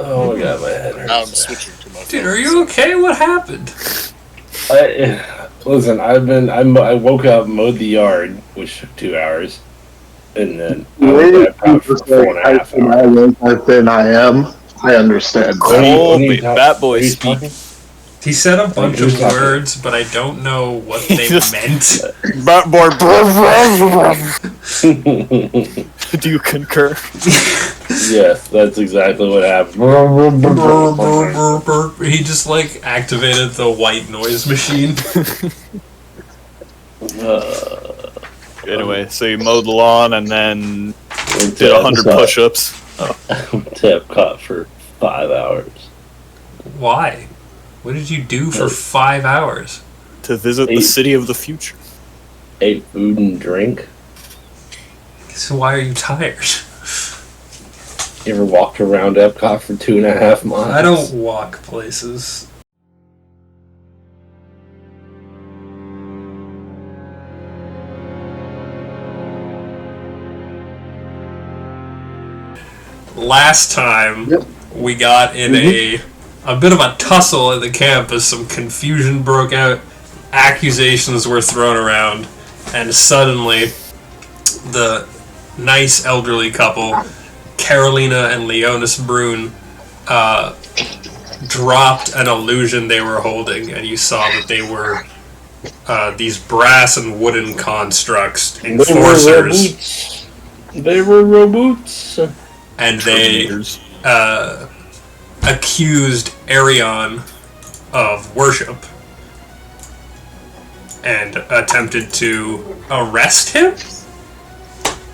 Oh my god, my head hurts. I'm switching to my phone. Dude, are you okay? What happened? Listen, I woke up, mowed the yard, which took 2 hours, and then I went back for 4.5 hours. I understand. Bat boy speak. He said a bunch of words, but I don't know what they meant. Bat boy. Do you concur? Yes, that's exactly what happened. He just like activated the white noise machine. Anyway, so you mowed the lawn and then did 100 push-ups. I went to Epcot for 5 hours. Why? What did you do for 5 hours? To visit the city of the future. Ate food and drink. So why are you tired? You ever walked around Epcot for 2.5 miles? I don't walk places. Last time, we got in a bit of a tussle at the campus. Some confusion broke out. Accusations were thrown around. And suddenly, the nice elderly couple, Carolina and Leonis Brune, dropped an illusion they were holding. And you saw that they were these brass and wooden constructs, enforcers. They were robots. And they accused Arion of worship and attempted to arrest him,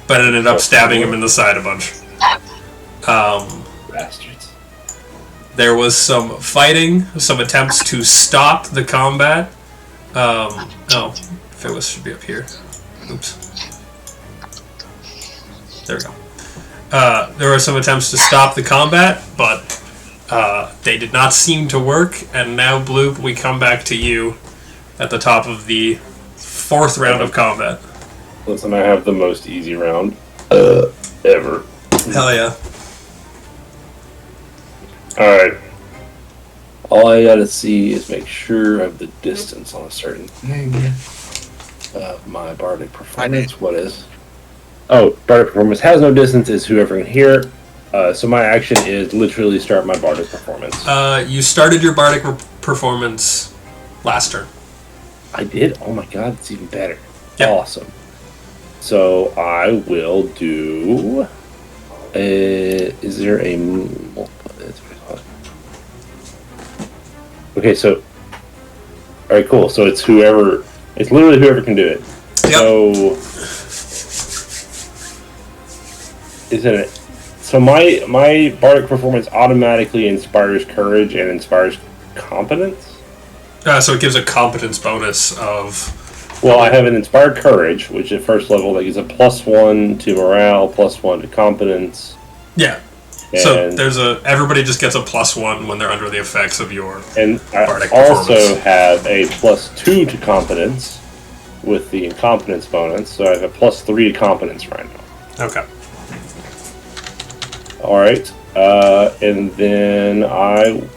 but ended up stabbing him in the side a bunch. Bastards. There was some fighting, some attempts to stop the combat. Phyllis should be up here. Oops. There we go. There were some attempts to stop the combat, but they did not seem to work, and now, Bloop, we come back to you at the top of the 4th round of combat. Listen, I have the most easy round ever. Hell yeah. Alright. All I gotta see is make sure I have the distance on a certain thing. My bardic performance, what is? Oh, bardic performance has no distance, is whoever can hear. So my action is literally start my bardic performance. You started your bardic performance last turn. I did? Oh my god, it's even better. Yep. Awesome. So I will do... is there a... Okay, so... Alright, cool. So it's whoever... It's literally whoever can do it. Yep. So... Isn't it? So my bardic performance automatically inspires courage and inspires competence? So it gives a competence bonus of... Well, I have an inspired courage, which at first level that gives a +1 to morale, +1 to competence. Yeah. So there's everybody just gets a +1 when they're under the effects of your bardic performance. I also have a +2 to competence with the incompetence bonus, so I have a +3 to competence right now. Okay. Alright, and then I'm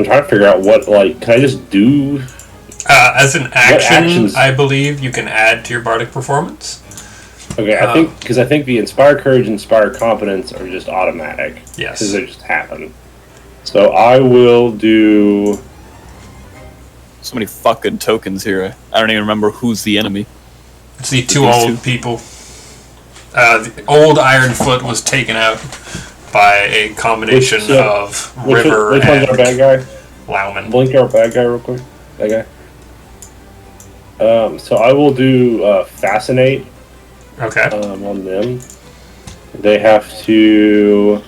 trying to figure out what, can I just do... As an action, I believe you can add to your bardic performance. Okay, I think the Inspire Courage and Inspire Competence are just automatic. Yes. Because they just happen. So I will do... So many fucking tokens here. I don't even remember who's the enemy. It's the two old people. The old Ironfoot was taken out by a combination of River which and one's our bad guy? Lauman. Blink our bad guy real quick. That guy. So I will do Fascinate. Okay. On them. They have to.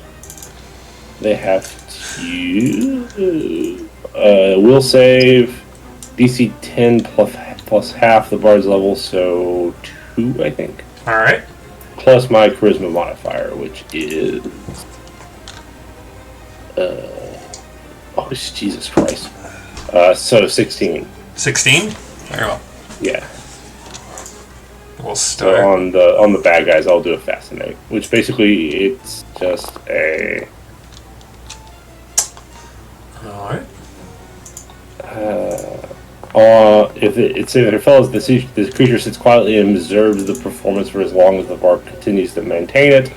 Will save DC 10 plus half the bard's level, so 2, I think. All right. Plus my charisma modifier, which is. Oh, Jesus Christ. So 16. 16? Very well. Yeah. We'll So start. on the bad guys, I'll do a fascinate, which basically it's just a. All right. If it fails, this creature sits quietly and observes the performance for as long as the bard continues to maintain it.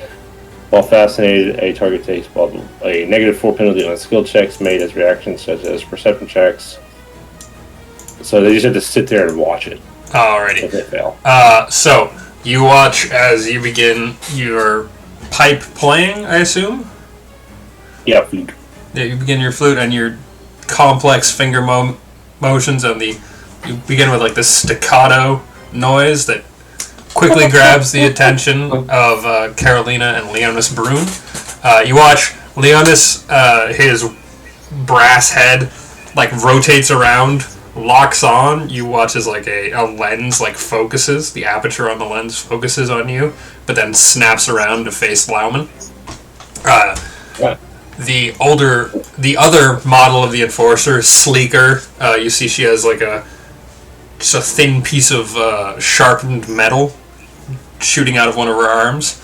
While fascinated, a target takes a -4 penalty on skill checks made as reactions, such as perception checks. So they just have to sit there and watch it Alrighty. if they fail. So you watch as you begin your pipe playing, I assume? Yeah, flute. Yeah, you begin your flute and your complex finger motions, and you begin with like this staccato noise that quickly grabs the attention of Carolina and Leonis Brune. You watch Leonis, his brass head like rotates around, locks on. You watch as like a lens like focuses, the aperture on the lens focuses on you, but then snaps around to face Lauman. The other model of the Enforcer is sleeker. You see she has like just a thin piece of sharpened metal shooting out of one of her arms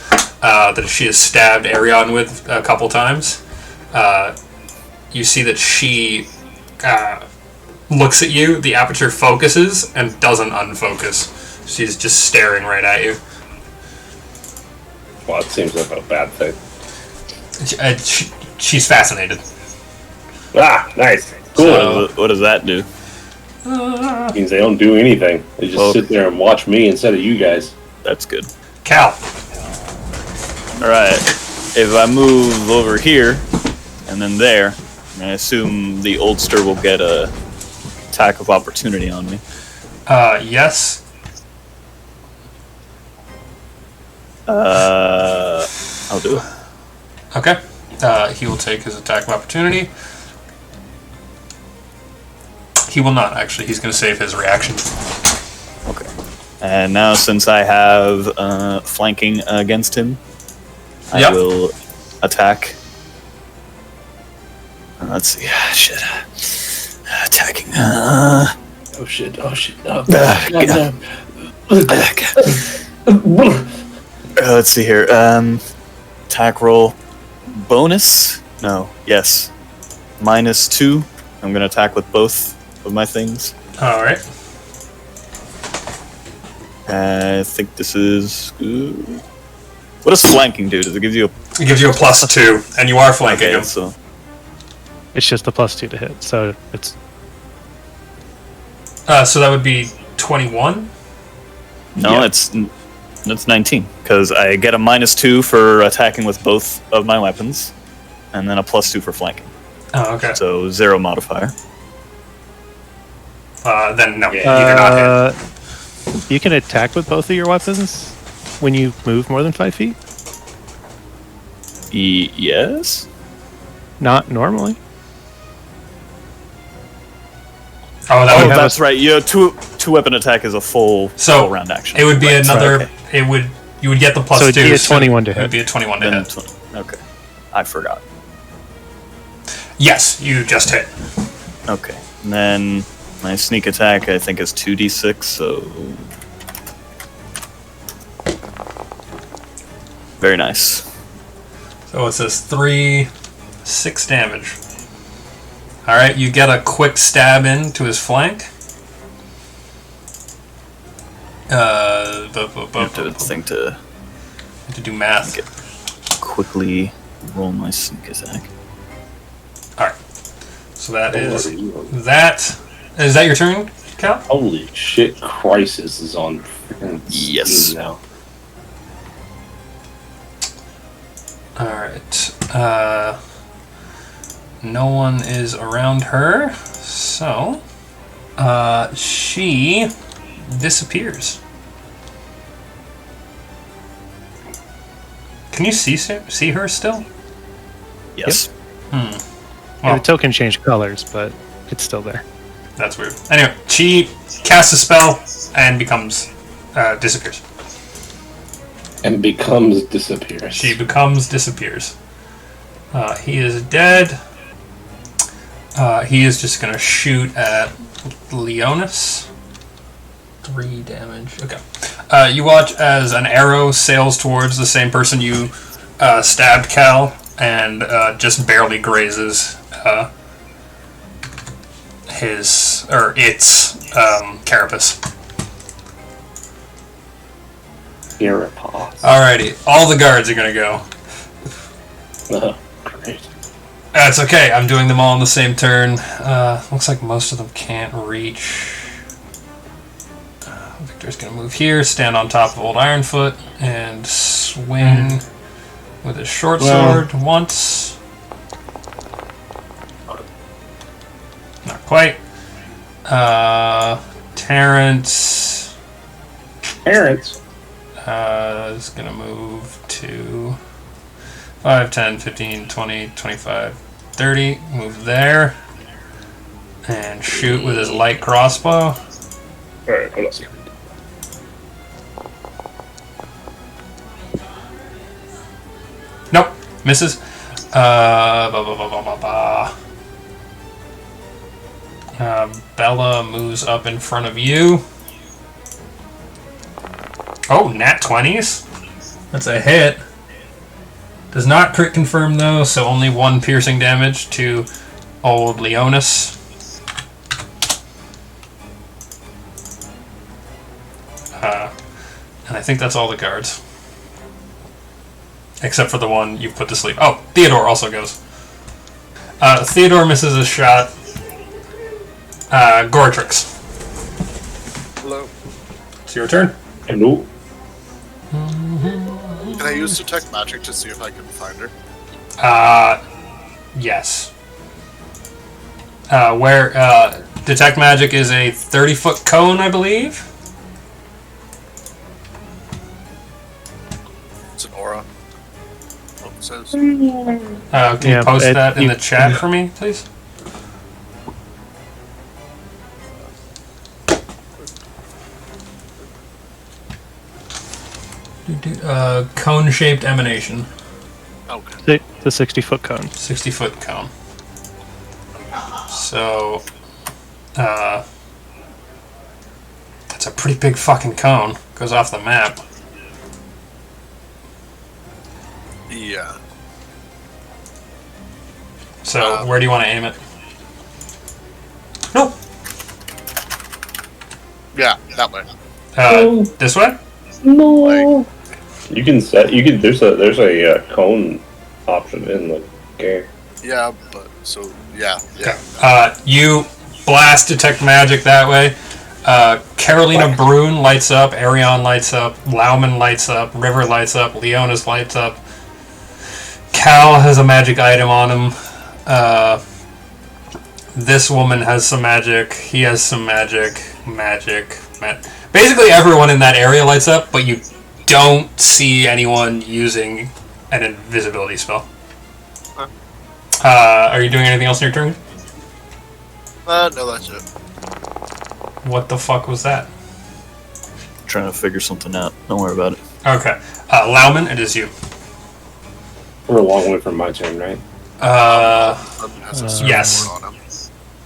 that she has stabbed Arion with a couple times. You see that she looks at you, the aperture focuses, and doesn't unfocus. She's just staring right at you. Well, it seems like a bad thing. She's fascinated. Ah, nice. Cool. So, what does that do? Means they don't do anything. They just sit there and watch me instead of you guys. That's good. Cal. Alright. If I move over here, and then there, I assume the oldster will get a attack of opportunity on me. Yes. I'll do it. Okay. He will take his attack of opportunity. He will not, actually. He's going to save his reaction. Okay. And now, since I have flanking against him, I will attack. Let's see. Shit. Attacking. Oh shit. Oh shit. Oh, let's see here. Attack roll. Bonus? No. Yes. -2. I'm going to attack with both of my things. Alright. I think this is... What does flanking do? Does it give you a... It gives you a +2, and you are flanking him. So... It's just a +2 to hit, so it's... So that would be 21? No, Yeah. it's 19, because I get a -2 for attacking with both of my weapons, and then a +2 for flanking. Oh, okay. So 0 modifier. Then no, you do not hit. You can attack with both of your weapons when you move more than 5 feet? Yes? Not normally. Oh, that Oh, would that's right. Your two weapon attack is a full round action. It would be Right, another. right, okay. You would get the +2. So it'd be a 21 to It would hit. be a 21 to Then hit. okay, I forgot. Yes, you just hit. Okay, and then my sneak attack I think is 2d6. So very nice. So it says 6 damage. All right, you get a quick stab into his flank. I have to think to do math. quickly roll my sneak attack. All right. So that is that. Is that your turn, Cal? Holy shit! Crisis is on freaking Yes. now. All right. No one is around her, so she disappears. Can you see her still? Yes. Yeah, Well, the token changed colors, but it's still there. that's weird. Anyway, she casts a spell and disappears. And disappears. She disappears. He is dead. He is just going to shoot at Leonis. 3 damage. Okay. You watch as an arrow sails towards the same person you stabbed, Cal, and just barely grazes its carapace. Carapace. Alrighty, all the guards are gonna go. Great. That's okay. I'm doing them all in the same turn. Looks like most of them can't reach. Victor's gonna move here, stand on top of Old Ironfoot, and swing with his short sword once. Not quite. Terrence. Terrence. Is gonna move to 5, 10, 15, 20, 25, 30. Move there. And shoot with his light crossbow. Alright, hold on a second. Nope. Misses. Bella moves up in front of you. Oh, nat 20s. That's a hit. Does not crit confirm though, so only 1 piercing damage to old Leonis. And I think that's all the guards. Except for the one you put to sleep. Oh, Theodore also goes. Theodore misses a shot. Gortrix. Hello. It's your turn. Hello. Can I use detect magic to see if I can find her? Yes. Where detect magic is a 30-foot cone, I believe. It's an aura. Oh, it says. Can you post that in the chat for me, please? Cone-shaped emanation. Okay. The 60-foot cone. 60-foot cone. So, that's a pretty big fucking cone. Goes off the map. Yeah. So, where do you want to aim it? Nope. Yeah, that way. This way? No. You can set. You can. There's a cone option in the game. Yeah, but so yeah. You blast detect magic that way. Carolina Brune lights up. Arion lights up. Lauman lights up. River lights up. Leonis lights up. Cal has a magic item on him. This woman has some magic. He has some magic. Basically, everyone in that area lights up, but you don't see anyone using an invisibility spell. Are you doing anything else in your turn? No, that's it. What the fuck was that? Trying to figure something out. Don't worry about it. Okay. Lauman, it is you. We're a long way from my turn, right? Has a sword yes. on him.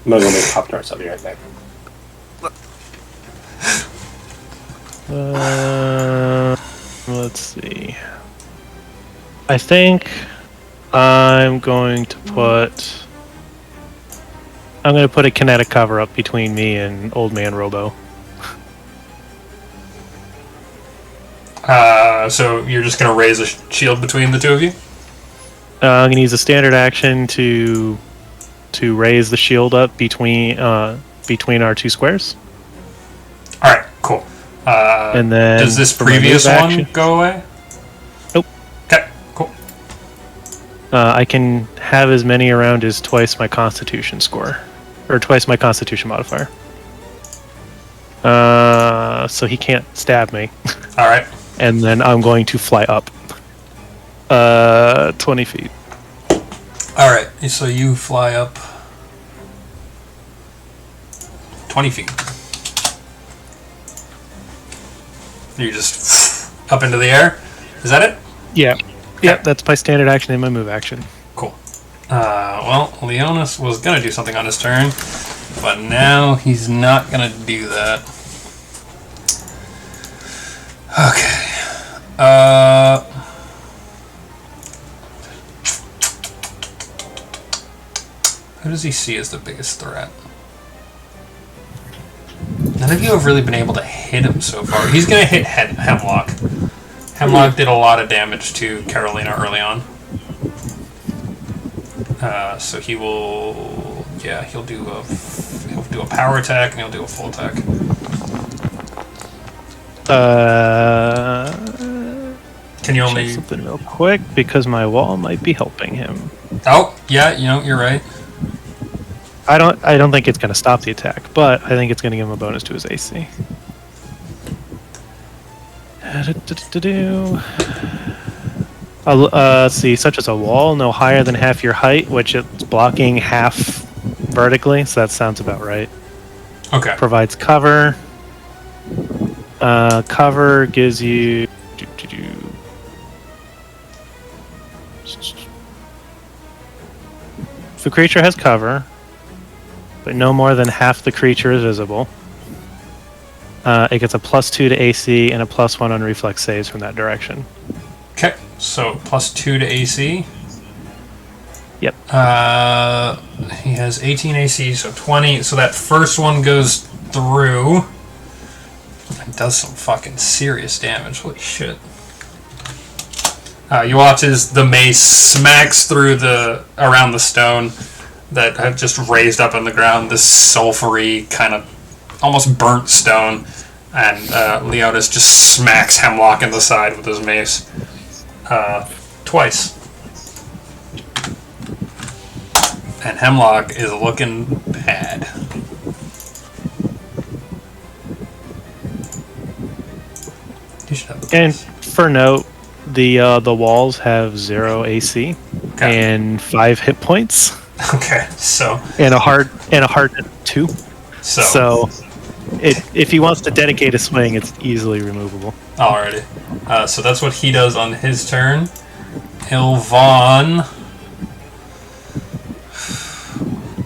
I'm gonna go make Pop-Tarts. I'll be right back. Let's see. I think I'm going to put a kinetic cover up between me and Old Man Robo. So you're just gonna raise a shield between the two of you? I'm going to use a standard action to raise the shield up between our two squares. All right, cool. And then does this for my previous move one action- go away? Nope. Okay, cool. I can have as many around as twice my Constitution score, or twice my Constitution modifier. So he can't stab me. All right. And then I'm going to fly up 20 feet. All right. So you fly up 20 feet. You just up into the air. Is that it? Yeah. Yep, that's my standard action and my move action. Cool. Well, Leonis was gonna do something on his turn, but now he's not gonna do that. Okay. Who does he see as the biggest threat? None of you have really been able to hit him so far. He's going to hit Hemlock. Hemlock did a lot of damage to Carolina early on. So he will... Yeah, he'll do a power attack and he'll do a full attack. Can you only... Check something real quick, because my wall might be helping him. Oh, yeah, you know, you're right. I don't think it's going to stop the attack, but I think it's going to give him a bonus to his AC. Let's see, such as a wall no higher than half your height, which it's blocking half vertically, so that sounds about right. Okay. Provides cover. Cover gives you... If the creature has cover, but no more than half the creature is visible, it gets a +2 to AC and a +1 on reflex saves from that direction. Okay, so +2 to AC. Yep. He has 18 AC, so 20. So that first one goes through. It does some fucking serious damage. Holy shit. You watch as the mace smacks through around the stone that had just raised up on the ground, this sulfury, kind of almost burnt stone, and Leonis just smacks Hemlock in the side with his mace. Twice. And Hemlock is looking bad. And for note, the walls have 0 AC and 5 hit points. Okay, so and a hard 2. So if he wants to dedicate a swing, it's easily removable. Alrighty. So that's what he does on his turn. Ilvan.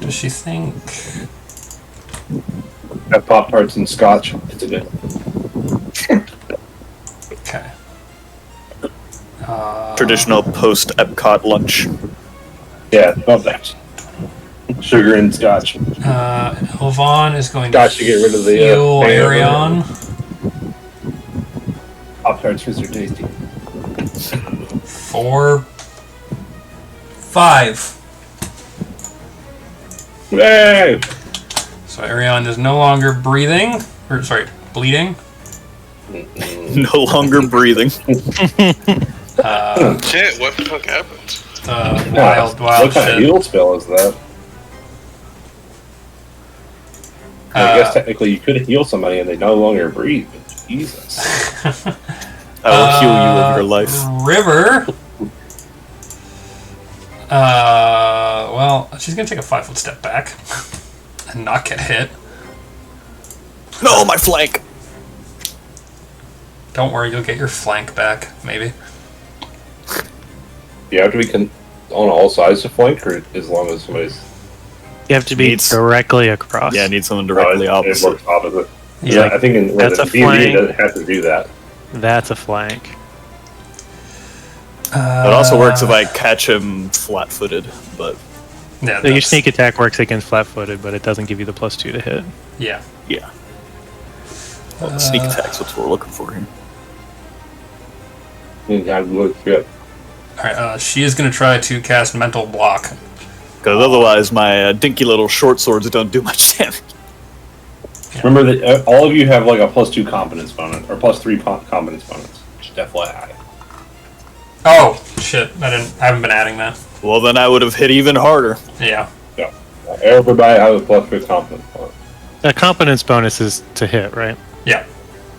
Does she think? Got Pop-Tarts and Scotch. It's a good. Okay. Traditional post-Epcot lunch. Yeah, love that. Sugar and Scotch. Ilvan is going Scotch to get rid of the heal Arion. Pop-Tarts because they're tasty. 4, 5. Yay! So Arion is no longer breathing. Or, sorry, bleeding. No longer breathing. Shit, what the fuck happened? Wild what kind of shit. heal spell is that? I guess technically you could heal somebody and they no longer breathe. But Jesus. I will heal you of your life. River. Well, she's gonna take a 5-foot step back and not get hit. No, my flank! Don't worry, you'll get your flank back, maybe. You have to be on all sides to flank, or as long as somebody's... You have to be directly across. Yeah, I need someone directly it opposite. works opposite. Yeah, I think in that's a D&D it doesn't have to do that. That's a flank. It also works if I catch him flat-footed, but... Yeah, So your sneak attack works against flat-footed, but it doesn't give you the +2 to hit. Yeah. Yeah. Well, the sneak attack's what we're looking for here. Yeah, looks good. Alright, she is gonna try to cast Mental Block. Because otherwise my dinky little short swords don't do much damage. Yeah. Remember that all of you have like a +2 competence bonus, or +3 competence bonus. Just FYI. Oh, shit. I haven't been adding that. Well, then I would have hit even harder. Yeah. Yeah. Everybody has a +3 competence bonus. The competence bonus is to hit, right? Yeah.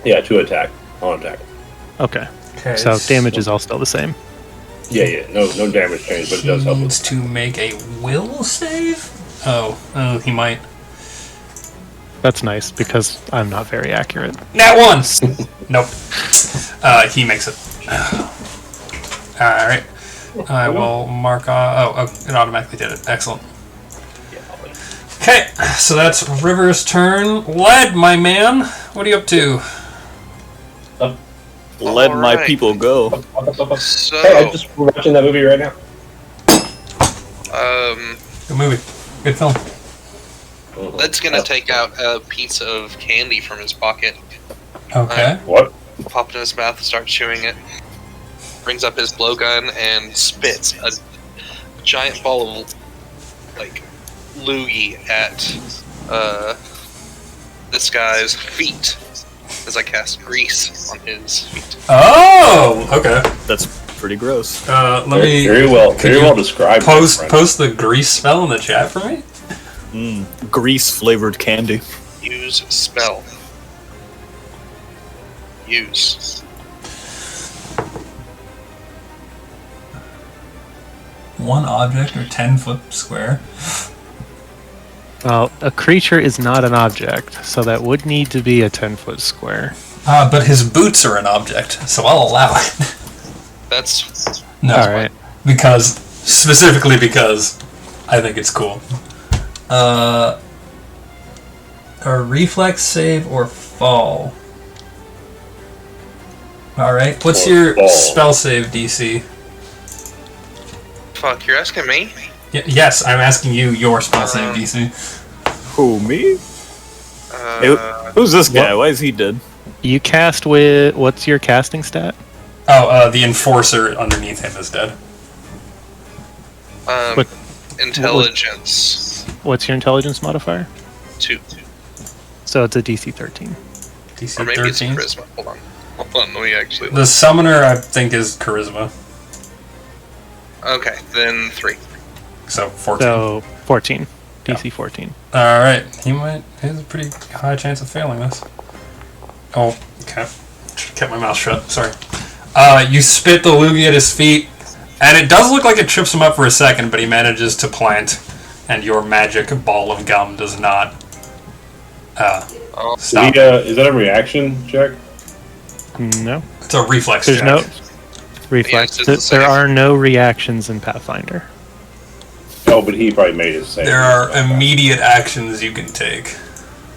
Yeah, to attack. On attack. Okay. Okay. So damage is all still the same. Yeah. No damage change, but it does help. Needs to make a will save? Oh, he might. That's nice, because I'm not very accurate. Nat 1! Nope. He makes it. Alright. I will mark off... Oh, it automatically did it. Excellent. Okay, so that's River's turn. Led, my man, what are you up to? Let my Alright. people go. So, Hey, I'm just watching that movie right now. Good movie. Good film. Led's gonna take out a piece of candy from his pocket, Okay. What? pop it in his mouth, start chewing it. Brings up his blowgun and spits a giant ball of like loogie at this guy's feet as I cast grease on his feet. Oh, okay. That's pretty gross. Let me Very well described. post my friend. post the grease spell in the chat for me. Grease flavored candy. Use spell. Use. One object or 10-foot square. Well, a creature is not an object, so that would need to be a 10-foot square. But his boots are an object, so I'll allow it. That's No, Alright. specifically because I think it's cool. A reflex save or fall. Alright, what's Or your fall. spell save DC? fuck. You're asking me? Yes, I'm asking you your spell save DC. Who, me? Hey, Uh, who's this guy? Why is he dead? You cast with... What's your casting stat? Oh, the enforcer underneath him is dead. What- Intelligence. What's your intelligence modifier? 2. So it's a DC 13. DC Or maybe 13. it's charisma. Hold on, let me actually. The summoner, I think, is charisma. Okay, then 3. So 14. So 14. DC 14. Alright, he has a pretty high chance of failing this. Oh, okay. Should've kept my mouth shut, sorry. You spit the loogie at his feet, and it does look like it trips him up for a second, but he manages to plant, and your magic ball of gum does not stop. Is that a reaction check? No. It's a reflex There's check. no... Reflex. it's the same. There are no reactions in Pathfinder. Oh, but he probably made his save. There are immediate actions you can take.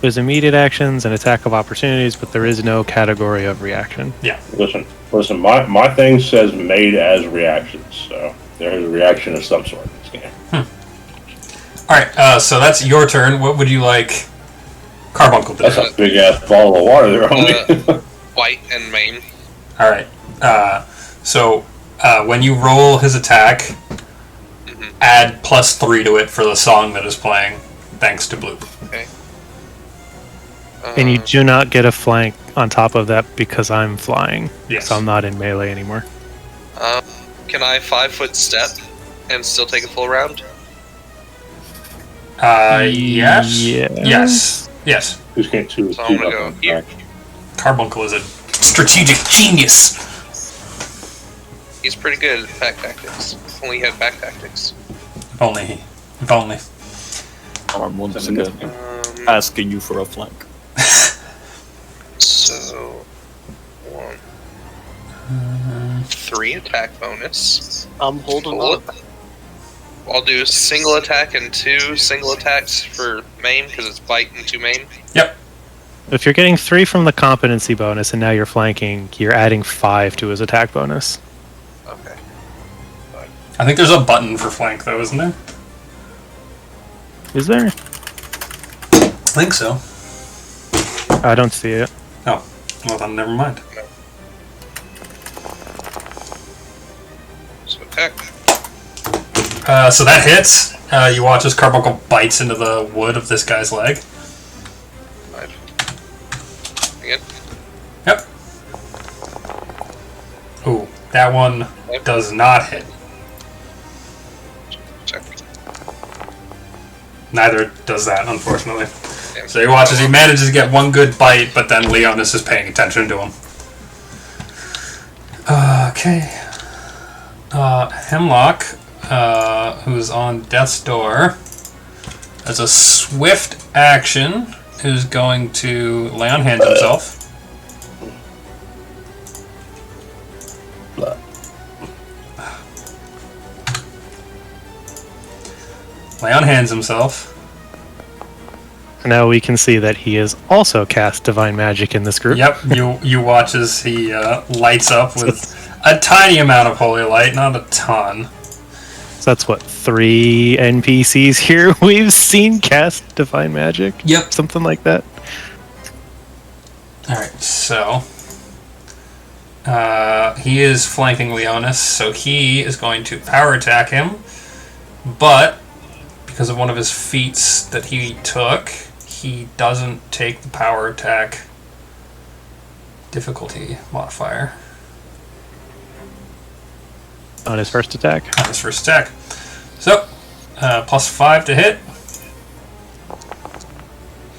There's immediate actions and attack of opportunities, but there is no category of reaction. Listen. My thing says made as reactions, so there's a reaction of some sort in this game. Alright, so that's your turn. What would you like Carbuncle to That's do? a big ass ball of water there on me. White and main. Alright, so when you roll his attack, add +3 to it for the song that is playing, thanks to Blue. Okay. And you do not get a flank on top of that because I'm flying. Yes. So I'm not in melee anymore. Can I 5-foot step and still take a full round? Yes? Yes. Yes. Who's getting two? So I'm gonna go here. Carbuncle is a strategic genius. He's pretty good at pack tactics. Only had pack tactics. If only. I'm once again asking you for a flank. So 1, 3 attack bonus. I'm holding Bullet. up. I'll do single attack and 2 single attacks for maim because it's bite and 2 maim. Yep. If you're getting 3 from the competency bonus and now you're flanking, you're adding 5 to his attack bonus. Okay. I think there's a button for flank, though, isn't there? Is there? I think so. I don't see it. Oh. Well, then never mind. So attack. So that hits. You watch as Carbuncle bites into the wood of this guy's leg. 5. Again. Yep. Ooh, that one does not hit. Check. Neither does that, unfortunately. Damn. So you watch as he manages to get one good bite, but then Leonis is paying attention to him. Okay. Hemlock, who's on death's door, as a swift action, is going to lay on hands himself. Lay on hands himself. Now we can see that he has also cast Divine Magic in this group. Yep, you watch as he lights up with a tiny amount of holy light, not a ton. So that's what, 3 NPCs here we've seen cast Divine Magic? Yep. Something like that. Alright, so he is flanking Leonis, so he is going to power attack him, but because of one of his feats that he took, he doesn't take the power attack difficulty modifier On his first attack. on his first attack. So, +5 to hit.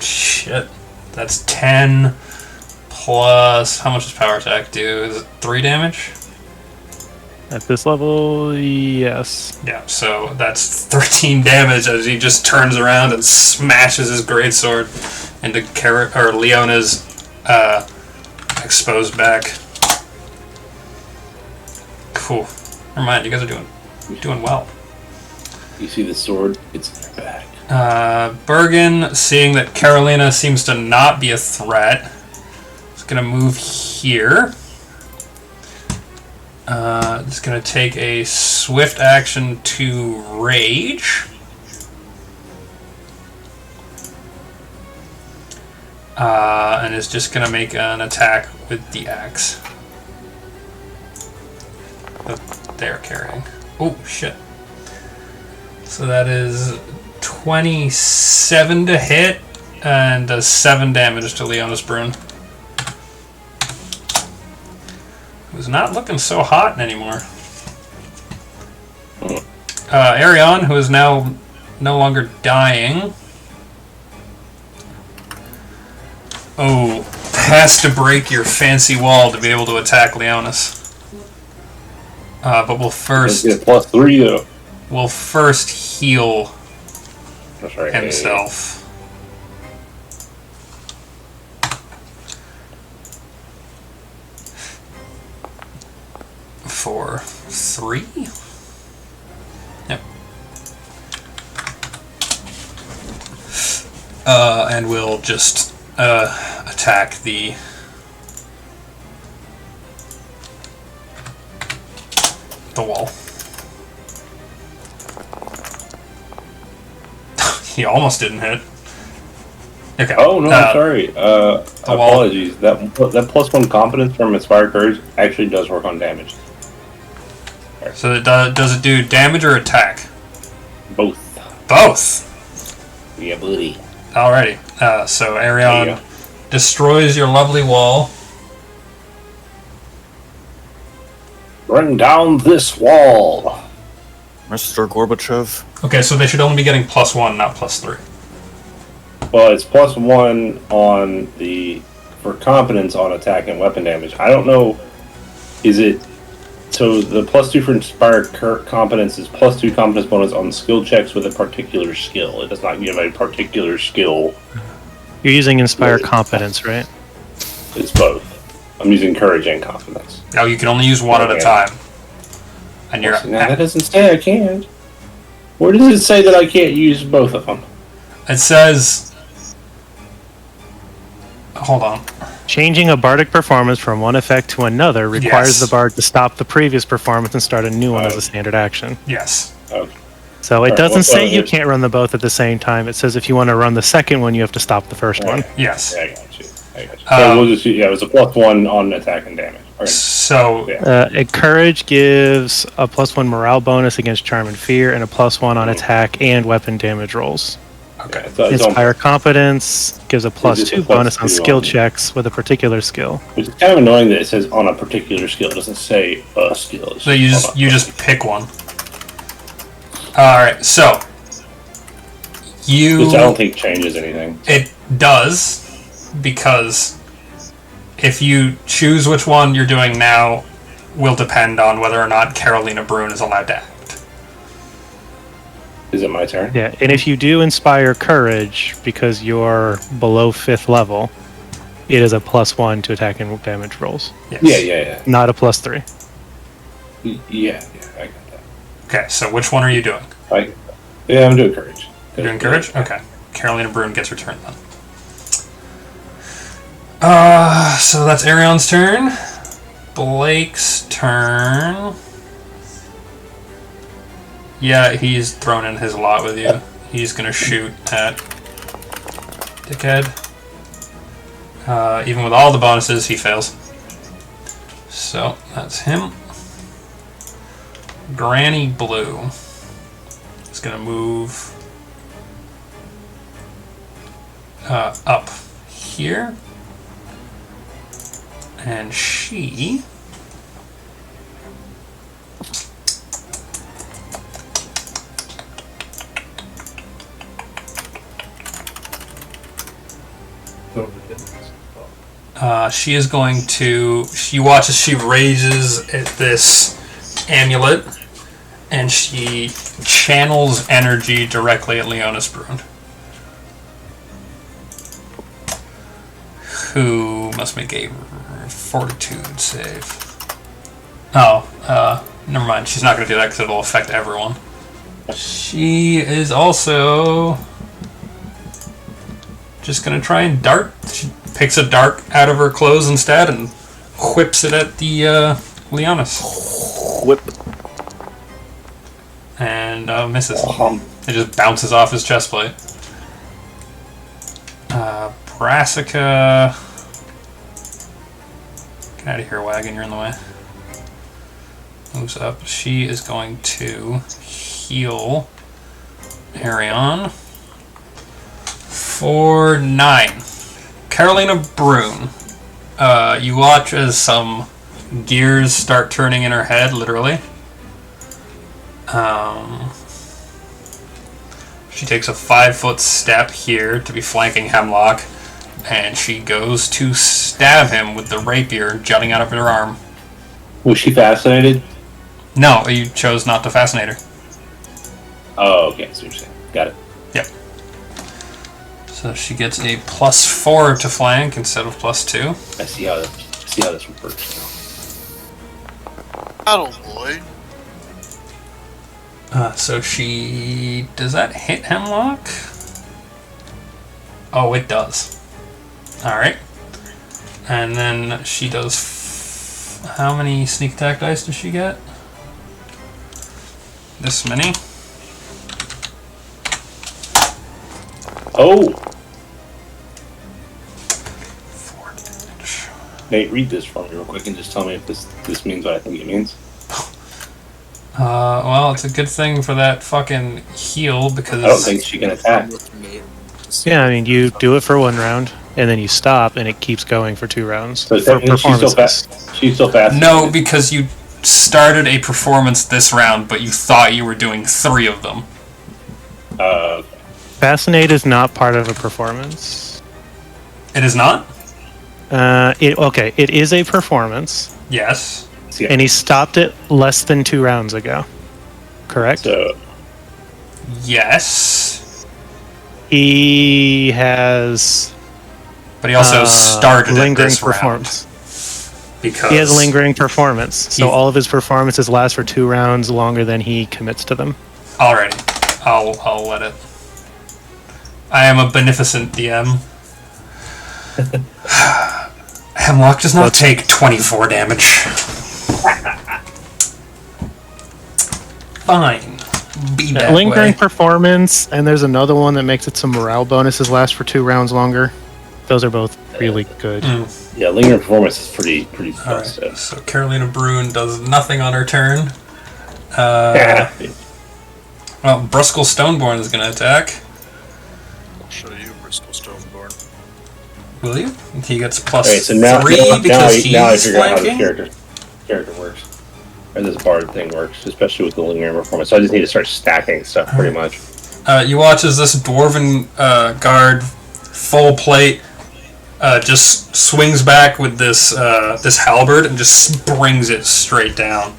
Shit. That's 10 plus... How much does power attack do? Is it 3 damage? At this level, yes. Yeah, so that's 13 damage as he just turns around and smashes his greatsword into Leona's exposed back. Cool. Never mind, you guys are doing well. You see the sword? It's in your back. Bergen, seeing that Carolina seems to not be a threat, is going to move here. It's going to take a swift action to rage. And is just going to make an attack with the axe that they're carrying. Oh, shit. So that is 27 to hit and does 7 damage to Leonis Brune. Who's not looking so hot anymore. Arion, who is now no longer dying. Oh, has to break your fancy wall to be able to attack Leonis. But we'll first... Let's get +3 though. We'll first heal That's right. himself. For 3? Yep. And we'll just attack the wall. He almost didn't hit. Okay. Oh no, I'm sorry. Apologies. That +1 competence from Inspire Courage actually does work on damage. So it does it do damage or attack? Both. Both. Yeah, buddy. Alrighty. So There you Arion go. destroys your lovely wall. Bring down this wall. Mr. Gorbachev. Okay, so they should only be getting +1, not +3. Well, it's +1 on for competence on attack and weapon damage. I don't know. Is it so? The +2 for Inspire competence is +2 competence bonus on skill checks with a particular skill. It does not give a particular skill. You're using Inspire Yeah. Competence, right? It's both. I'm using courage and confidence. No, you can only use one at a Okay. time. And you're Now that doesn't say I can't. Where does it say that I can't use both of them? it says. Hold on. Changing a bardic performance from one effect to another requires Yes. the bard to stop the previous performance and start a new one as Oh. a standard action. Yes. Okay. So it Alright, doesn't well, say you it's- can't run them both at the same time. It says if you want to run the second one, you have to stop the first one. Yes. Yeah, I got you. So we'll just it was a +1 on attack and damage. Okay. So Yeah. Courage gives a +1 morale bonus against Charm and Fear and a +1 on attack and weapon damage rolls. okay. So it's on, Inspire Competence gives a +2 bonus on +2 skill on- checks with a particular skill. which is kind of annoying that it says on a particular skill. It doesn't say a skill. It's So you on a- just pick one. All right. So Which I don't think changes anything. it does because if you choose which one you're doing now, will depend on whether or not Carolina Brune is allowed to act. Is it my turn? Yeah, and if you do Inspire Courage because you're below 5th level, it is a +1 to attack and damage rolls, Yes. Yeah. not a +3. Yeah, I got Okay. So which one are you doing? that. Yeah, I'm doing courage. You're doing courage. Okay. Carolina Bruin gets her turn then. So that's Arion's turn. Blake's turn. Yeah, he's thrown in his lot with you. He's gonna shoot at Dickhead. Even with all the bonuses, he fails. So, that's him. Granny Blue is gonna move up here. And she... she is going to... You watch as she raises this amulet, and she channels energy directly at Leonis Bruin, who must make a fortitude save. Oh, never mind. She's not going to do that because it'll affect everyone. She is also just going to try and dart. She picks a dart out of her clothes instead and whips it at the Leonis. Whip. And misses. It just bounces off his chest plate. Brassica... Get out of here, wagon. You're in the way. Moves up. She is going to heal Arion for 9. Carolina Bruin. You watch as some gears start turning in her head, literally. She takes a 5-foot step here to be flanking Hemlock, and she goes to stab him with the rapier jutting out of her arm. Was she fascinated? No, you chose not to fascinate her. Oh, okay. That's what you're saying. Got it. Yep. So she gets a +4 to flank instead of +2. I see how this works now. Oh boy. So she... Does that hit Hemlock? Oh, it does. Alright. And then she does... How many sneak attack dice does she get? This many? Oh! 4 damage. Nate, read this for me real quick and just tell me if this means what I think it means. Well, it's a good thing for that fucking heal because... I don't think she can attack. Yeah, I mean, you do it for 1 round, and then you stop, and it keeps going for 2 rounds. So for she's so fast. No, because you started a performance this round, but you thought you were doing 3 of them. Fascinate is not part of a performance. It is not? It is a performance, Yes. and he stopped it less than 2 rounds ago. Correct? So, Yes. He has But he also started it lingering this performance. round. Because... He has lingering performance, so He- all of his performances last for 2 rounds longer than he commits to them. Alrighty. I'll let it. I am a beneficent DM. Hemlock does not take 24 damage. Fine. Be that Lingering way. performance, and there's another one that makes it some morale bonuses last for 2 rounds longer. Those are both really good. yeah, lingering performance is pretty Alright, busted. so Carolina Bruin does nothing on her turn. Well, Bruskel Stoneborn is going to attack. I'll show you Bristol Stoneborn. Will you? He gets +3 Alright, so now because I he's figure out how the flanking. character works. Or this bard thing works, especially with the lingering performance. So I just need to start stacking stuff pretty much. You watch as this dwarven guard, full plate, just swings back with this this halberd and just brings it straight down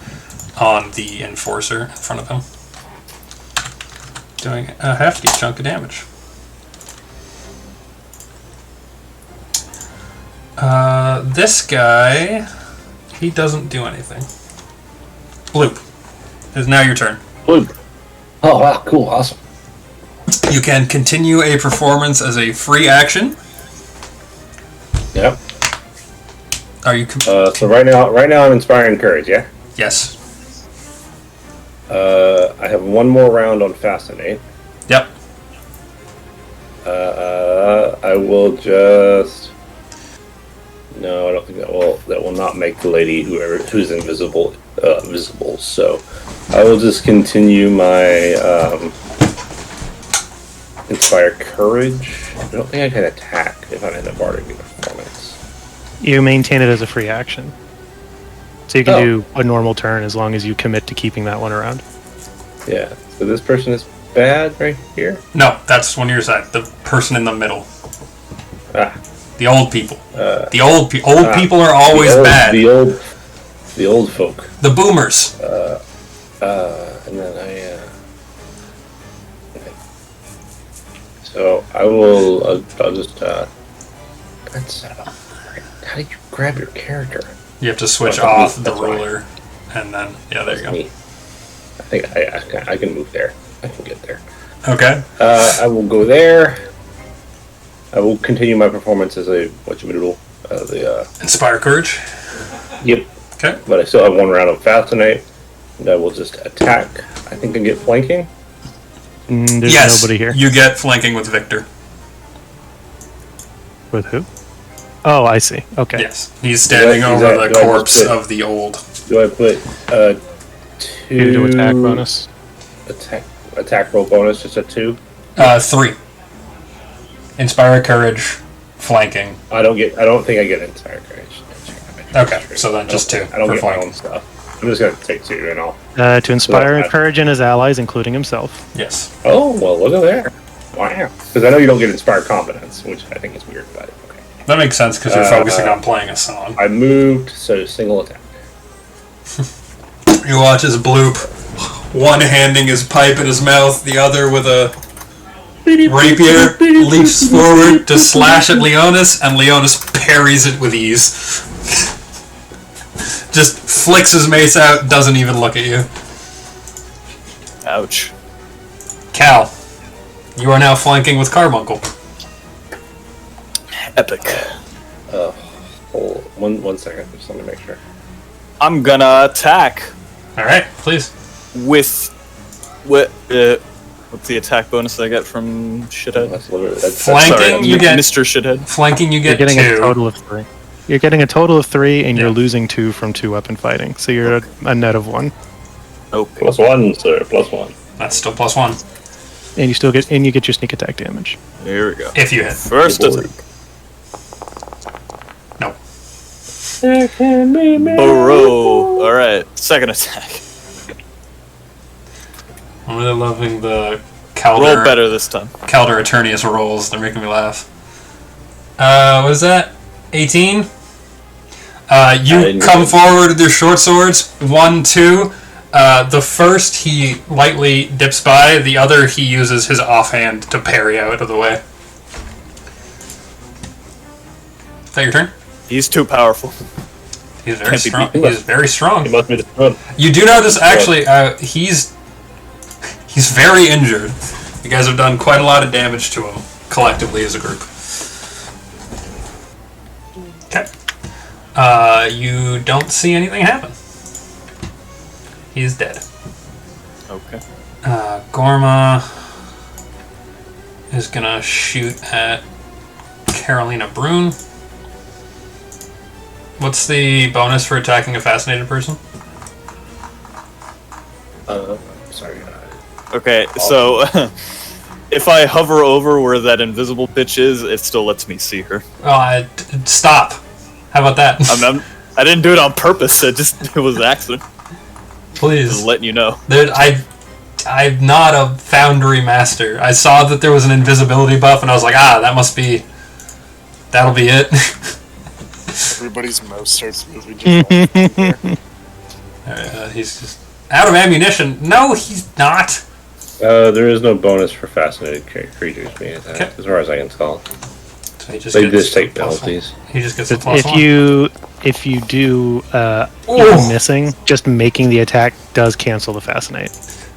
on the enforcer in front of him, doing a hefty chunk of damage. This guy, he doesn't do anything. Bloop. It's now your turn. Blue. Oh wow, cool, awesome. You can continue a performance as a free action. Yep. Are you? So right now I'm inspiring courage. Yeah. Yes. I have one more round on fascinate. Yep. I will just. No, I don't think that will not make the lady who's invisible visible. So I will just continue my inspire courage. I don't think I can attack if I'm in a bardic performance. You maintain it as a free action. So you can do a normal turn as long as you commit to keeping that one around. Yeah. So this person is bad right here. No, that's on your side. The person in the middle. Ah. The old people. The old people are always bad. The old folk. The boomers. And then so I will. I'll just. That's. How do you grab your character? You have to switch off the ruler, and then there you go. Me. I think I can move there. I can get there. Okay. I will go there. I will continue my performance as a Inspire courage. Yep. Okay. But I still have one round of fascinate, and I will just attack. I think I get flanking. There's Yes. nobody here. You get flanking with Victor. With who? Oh, I see. Okay. Yes. He's standing over the corpse of the old. Do I put You do attack bonus. Attack roll bonus just a 2? 3. Inspire courage, flanking. I don't think I get inspire courage. Okay, so then just 2 I don't for get my flanking. own stuff. I'm just gonna take 2 and all. To inspire encourage in his allies, including himself. Yes. Oh well, look at there. Wow. Because I know you don't get inspired confidence, which I think is weird, but okay. That makes sense because you're focusing on playing a song. I moved, so single attack. You watch his bloop, one handing his pipe in his mouth, the other with a rapier, leaps forward to slash at Leonis, and Leonis parries it with ease. Just flicks his mace out, doesn't even look at you. Ouch. Cal, you are now flanking with Carbuncle. Epic. Hold one second, just let me make sure. I'm gonna attack Alright, please. with what's the attack bonus I get from Shithead? That's Flanking, Sorry, you get Mr. Shithead. flanking. You You're get getting 2. a total of 3. You're getting a total of 3, and Yeah. you're losing 2 from 2-weapon fighting. So you're a net of 1, Okay. +1, sir. +1. That's still +1 and you still get your sneak attack damage. Here we go. if you hit. First Good boy. attack. No. Bro. Alright. Second attack. I'm really loving the Roll Calder better this time. Eternius rolls. They're making me laugh. What is that? 18? You come forward with your short swords. 1, 2. The first he lightly dips by. The other he uses his offhand to parry out of the way. Is that your turn? He's too powerful. He's very Can't be strong. beaten. He's very strong. He must be the You do notice, actually, he's very injured. You guys have done quite a lot of damage to him, collectively as a group. Okay. You don't see anything happen. He's dead. Okay. Gorma is gonna shoot at Carolina Brune. What's the bonus for attacking a fascinated person? Sorry. Okay, so if I hover over where that invisible bitch is, it still lets me see her. Stop. How about that? I didn't do it on purpose. It was an accident. Please. Just letting you know. I'm not a Foundry master. I saw that there was an invisibility buff, and I was like, that'll be it. Everybody's mouse starts moving. Just He's just out of ammunition. No, he's not. There is no bonus for fascinated creatures being attacked, Okay. as far as I can tell. So he just They gets just take plus one. penalties. He just gets a plus one. If you do Ooh. even missing, just making the attack does cancel the fascinate.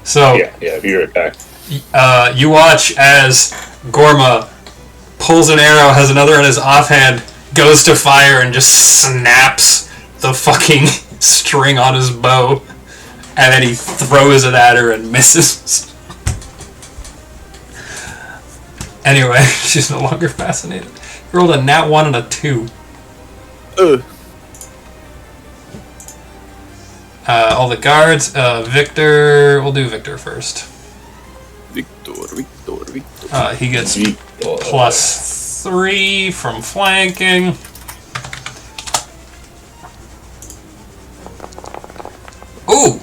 So Yeah, if you're attacked. You watch as Gorma pulls an arrow, has another in his offhand, goes to fire, and just snaps the fucking string on his bow, and then he throws it at her and misses. Anyway, she's no longer fascinated. You rolled a nat 1 and a 2. All the guards. Victor. We'll do Victor first. Victor. He gets +3 from flanking. Ooh!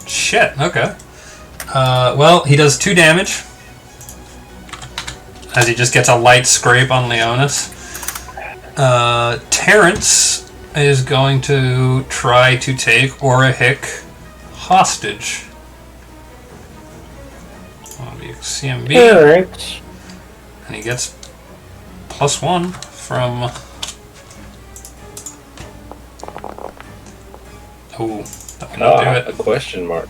Shit, okay. Well, he does 2 damage. As he just gets a light scrape on Leonis. Terrence is going to try to take Orahic hostage. That'll be CMB. Alright. And he gets +1 from... Oh, that would not do it. A question mark.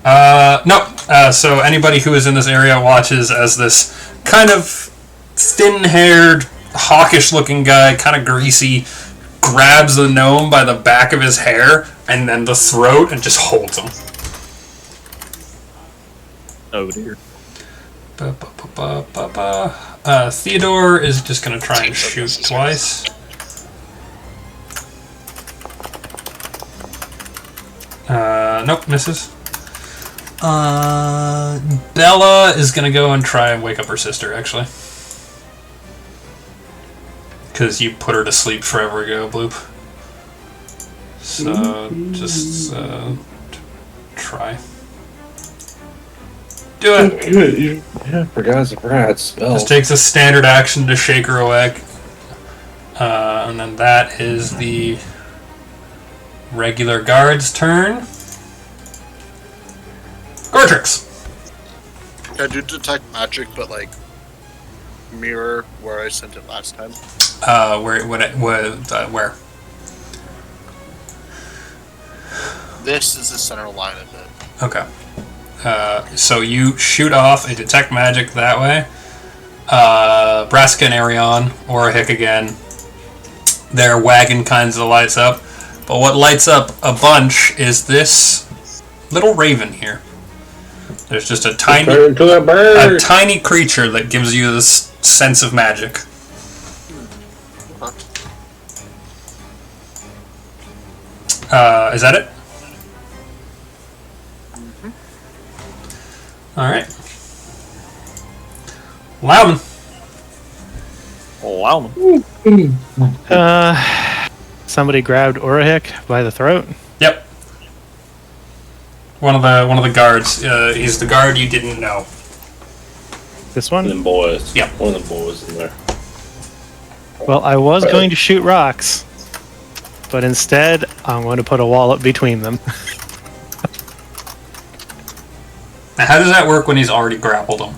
No. So anybody who is in this area watches as this kind of thin-haired, hawkish-looking guy, kind of greasy, grabs the gnome by the back of his hair and then the throat and just holds him. Oh dear. Theodore is just going to try and shoot twice. Nope, misses. Bella is going to go and try and wake up her sister, actually. Because you put her to sleep forever ago, Bloop. So, just try. Do it! Yeah, forgot spell. Just takes a standard action to shake her awake. And then that is the regular guard's turn. Gortrix! Can I do detect magic, but like mirror where I sent it last time? Where? This is the center line of it. Okay. So you shoot off a detect magic that way. Brassica and Arion, or a Hick again. Their wagon kinds of lights up. But what lights up a bunch is this little raven here. There's just a tiny creature that gives you this sense of magic. Is that it? Alright. Lauman. Somebody grabbed Orahic by the throat. Yep. One of the guards. He's the guard you didn't know. This One of one? them boys. Yeah. One of them boys in there. Well, I was going to shoot rocks, but instead I'm going to put a wall up between them. Now, how does that work when he's already grappled him?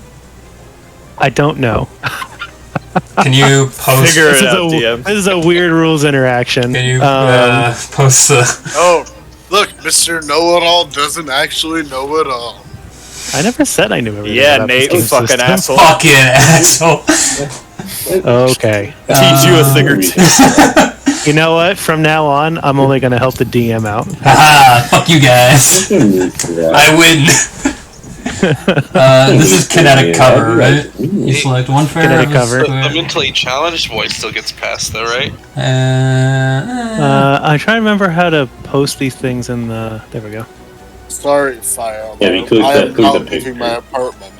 I don't know. Can you post? Figure This it is, out, DM. this is a weird rules interaction. Can you post the? Oh, look, Mr. Know-It-All doesn't actually know it all. I never said I knew everything. Yeah, about Nate, this game fucking system. asshole. Fucking asshole. Okay. Teach you a thing or two. You know what? From now on, I'm only going to help the DM out. Haha, fuck you guys. I win. This is kinetic cover, right? You select one fair. Kinetic cover. The mentally challenged voice still gets passed, though, right? I'm trying to remember how to post these things in the... There we go. Sorry, Fire. Yeah, we click I that- am click not the picture. leaving my apartment.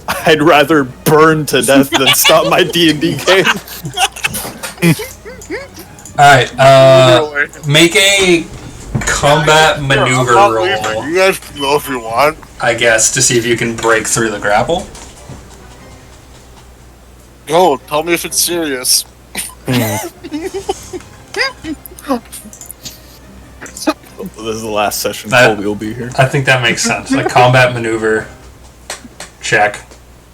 I'd rather burn to death than stop my D&D game. Alright, Either way, make a combat maneuver I'm not roll, leaving. You guys can go if you want. I guess, to see if you can break through the grapple. Go, tell me if it's serious. This is the last session That- Colby will be here. I think that makes sense. Like combat maneuver check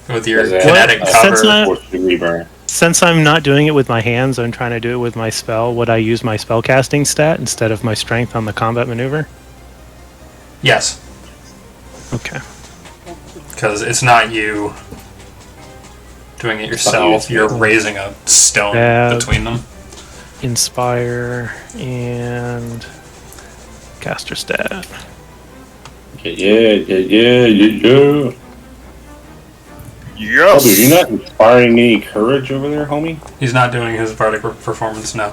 with your Is that- kinetic Well, cover. since I- Fourth degree burn. Since I'm not doing it with my hands, I'm trying to do it with my spell. Would I use my spellcasting stat instead of my strength on the combat maneuver? Yes. Okay. Because it's not you doing it yourself. You're raising a stone between them. Inspire and caster stat. Yeah. Yes. Oh, are you not inspiring any courage over there, homie? He's not doing his bardic performance now.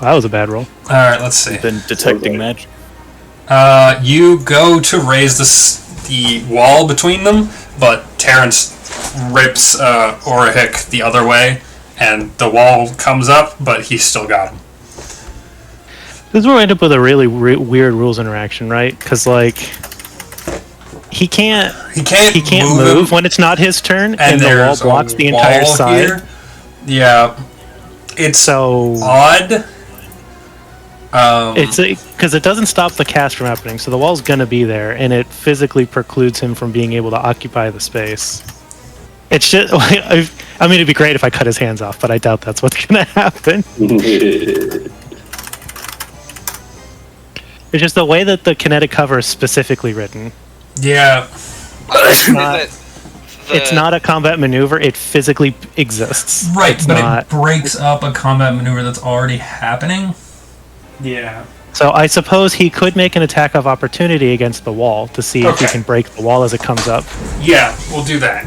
That was a bad roll. Alright, let's see. Been detecting magic. You go to raise the wall between them, but Terrence rips Orahik the other way, and the wall comes up, but he's still got him. This is where we end up with a really weird rules interaction, right? Because like he can't move when it's not his turn, and the wall blocks the entire side. Here. Yeah, it's so odd. It's because it doesn't stop the cast from happening, so the wall's gonna be there, and it physically precludes him from being able to occupy the space. It's just, I mean, it'd be great if I cut his hands off, but I doubt that's what's gonna happen. It's just the way that the kinetic cover is specifically written. Yeah. It's not a combat maneuver, it physically exists. Right, it's but not... it breaks up a combat maneuver that's already happening. Yeah. So I suppose he could make an attack of opportunity against the wall to see if he can break the wall as it comes up. Yeah, we'll do that.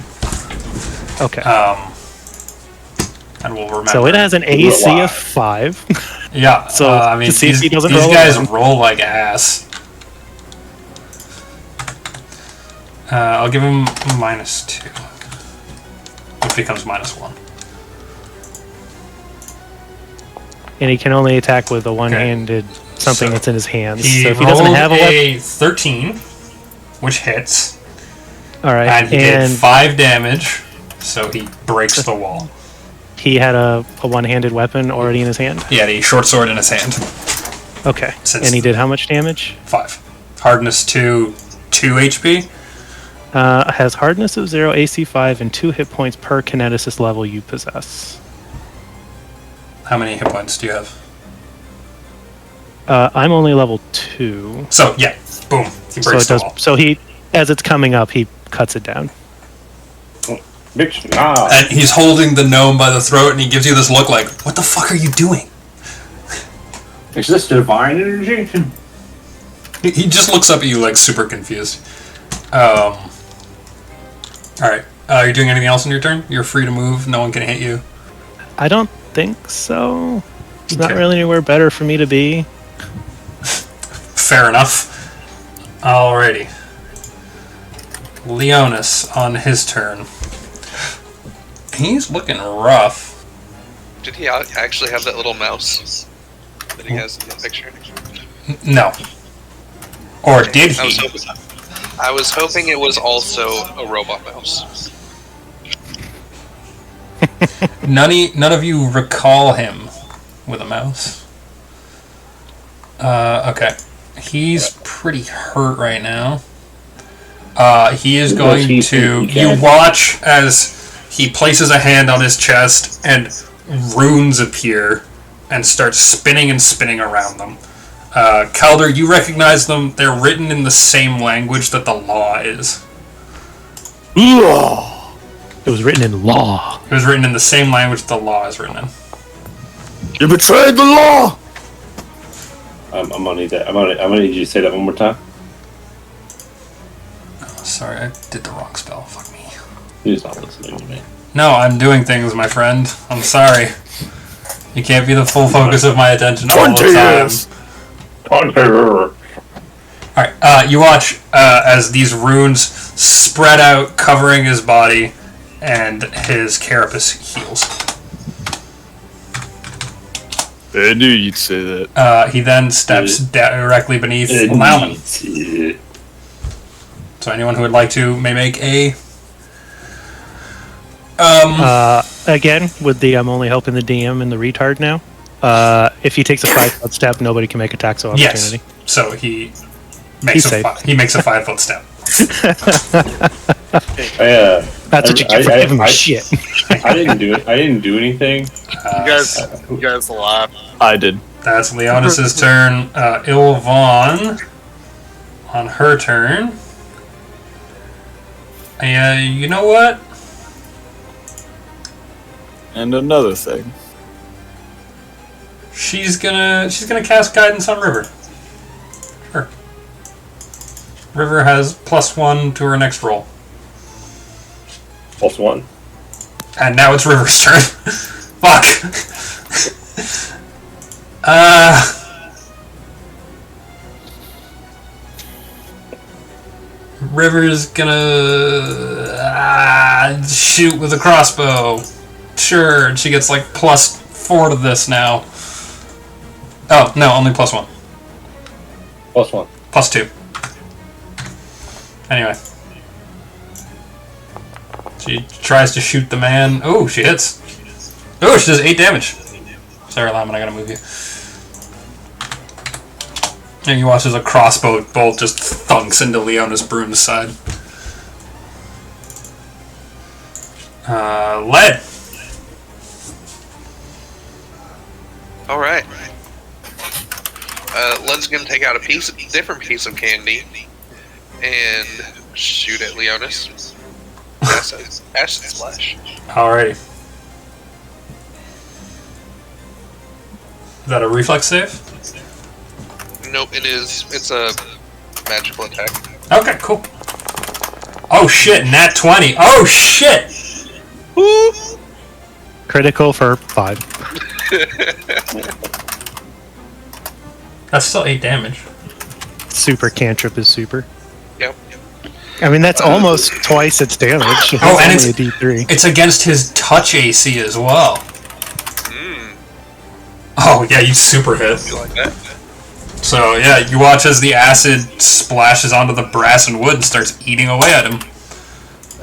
Okay. And we'll remember. So it has an AC of 5. Yeah, so I mean, to see if he doesn't these roll guys around. roll like ass. I'll give him -2, which becomes -1. And he can only attack with a one-handed something that's in his hands. So if he rolled doesn't have a weapon, 13, which hits. All right, and he did 5 damage, so he breaks the wall. He had a one-handed weapon already in his hand? He had a short sword in his hand. Okay, and he did how much damage? 5. Hardness 2 HP. Has hardness of 0, AC 5, and 2 hit points per kineticist level you possess. How many hit points do you have? I'm only level 2. So, yeah, boom. He breaks the wall. So he, as it's coming up, he cuts it down. And he's holding the gnome by the throat, and he gives you this look like, what the fuck are you doing? Is this divine energy? He just looks up at you like super confused. Alright. Are you doing anything else in your turn? You're free to move. No one can hit you. I don't think so. It's not really anywhere better for me to be. Fair enough. Alrighty. Leonis on his turn. He's looking rough. Did he actually have that little mouse that he has in the picture? No. Or did he? I was hoping it was also a robot mouse. None of you recall him with a mouse. Okay. He's pretty hurt right now. He is going to... You watch as he places a hand on his chest and runes appear and start spinning and spinning around them. Calder, you recognize them. They're written in the same language that the law is. It was written in law. It was written in the same language the law is written in. You betrayed the law! I'm gonna need that. I'm gonna need you to say that one more time. Oh, sorry, I did the wrong spell. Fuck me. He's not listening to me. No, I'm doing things, my friend. I'm sorry. You can't be the full focus of my attention all the time. Alright, you watch as these runes spread out, covering his body, and his carapace heals. I knew you'd say that. He then steps directly beneath Lauman. So anyone who would like to may make a... Again, with the I'm only helping the DM and the retard now. If he takes a 5-foot step, nobody can make attacks of opportunity. Yes. So he makes a 5-foot step. That's what you get for giving me shit. I didn't do it. I didn't do anything. You guys laugh. I did. That's Leonis' turn. Ilvon on her turn You know what? And another thing. She's gonna cast guidance on River. Sure. River has +1 to her next roll. +1. And now it's River's turn. Fuck. River's gonna shoot with a crossbow. Sure, and she gets like +4 to this now. Oh, no, only +1. +1. +2. Anyway. She tries to shoot the man. Oh, she hits. Oh, she does 8 damage. Sorry, Lyman, I gotta move you. And you watch as a crossbow bolt just thunks into Leona's broom's side. Lead. Alright. Led's gonna take out a different piece of candy and shoot at Leonis. Acid splash. Alrighty. Is that a reflex save? Nope, it's a magical attack. Okay, cool. Oh shit, nat 20. Oh shit! Woo! Critical for 5. That's still 8 damage. Super cantrip is super. Yep. I mean, that's almost twice its damage. It's Oh, and only a D3. It's against his touch AC as well. Mm, Oh yeah, you super hit. you like that? So yeah, you watch as the acid splashes onto the brass and wood and starts eating away at him.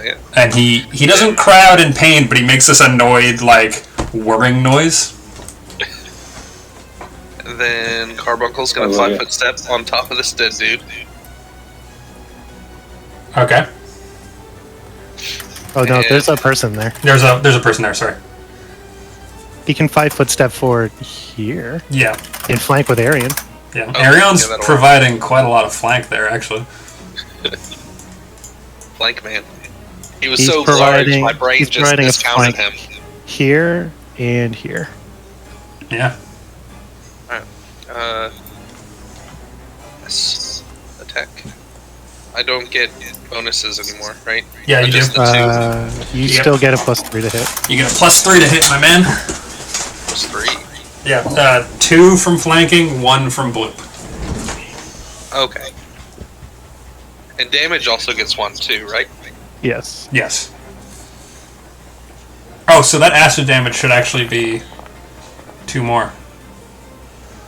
Yeah. And he doesn't cry out in pain, but he makes this annoyed, like, whirring noise. And then Carbuncle's gonna 5-foot step on top of this dead dude. Okay. Oh no, And- there's a person there. There's a person there, sorry. He can 5-foot step forward here Yeah. and flank with Arian. Yeah. Oh, Arion's yeah, that'll providing quite a lot of flank there, actually. Flank man. He was He's so large, providing- my brain he's just providing a discounted flank. him. Here and here. Yeah. Yes. Attack. I don't get bonuses anymore, right? Yeah, you do. Just the two. You Yep. still get a +3 to hit. You get a +3 to hit, my man. Plus 3. Yeah, 2 from flanking, 1 from bloop. Okay. And damage also gets 1 too, right? Yes. Yes. Oh, so that acid damage should actually be 2 more.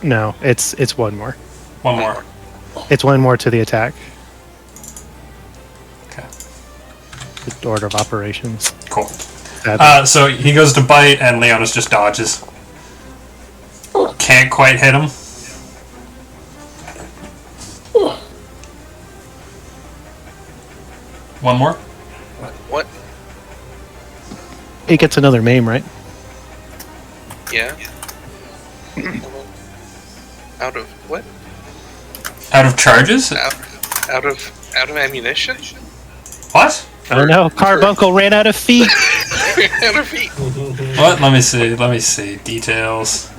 No, it's 1 more. 1 more. It's 1 more to the attack. Okay. The order of operations. Cool. Sadly. So he goes to bite, and Leonis just dodges. Can't quite hit him. One more? What? He gets another maim, right? Yeah. Out of what? Out of charges? Out of ammunition? What? I don't know. Carbuncle ran out of feet. Out of feet. What? Let me see. Details.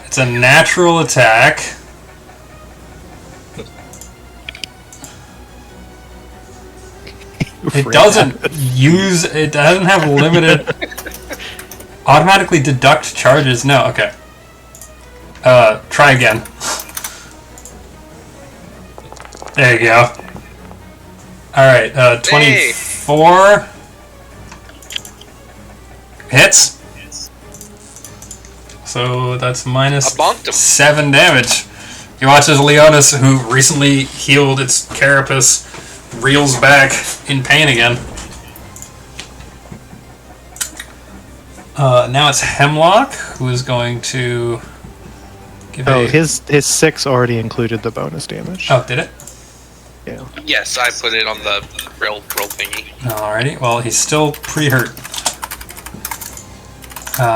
It's a natural attack. It doesn't have limited automatically deduct charges. No, okay. Try again. There you go. Alright, 24 hits. So that's minus I bonked him. 7 damage. You watch as Leonis, who recently healed its carapace, reels back in pain again. Now it's Hemlock, who is going to give Oh, a... his 6 already included the bonus damage. Oh, did it? Yeah. Yes, I put it on the roll thingy. Alrighty, well, he's still pretty hurt.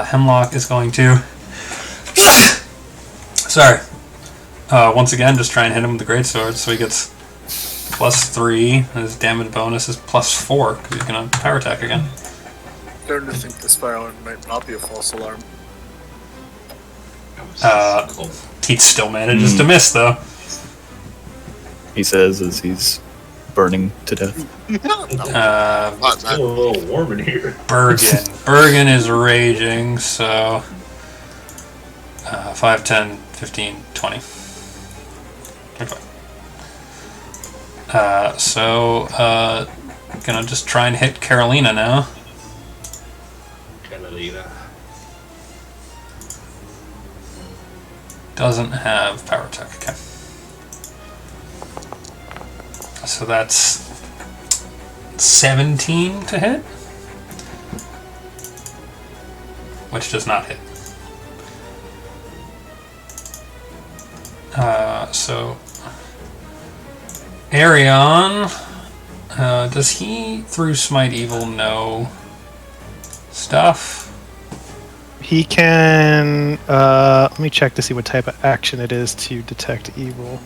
Hemlock is going to... Sorry. Once again, just try and hit him with the greatsword, so he gets +3. His damage bonus is +4 because he's gonna power attack again. Starting to think this fire alarm might not be a false alarm. He still manages to miss though. He says as he's burning to death. It's a little warm in here. Bergen is raging, so 5, 10, 15, 20. 25. Gonna just try and hit Carolina now. Carolina. Doesn't have power attack, okay. So that's 17 to hit, which does not hit. So Arion, does he through Smite Evil know stuff? He can. Let me check to see what type of action it is to detect evil.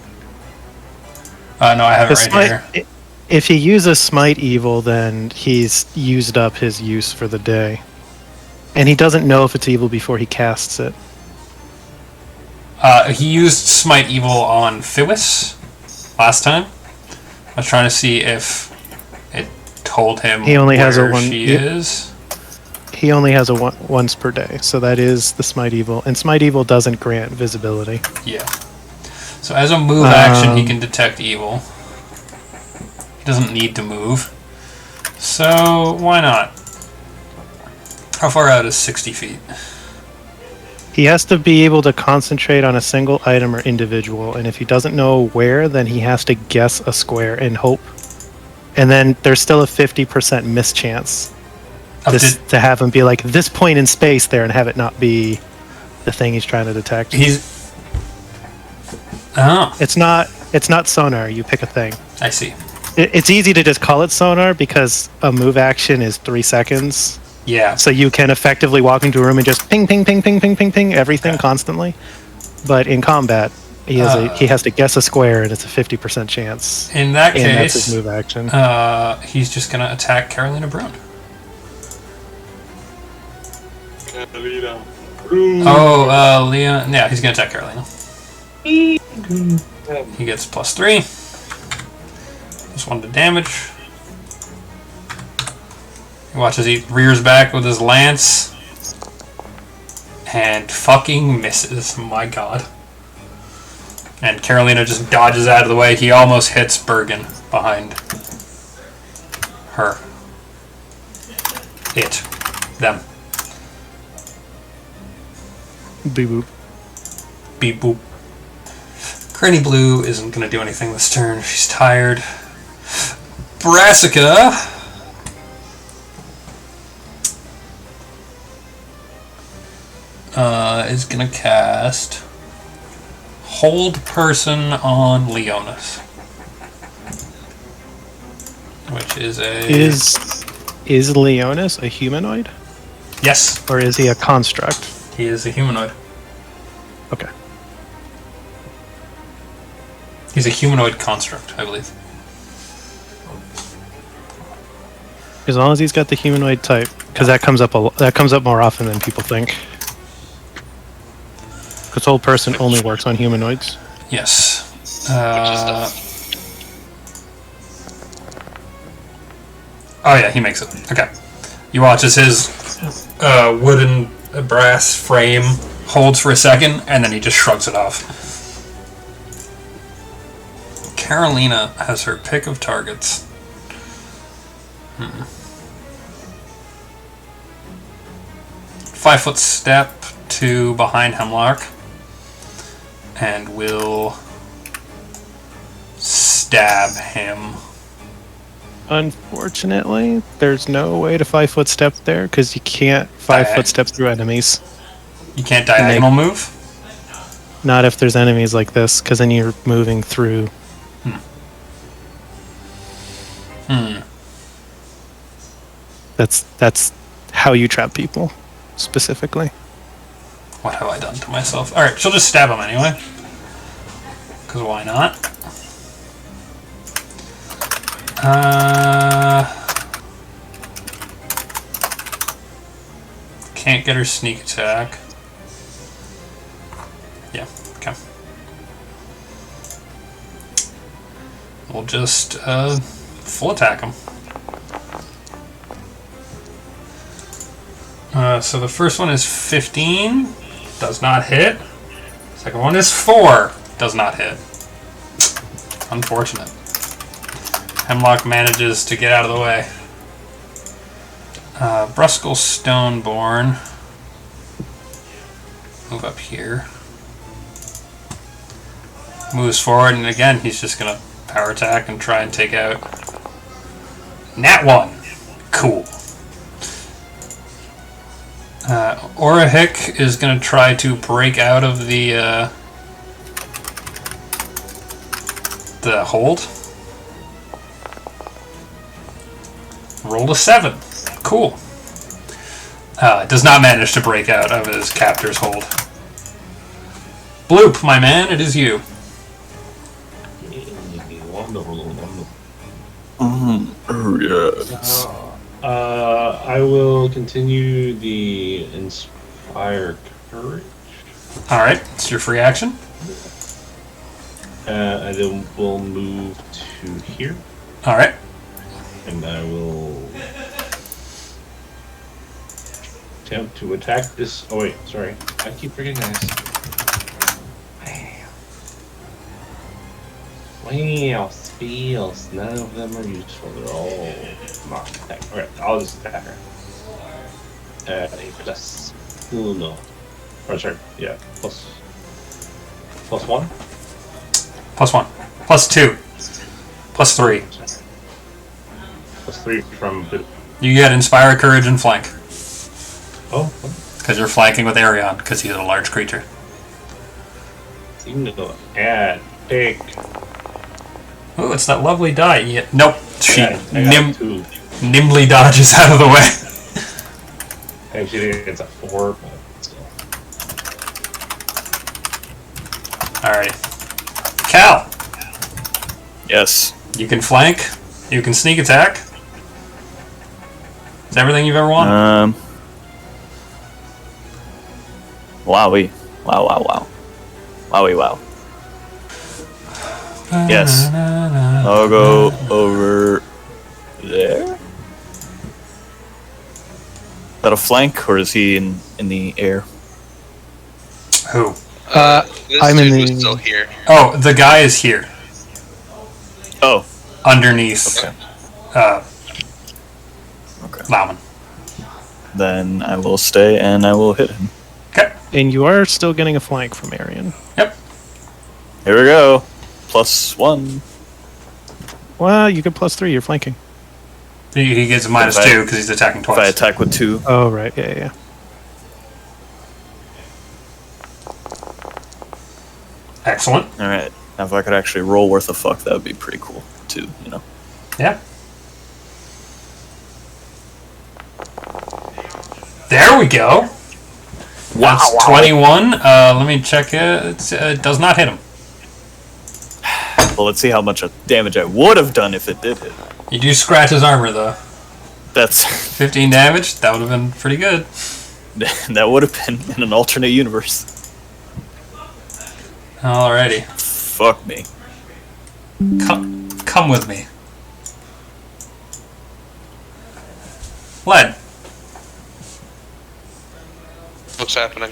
No, I have it right here. If he uses Smite Evil, then he's used up his use for the day. And he doesn't know if it's evil before he casts it. He used Smite Evil on Phyllis last time. I was trying to see if it told him He only has a one. She is. He only has a once per day, so that is the Smite Evil. And Smite Evil doesn't grant visibility. Yeah. So as a move action, he can detect evil. He doesn't need to move. So why not? How far out is 60 feet? He has to be able to concentrate on a single item or individual, and if he doesn't know where, then he has to guess a square and hope. And then there's still a 50% mischance to have him be like, this point in space there, and have it not be the thing he's trying to detect. It's not sonar, you pick a thing. I see. It's easy to just call it sonar because a move action is 3 seconds. Yeah. So you can effectively walk into a room and just ping, ping, ping, ping, ping, ping, ping, everything constantly. But in combat, he has to guess a square, and it's a 50% chance. In that case, that's his move action. He's just gonna attack Carolina Brown. Carolina. Oh, Leon. Yeah, he's gonna attack Carolina. He gets +3. +1 to damage. He watches he rears back with his lance. And fucking misses. My god. And Carolina just dodges out of the way. He almost hits Bergen behind her. It. Them. Beep boop. Beep boop. Granny Blue isn't going to do anything this turn. She's tired. Brassica is going to cast Hold Person on Leonis. Which is a... Is Leonis a humanoid? Yes. Or is he a construct? He is a humanoid. Okay. He's a humanoid construct, I believe. As long as he's got the humanoid type, because that comes up more often than people think. Because Whole Person only works on humanoids. Yes. Oh yeah, he makes it. Okay. You watch as his wooden brass frame holds for a second, and then he just shrugs it off. Carolina has her pick of targets. 5-foot step to behind Hemlock, and will stab him. Unfortunately, there's no way to 5-foot step there because you can't 5-foot step through enemies. You can't diagonal move? Not if there's enemies like this, because then you're moving through. That's how you trap people, specifically. What have I done to myself? Alright, she'll just stab him anyway. Because why not? Can't get her sneak attack. Yeah, okay. We'll just full attack him. So the first one is 15, does not hit. Second one is 4, does not hit. Unfortunate. Hemlock manages to get out of the way. Bruskel Stoneborn. Move up here. Moves forward, and again, he's just going to power attack and try and take out. Nat 1. Cool. Orahik is going to try to break out of the hold. Rolled a 7. Cool. Does not manage to break out of his captor's hold. Bloop, my man, it is you. Wonderful. Yes. I will continue the Inspire Courage. Alright, it's your free action. And then we'll move to here. Alright. And I will attempt to attack this. Oh, wait, sorry. I keep forgetting this. Wow, spells. None of them are useful. They're all not attack. Okay, I'll just attack her. A plus uno. Or sorry, yeah, plus 1? Plus 1. Plus 2. Plus 3. Plus 3 from the. You get Inspire, Courage, and Flank. Oh, Because you're flanking with Arion, because he's a large creature. seem to go add pick. Ooh, it's that lovely die. Yeah. Nope. She Yeah, I got 2. nimbly dodges out of the way. Actually, it's a 4, but still. Alrighty. Cal, Yes. you can flank. You can sneak attack. It's everything you've ever wanted. Wowie. Wow. Wowie, wow. Yes. I'll go over there. Is that a flank, or is he in the air? Who? This I'm in dude was the- still here. Oh, the guy is here. Oh, Underneath. okay. Okay. Lauman. Then I will stay and I will hit him. Okay. And you are still getting a flank from Arian. Yep. Here we go. +1. Well, you get +3. You're flanking. He gets a minus If I- 2 because he's attacking If I twice. attack with 2. Oh, right. Yeah. Excellent. Alright. Now if I could actually roll worth a fuck, that would be pretty cool, too, you know? Yeah. There we go. That's 21. Let me check it. It does not hit him. Well, let's see how much damage I would have done if it did hit. You do scratch his armor, though. That's 15 damage. That would have been pretty good. that would have been in an alternate universe. Alrighty. Fuck me. Come with me. Led. What's happening?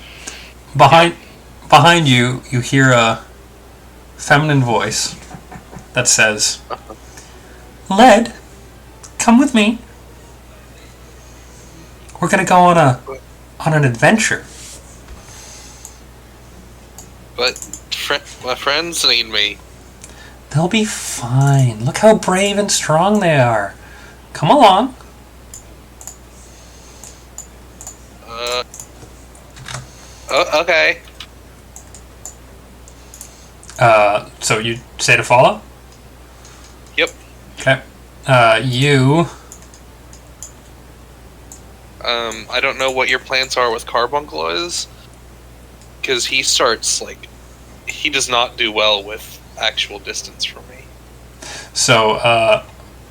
Behind you, you hear a feminine voice that says, "Led, come with me. We're gonna go on an adventure." But my friends need me. They'll be fine. Look how brave and strong they are. Come along. Okay. So you say to follow? Yep. Okay. You. I don't know what your plans are with Carbuncle is, because he starts he does not do well with actual distance from me. So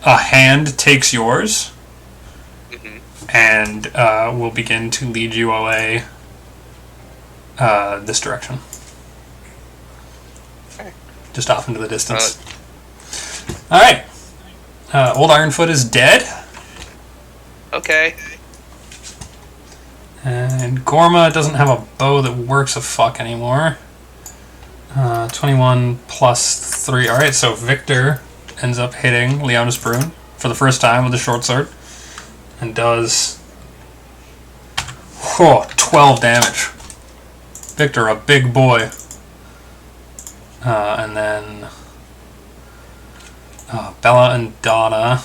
a hand takes yours Hmm. and will begin to lead you away this direction. Okay. Just off into the distance. Alright. Old Ironfoot is dead. Okay. And Gorma doesn't have a bow that works a fuck anymore. 21 plus 3. Alright, so Victor ends up hitting Leonis Brune for the first time with a short sword. And does 12 damage. Victor, a big boy. And then Bella and Donna.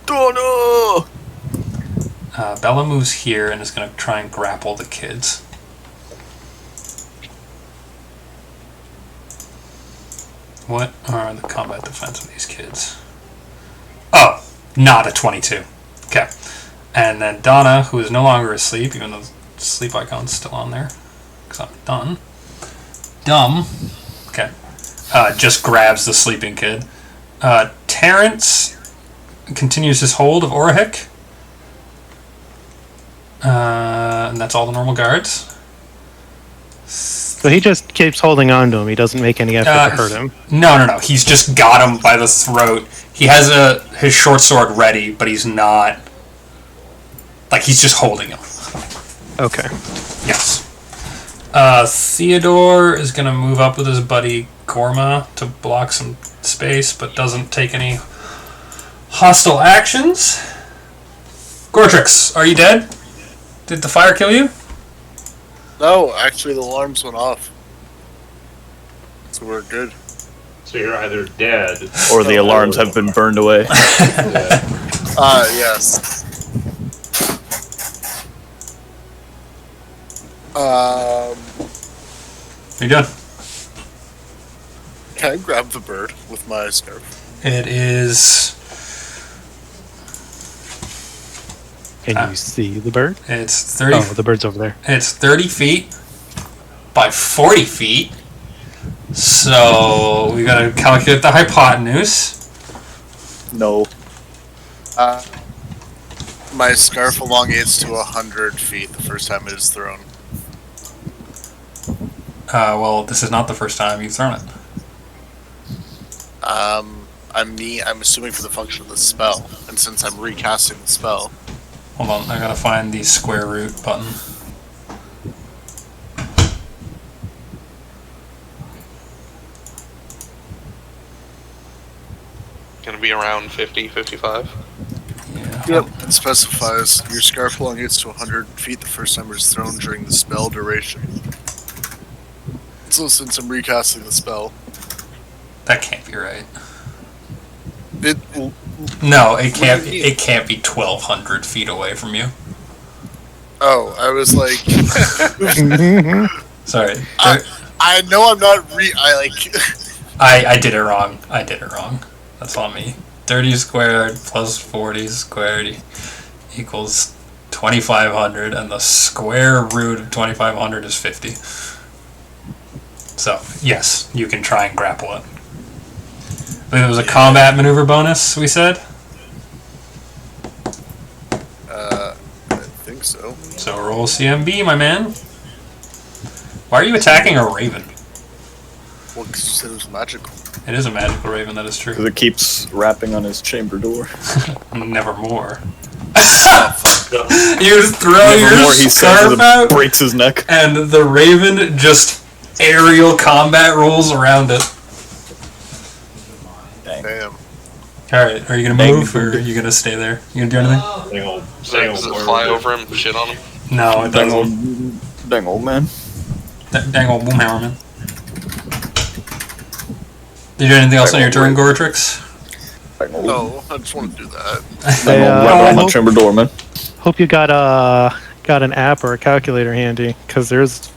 Donna! Bella moves here and is going to try and grapple the kids. What are the combat defense of these kids? Oh, not a 22. Okay. And then Donna, who is no longer asleep, even though the sleep icon's still on there, because I'm dumb. Okay. Just grabs the sleeping kid. Terrence continues his hold of Orihik. And that's all the normal guards. So he just keeps holding on to him. He doesn't make any effort to hurt him. No. He's just got him by the throat. He has his short sword ready, but he's not... Like, he's just holding him. Okay. Yes. Theodore is going to move up with his buddy Gorma to block some space, but doesn't take any hostile actions. Gortrix, are you dead? Did the fire kill you? No, actually, the alarms went off. So we're good. So you're either dead Or the alarms have been burned away. Yes. Are you done? Can I grab the bird with my scarf? It is... Can you see the bird? It's 30... Oh, the bird's over there. It's 30 feet by 40 feet. So we gotta calculate the hypotenuse. No. My scarf elongates to 100 feet the first time it is thrown. Well, this is not the first time you've thrown it. I'm assuming for the function of the spell, and since I'm recasting the spell. Hold on, I gotta find the square root button. Gonna be around 50, 55. Yeah. Yep. It specifies your scarf elongates to 100 feet the first time it is thrown during the spell duration. So since I'm recasting the spell, That can't be right. it No, it can't. do you mean? It can't be 1,200 feet away from you. Oh, I was like, Sorry, I know I'm not I did it wrong. That's on me. 30 squared plus 40 squared equals 2,500, and the square root of 2,500 is 50. So, yes, you can try and grapple it. I believe it was a combat maneuver bonus, we said? I think so. So roll CMB, my man. Why are you attacking a raven? Well, because you said it was magical. It is a magical raven, that is Because true. it keeps rapping on his chamber door. Nevermore. You throw Nevermore, your he says scarf it out, breaks his neck. and the raven just aerial combat rolls around it. Damn. Alright, are you gonna move, or are you gonna stay there? You gonna do anything? Does it fly over him, shit on him? No, it Dang doesn't. dang old man. Dang old boomhammer, man. Did you do anything else on your turn, Goretrix? Dang old, No, I just want to do that. dang old I rabbit on my hope- chamber door, man. Hope you got an app or a calculator handy, because there's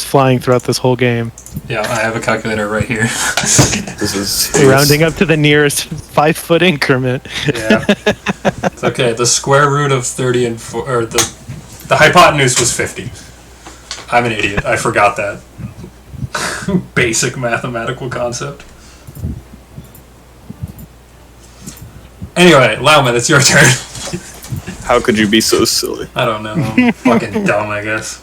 flying throughout this whole game. Yeah, I have a calculator right here. This is Rounding up to the nearest 5-foot increment. Yeah. It's okay. The square root of 30 and 4, or the hypotenuse was 50. I'm an idiot. I forgot that. Basic mathematical concept. Anyway, Lauman, it's your turn. How could you be so silly? I don't know. I'm fucking dumb, I guess.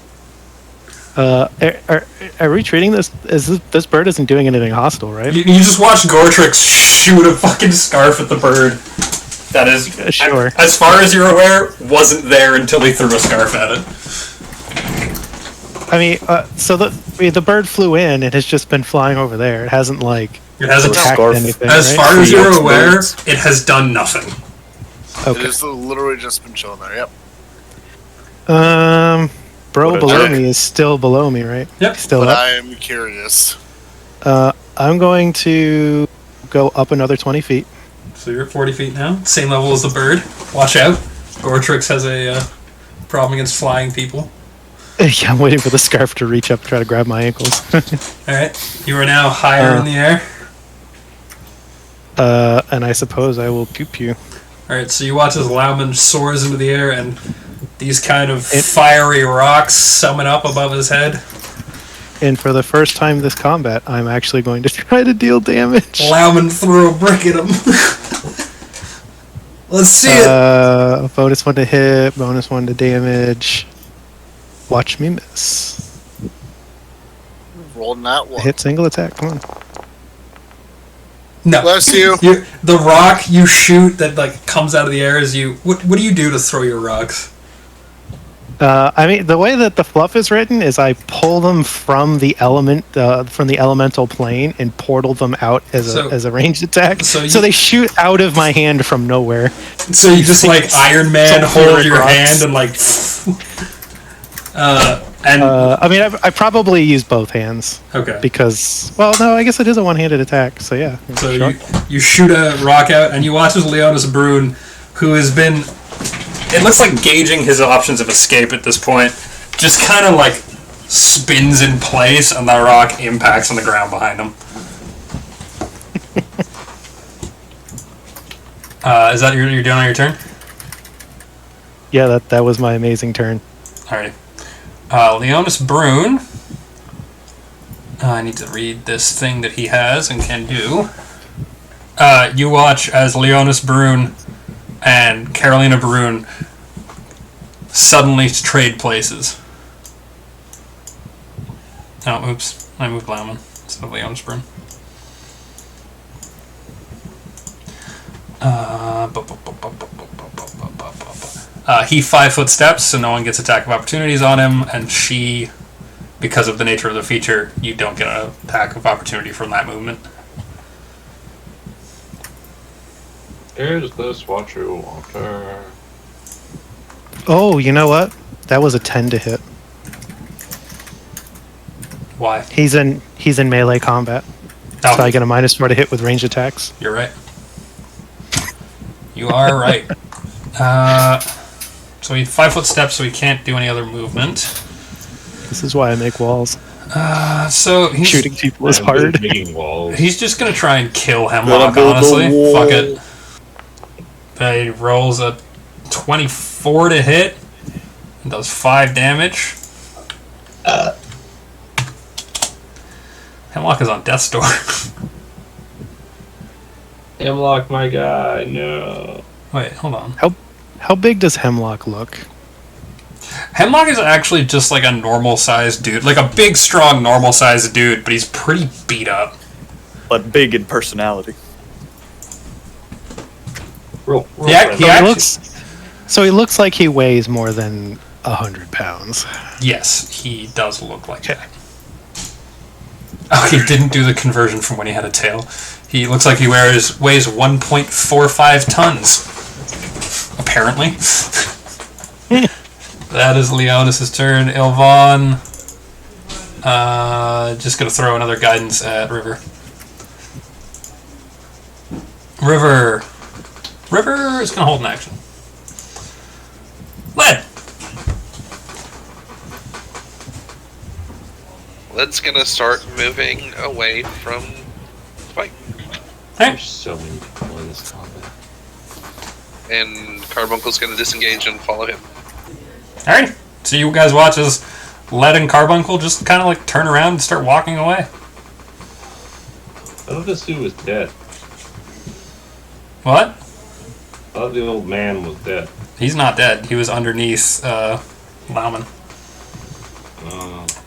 Are we treating this as this bird isn't doing anything hostile, right? You just watch Gortrix shoot a fucking scarf at the bird. That is, Sure. as far as you're aware, wasn't there until he threw a scarf at it. I mean, so the bird flew in and has just been flying over there. It hasn't like It hasn't attacked scarf. anything. As right? far as you're Creates aware, birds. it has done nothing. It Okay. has literally just been chilling there. Yep. Bro What a below jerk. me is still below me, right? Yep. Still But up. I am curious. I'm going to go up another 20 feet. So you're at 40 feet now. Same level as the bird. Watch out. Gortrix has a problem against flying people. Yeah, I'm waiting for the scarf to reach up and try to grab my ankles. Alright. You are now higher in the air. And I suppose I will goop you. Alright, so you watch as Lauman soars into the air and these kind of fiery rocks summon up above his head. And for the first time this combat, I'm actually going to try to deal damage. Lauman threw a brick at him. Let's see it. Bonus 1 to hit, bonus 1 to damage. Watch me miss. Rolling that one. Hit single attack, come on. No. Bless you. The rock you shoot that like comes out of the air is you. What do you do to throw your rocks? I mean, the way that the fluff is written is I pull them from the elemental plane and portal them out as a ranged attack. So So you- they shoot out of my hand from nowhere. So you just like Iron Man Some hold fiery your rocks. hand and like. I mean, I probably use both hands Okay. because, well, no, I guess it is a one-handed attack. So yeah. So sure. you shoot a rock out, and you watch as Leonis Brune, who has been, it looks like gauging his options of escape at this point, just kind of like spins in place, and the rock impacts on the ground behind him. Is that you're doing on your turn? Yeah, that was my amazing turn. Alrighty. Leonis Brune. I need to read this thing that he has and can do. You watch as Leonis Brune and Carolina Brune suddenly trade places. Oh, oops. I moved Lauman instead of Leonis Brune. He 5-foot steps, so no one gets attack of opportunities on him, and she, because of the nature of the feature, you don't get an attack of opportunity from that movement. Is this what you wanted? Oh, you know what? That was a 10 to hit. Why? He's in melee combat, Oh, so I get a -4 to hit with ranged attacks. you're right. You are right. So he 5-foot steps, so he can't do any other movement. This is why I make walls. So he's Shooting people is I'm good at hard. making walls. He's just gonna try and kill Gotta Hemlock, build a honestly. wall. Fuck it. He rolls a 24 to hit and does 5 damage. Hemlock is on death's door. Hemlock, my guy, no. Wait, hold on. How big does Hemlock look? Hemlock is actually just like a normal-sized dude. Like a big, strong, normal-sized dude, but he's pretty beat up. But big in personality. Roll Yeah, So actually- he looks like he weighs more than 100 pounds. Yes, he does look like that. Oh, he didn't do the conversion from when he had a tail. He looks like he weighs 1.45 tons. Apparently. That is Leonis' turn. Ilvan. Just gonna throw another guidance at River. River is gonna hold an action. Lead! Led's gonna start moving away from Spike. Hey. There's so many people in this combat. And Carbuncle's gonna disengage and follow him. Alright. So you guys watch as Led and Carbuncle just kind of like turn around and start walking away. I thought this dude was dead. What? thought the old man was dead. He's not dead. He was underneath Lauman.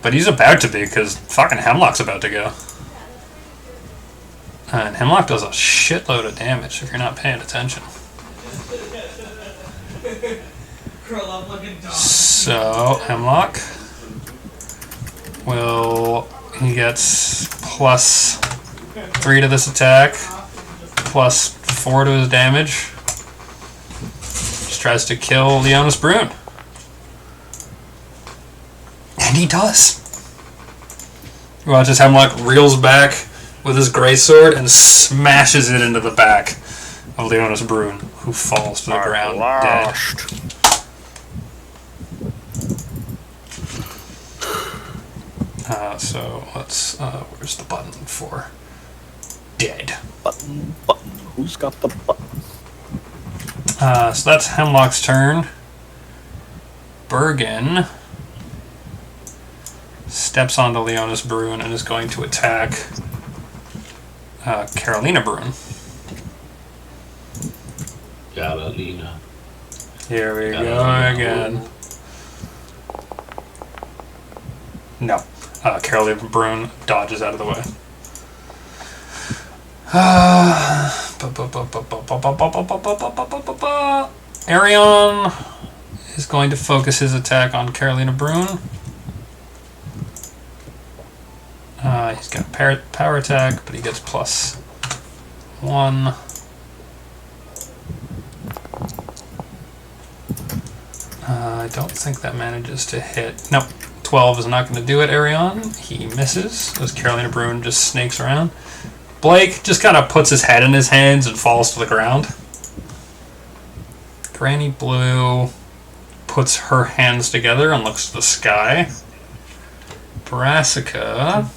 But he's about to be, because fucking Hemlock's about to go. And Hemlock does a shitload of damage if you're not paying attention. So, Hemlock he gets +3 to this attack, +4 to his damage. Just tries to kill Leonis Brune. And he does. You watch as Hemlock reels back with his greatsword and smashes it into the back of Leonis Brune, who falls to the ground dead. So let's. Where's the button for dead? Button. Who's got the button? So that's Hemlock's turn. Bergen steps onto Leonis Brune and is going to attack Carolina Brune. Carolina. Here we go again. No. Carolina Brune dodges out of the way. Arion is going to focus his attack on Carolina Brune. He's got power attack, but he gets +1. I don't think that manages to hit. Nope. 12 is not going to do it, Arion. He misses as Carolina Brune just snakes around. Blake just kind of puts his head in his hands and falls to the ground. Granny Blue puts her hands together and looks to the sky. Brassica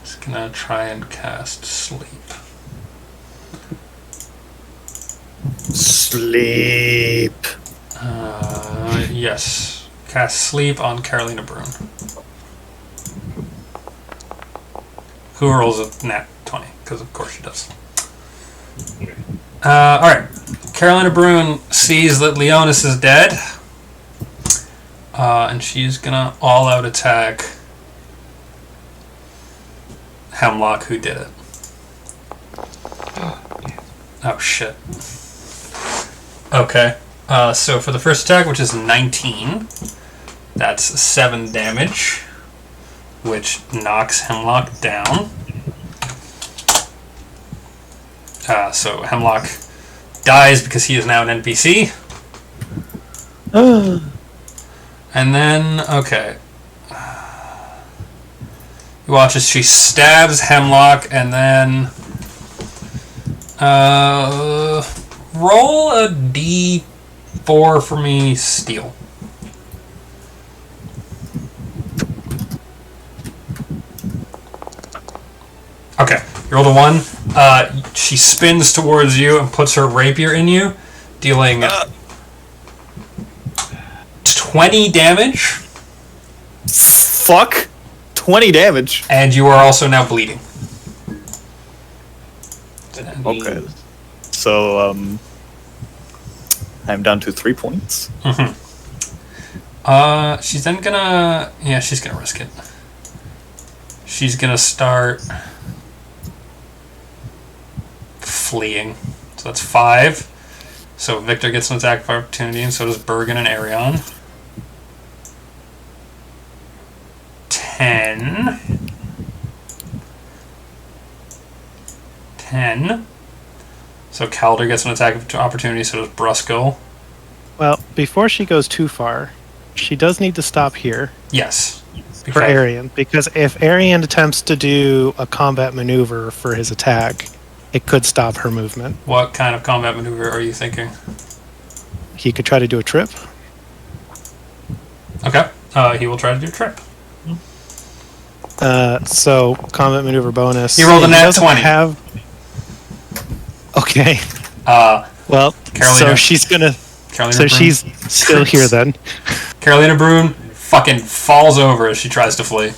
is going to try and cast Sleep. Sleep. Yes. Cast Sleep on Carolina Brune. Who rolls a nat 20? Because of course she does. Alright. Carolina Brune sees that Leonis is dead. And she's gonna all-out attack Hemlock, who did it. Oh, shit. Okay. So for the first attack, which is 19, that's 7 damage, which knocks Hemlock down. So Hemlock dies because he is now an NPC. And then, okay. You watch as she stabs Hemlock and then roll a D4 for me, Steel. Okay, you rolled a 1. She spins towards you and puts her rapier in you, dealing 20 damage. Fuck. 20 damage. And you are also now bleeding. Okay. So, I'm down to 3 points. Mm-hmm. She's then gonna... Yeah, she's gonna risk it. She's gonna start fleeing. So that's 5. So Victor gets an attack of opportunity, and so does Bergen and Arion. 10. 10. So Calder gets an attack of opportunity, so does Brusco. Well, before she goes too far, she does need to stop here Yes. for Arian, because if Arian attempts to do a combat maneuver for his attack, it could stop her movement. What kind of combat maneuver are you thinking? He could try to do a trip. Okay. He will try to do a trip. So combat maneuver bonus. He rolled a nat doesn't 20. Okay. Well, Carolina. so she's gonna. Carolina So Brune she's still here then. Carolina Brune fucking falls over as she tries to flee.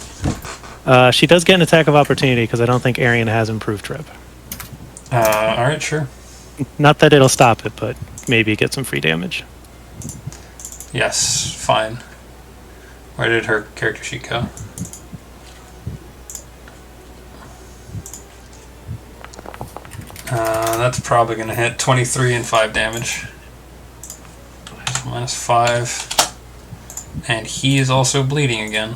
She does get an attack of opportunity because I don't think Arian has improved trip. Alright, sure. Not that it'll stop it, but maybe get some free damage. Yes, fine. Where did her character sheet go? That's probably going to hit 23 and 5 damage. Minus 5. And he is also bleeding again.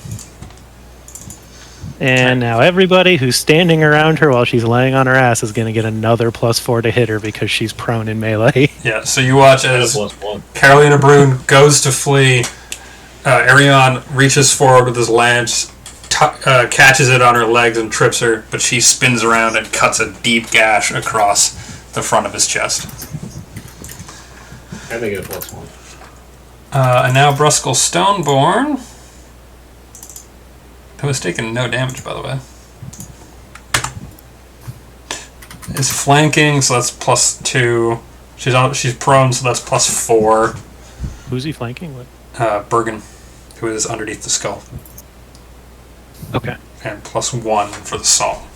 And now everybody who's standing around her while she's laying on her ass is going to get another +4 to hit her because she's prone in melee. Yeah, so you watch as +1. Carolina Brune goes to flee. Arion reaches forward with his lance, catches it on her legs and trips her, but she spins around and cuts a deep gash across the front of his chest. And they get a +1. And now Bruskel Stoneborn, who has taken no damage, by the way, is flanking, so that's +2. She's prone, so that's +4. Who's he flanking with? Bergen, who is underneath the skull. Okay. And +1 for the song.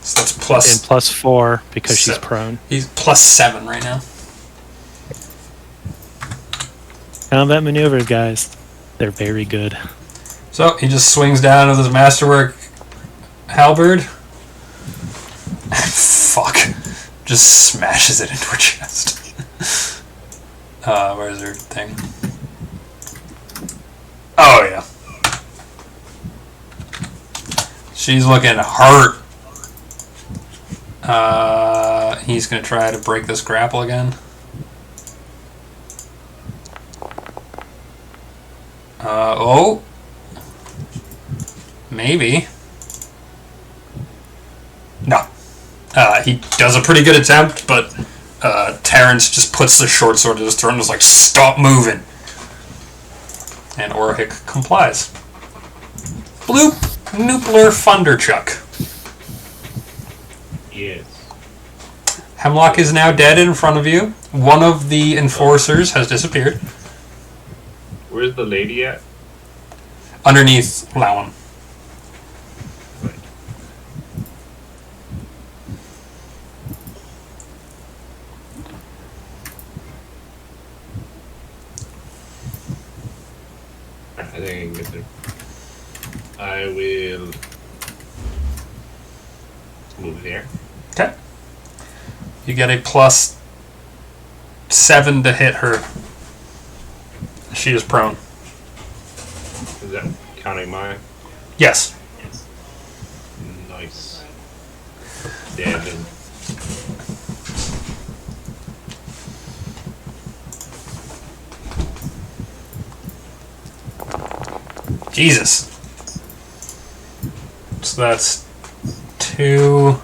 So that's plus. And +4 because she's 7. prone. He's +7 right now. Combat maneuvers, guys. They're very good. So he just swings down with his masterwork halberd. Fuck. Just smashes it into her chest. Where's her thing? Oh, yeah. She's looking hurt. He's going to try to break this grapple again. Oh. Maybe. No. He does a pretty good attempt, but Terrence just puts the short sword to his throat and is like, stop moving. And Orhic complies. Bloop, Noopler Thunderchuck. Yes. Hemlock is now dead in front of you. One of the enforcers has disappeared. Where's the lady at? Underneath Lowen. I think I can get there. I will move there. Okay. You get a +7 to hit her. She is prone. Is that counting my? Yes. Nice. Damn. Jesus. So that's 2.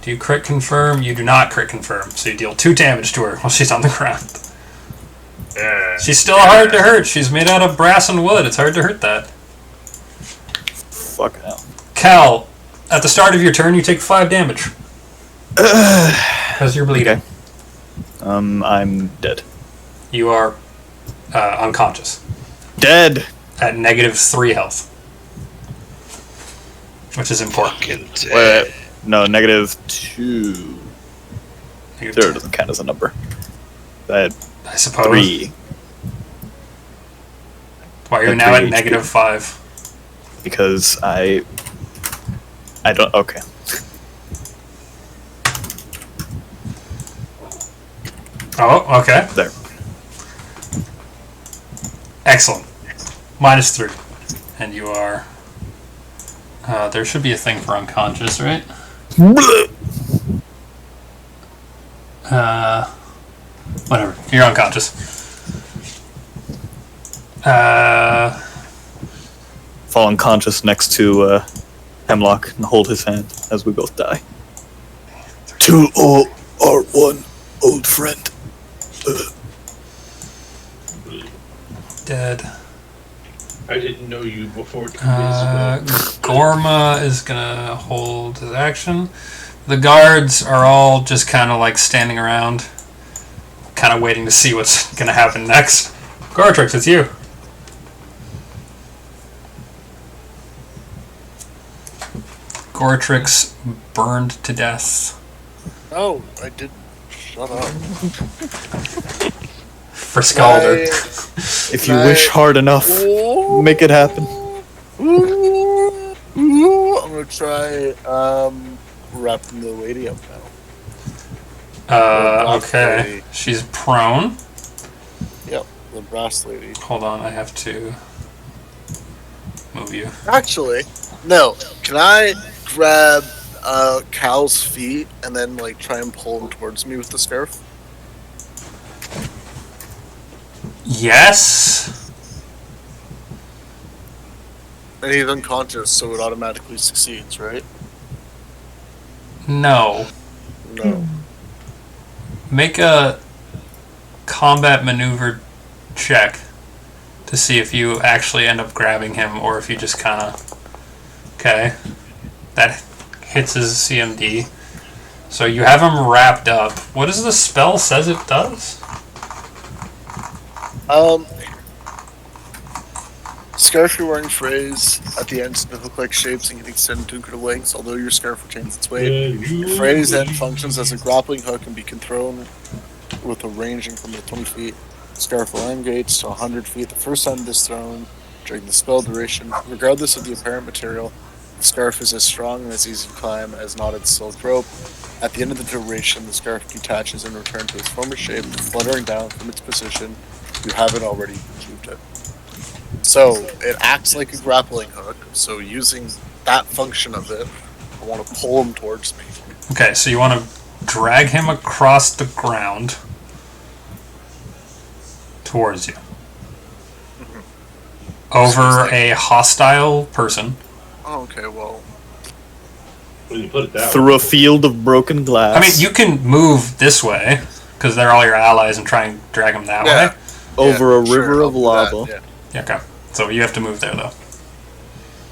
Do you crit confirm? You do not crit confirm. So you deal 2 damage to her while she's on the ground. She's still hard to hurt. She's made out of brass and wood. It's hard to hurt that. Fuck hell. Cal, at the start of your turn, you take 5 damage. Because you're bleeding. Okay. I'm dead. You are unconscious. Dead! At -3 health. Which is important. Fucking Wait, dead. no, -2. Zero doesn't count as a number. I had I suppose. 3. Well, you're At now at 3 HP. -5. Because I don't. Okay. Oh, okay. There. Excellent. -3. And you are... there should be a thing for unconscious, right? Whatever. You're unconscious. Fall unconscious next to Hemlock and hold his hand as we both die. 2 or 1, old friend. Dead. I didn't know you before this. Gorma is gonna hold his action. The guards are all just kind of like standing around, kind of waiting to see what's gonna happen next. Gortrix, it's you. Gortrix burned to death. Oh, I did. Shut up. For Scalder. If you wish hard enough, make it happen. I'm gonna try wrapping the lady up now. Okay. Lady. She's prone. Yep, the brass lady. Hold on, I have to move you. Actually, no. Can I grab Cal's feet and then like try and pull him towards me with the scarf? Yes. And he's unconscious, so it automatically succeeds, right? No. No. Make a combat maneuver check to see if you actually end up grabbing him or if you just kind of... Okay. That hits his CMD. So you have him wrapped up. What does the spell says it does? Scarf you're wearing phrase at the ends of hook-like shapes and can extend to good lengths, although your scarf retains its weight. The phrase then functions as a grappling hook and be thrown with a range increment of 20 feet. Scarf will engage to 100 feet the first time it is thrown during the spell duration. Regardless of the apparent material, the scarf is as strong and as easy to climb as knotted silk rope. At the end of the duration, the scarf detaches and returns to its former shape, fluttering down from its position. You haven't already achieved it. So, it acts like a grappling hook, so using that function of it, I want to pull him towards me. Okay, so you want to drag him across the ground towards you. Over a hostile person. Oh, okay, well... When you put it that way. Through a field of broken glass. I mean, you can move this way, because they're all your allies, and try and drag them that way. Over a river I'll of do lava. that, Yeah, okay. So you have to move there, though.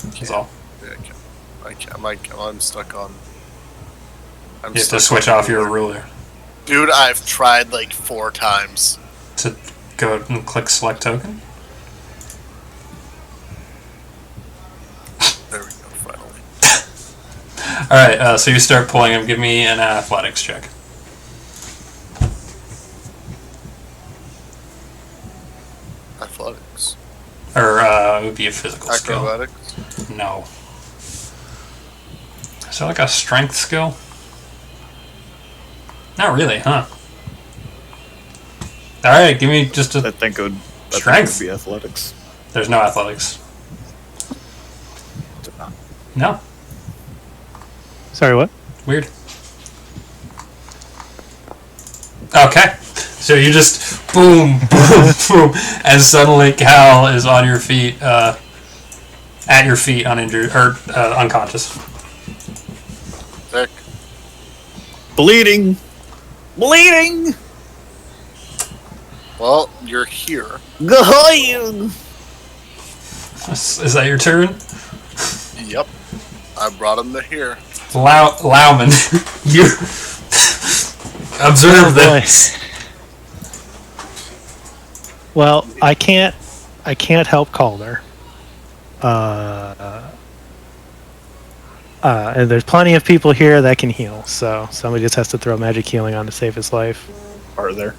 That's all. yeah, I can't. I'm stuck on... I'm You have to stuck switch on off your ruler. ruler Dude, I've tried like 4 times. to go and click select token. There we go, finally. Alright, so you start pulling him. Give me an athletics check. Athletics. Or, it would be a physical skill. Acrobatics. No. Is there like a strength skill? Not really, huh? Alright, give me just I a... think it would, Strength? be athletics. There's no athletics. No. Sorry, what? Weird. Okay. So you just boom, boom, boom, and suddenly Cal is on your feet, at your feet, uninjured, or unconscious. Sick. Bleeding! Bleeding! Well, you're here. Gahoyun! Is that your turn? Yep. I brought him to here. Lauman, you observe Oh, boy. this. Well, I can't help Calder. And there's plenty of people here that can heal, so somebody just has to throw magic healing on to save his life. Are there?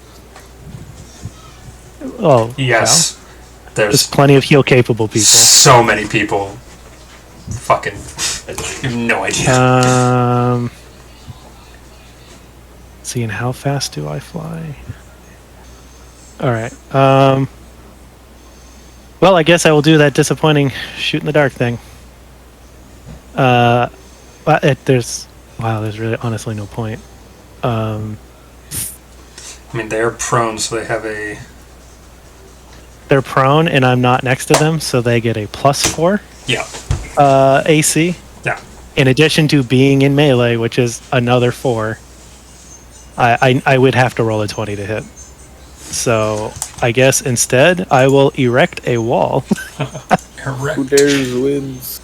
Oh, Yes. well, there's There's plenty of heal capable people. so many people. Fucking, you have no idea. Seeing how fast do I fly? All right. Well, I guess I will do that disappointing shoot in the dark thing. But there's really honestly no point. I mean, they're prone, so they have a... They're prone, and I'm not next to them, so they get a +4 Yeah. AC. Yeah. In addition to being in melee, which is another 4, I would have to roll a 20 to hit. So I guess instead I will erect a wall. Erect. Who dares wins?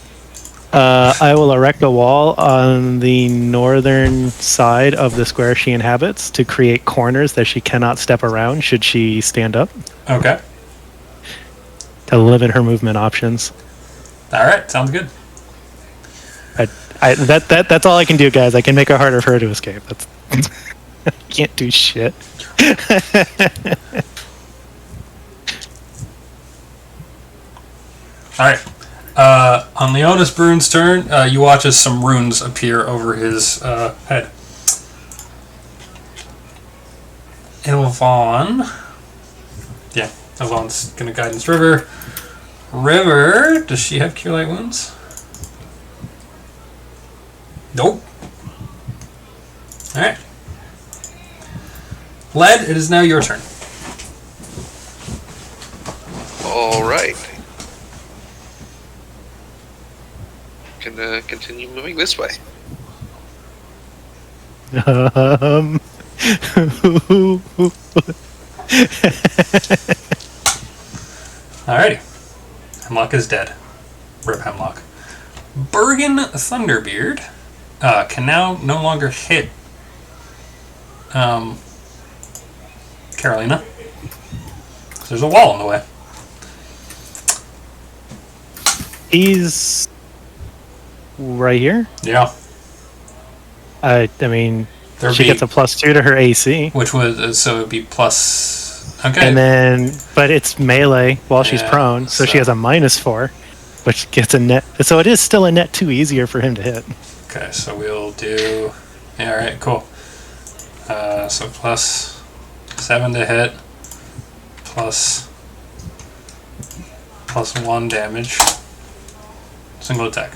I will erect a wall on the northern side of the square she inhabits to create corners that she cannot step around should she stand up, Okay. to limit her movement options. Alright, sounds good. That's all I can do, guys. I can make it harder for her to escape. Can't do shit. Alright. On Leonis Brune's turn, you watch as some runes appear over his head. Ilvon. Yeah, Ilvon's gonna guidance River. River, does she have Cure Light Wounds? Nope. Alright. Led, it is now your turn. All right. Gonna continue moving this way. Alrighty. Hemlock is dead. Rip Hemlock. Bergen Thunderbeard can now no longer hit Carolina. There's a wall in the way. He's right here. Yeah. I mean, There'd she be, gets a +2 to her AC. which was so it'd be plus. Okay. And then, but it's melee while she's Yeah, prone, so she so- has a -4, which gets a net. So it is still a net 2 easier for him to hit. Okay, so we'll do. Yeah, alright, cool. So plus 7 to hit, plus 1 damage. Single attack.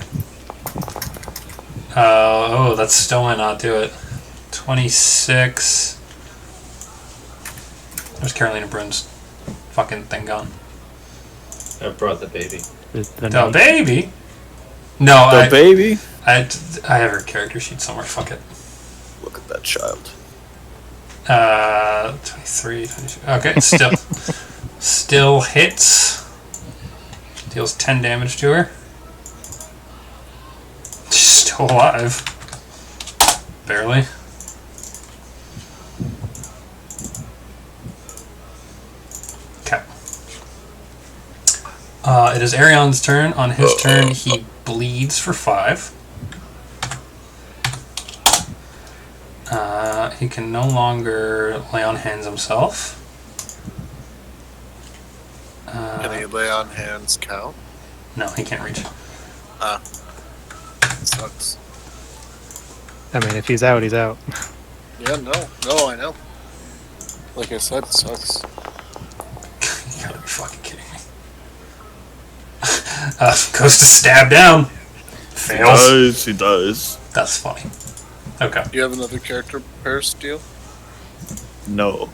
Oh, that's still might not do it. 26. There's Carolina Brune's fucking thing gone. I brought the baby. The baby? No, The baby? I have her character sheet somewhere. Fuck it. Look at that child. 23, 22. Okay, still hits. Deals 10 damage to her. She's still alive. Barely. Okay. It is Arion's turn. On his turn, he bleeds for 5. He can no longer lay on hands himself. Can he lay on hands count? No, he can't reach. Sucks. I mean, if he's out, he's out. Yeah, no, I know. Like I said, it sucks. You gotta be fucking kidding me. Goes to stab down. Fails. He does. That's funny. Okay. Do you have another character pair steal? No.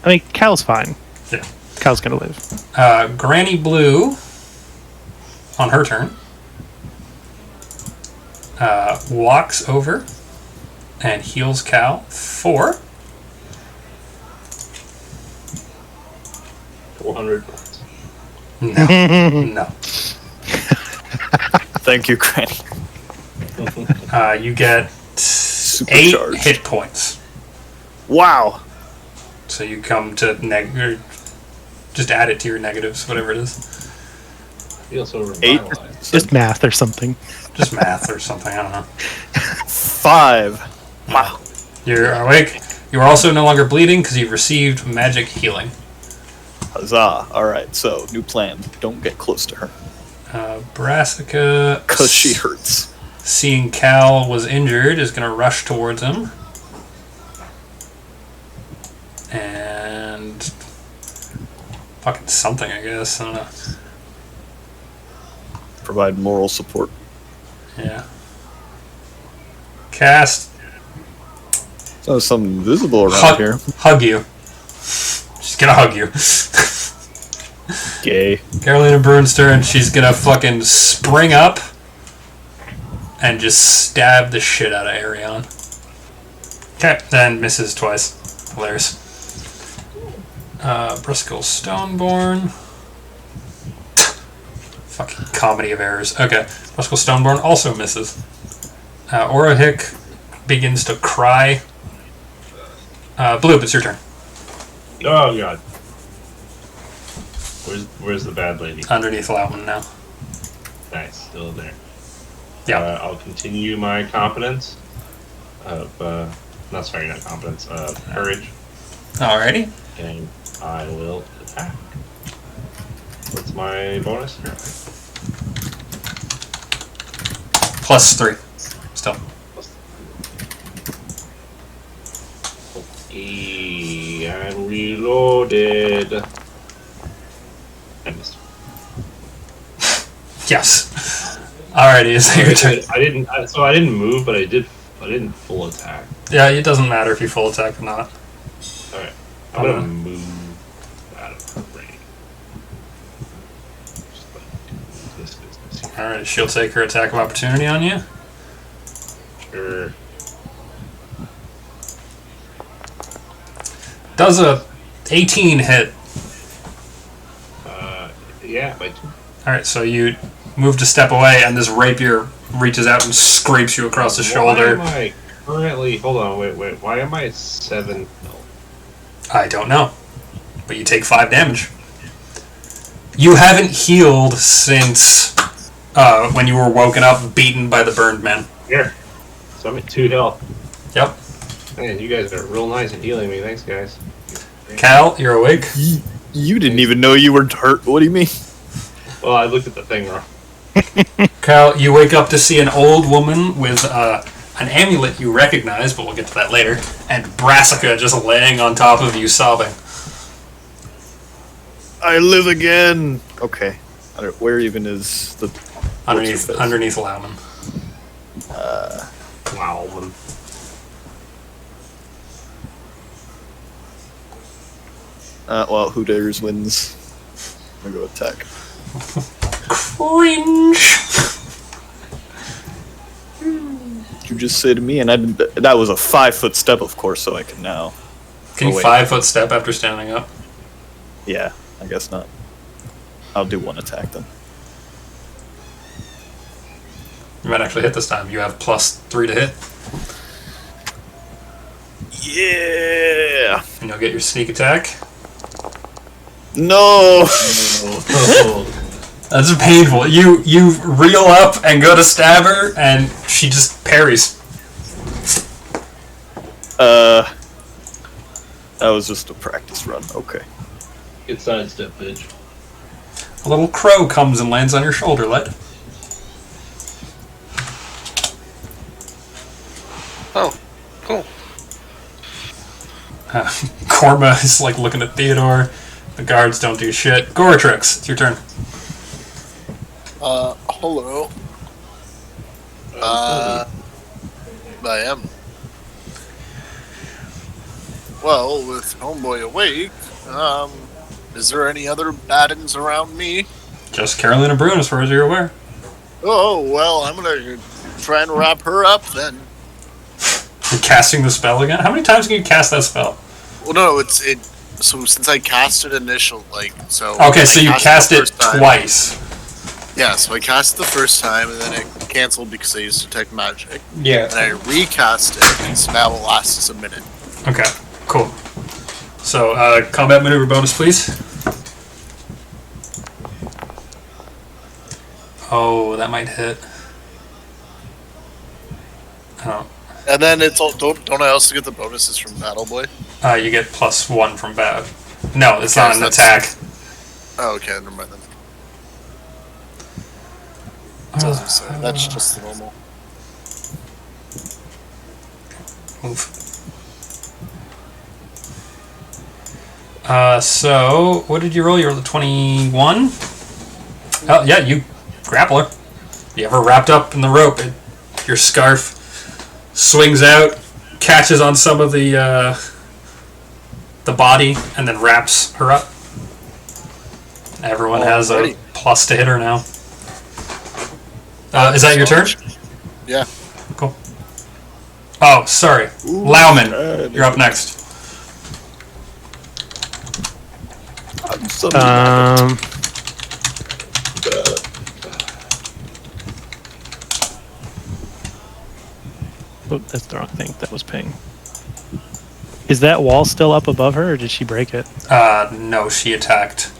I mean, Cal's fine. Yeah. Cal's gonna live. Granny Blue, on her turn, walks over and heals Cal 4. 400. No. No. Thank you, Granny. You get 8 Supercharged. hit points. Wow. So you come to or just add it to your negatives, whatever it is. He also 8. revitalized. Just math or something. Just math or something, I don't know. 5. Wow. You're awake. You are also no longer bleeding because you've received magic healing. Huzzah. Alright, so, new plan. Don't get close to her. Brassica, Because she hurts. seeing Cal was injured, is going to rush towards him. And fucking something, I guess. I don't know. Provide moral support. Yeah. Cast So something invisible around here. hug you. She's gonna hug you. Gay. Carolina Brune's turn. She's gonna fucking spring up and just stab the shit out of Arion. Okay, then misses twice. Hilarious. Briscoe Stoneborn. Fucking comedy of errors. Okay, Briscoe Stoneborn also misses. Orahick begins to cry. Bloop, it's your turn. Oh god. Where's the bad lady? Underneath Loudman now. Nice, still there. Yeah. I'll continue my confidence of not sorry, not competence. Courage, Alrighty. and I will attack. What's my bonus? +3. Still. And reloaded. I missed. Yes. Alrighty, is that your turn? I didn't move, but I didn't full attack. Yeah, it doesn't matter if you full attack or not. Alright. I'm gonna move out of the range. This business here. Alright, she'll take her attack of opportunity on you. Sure. Does a 18 hit. Yeah, by 2. Alright, so you move to step away, and this rapier reaches out and scrapes you across the shoulder. Why am I currently... Hold on, wait. Why am I 7 health? I don't know. But you take 5 damage. You haven't healed since when you were woken up, beaten by the burned man. Here. So I'm at 2 health. Yep. Man, you guys are real nice at healing me. Thanks, guys. Cal, you're awake. You didn't even know you were hurt. What do you mean? Well, I looked at the thing wrong. Cal, you wake up to see an old woman with an amulet you recognize, but we'll get to that later, and Brassica just laying on top of you, sobbing. I live again. Okay. Where even is the... Underneath Lauman. Wow, man. Well, who dares wins. I'm gonna go attack. Cringe! You just say to me, and that was a 5-foot step, of course, so I can now. Can you 5-foot step after standing up? Yeah, I guess not. I'll do 1 attack then. You might actually hit this time. You have +3 to hit. Yeah. And you'll get your sneak attack. No. That's painful. You reel up and go to stab her, and she just parries. That was just a practice run. Okay. Good sidestep, bitch. A little crow comes and lands on your shoulder, lad. Oh, cool. Korma is like looking at Theodore. The guards don't do shit. Goratrix, it's your turn. Hello. I am. Well, with Homeboy awake, is there any other baddens around me? Just Carolina Brune, as far as you're aware. Oh, well, I'm gonna try and wrap her up then. You're casting the spell again? How many times can you cast that spell? Well, no, so since I cast it initial, so... Okay, so you cast it twice. Yeah, so I cast it the first time, and then it canceled because I used Detect Magic. Yeah. And I recast it, and so now it lasts a minute. Okay, cool. So, combat maneuver bonus, please. Oh, that might hit. Oh. And then it's all, don't I also get the bonuses from Battle Boy? You get +1 from bad. No, it's not an attack. Oh, okay, never mind then. Doesn't say. That's just the normal. Oof. So, what did you roll? You rolled a 21? Oh, yeah, you grapple her. You have her wrapped up in the rope. Your scarf swings out, catches on some of the body, and then wraps her up. Everyone has a plus to hit her now. Is that your turn? Yeah. Cool. Oh, sorry. Lauman, you're up next. Oh, that's the wrong thing. That was ping. Is that wall still up above her, or did she break it? No, she attacked.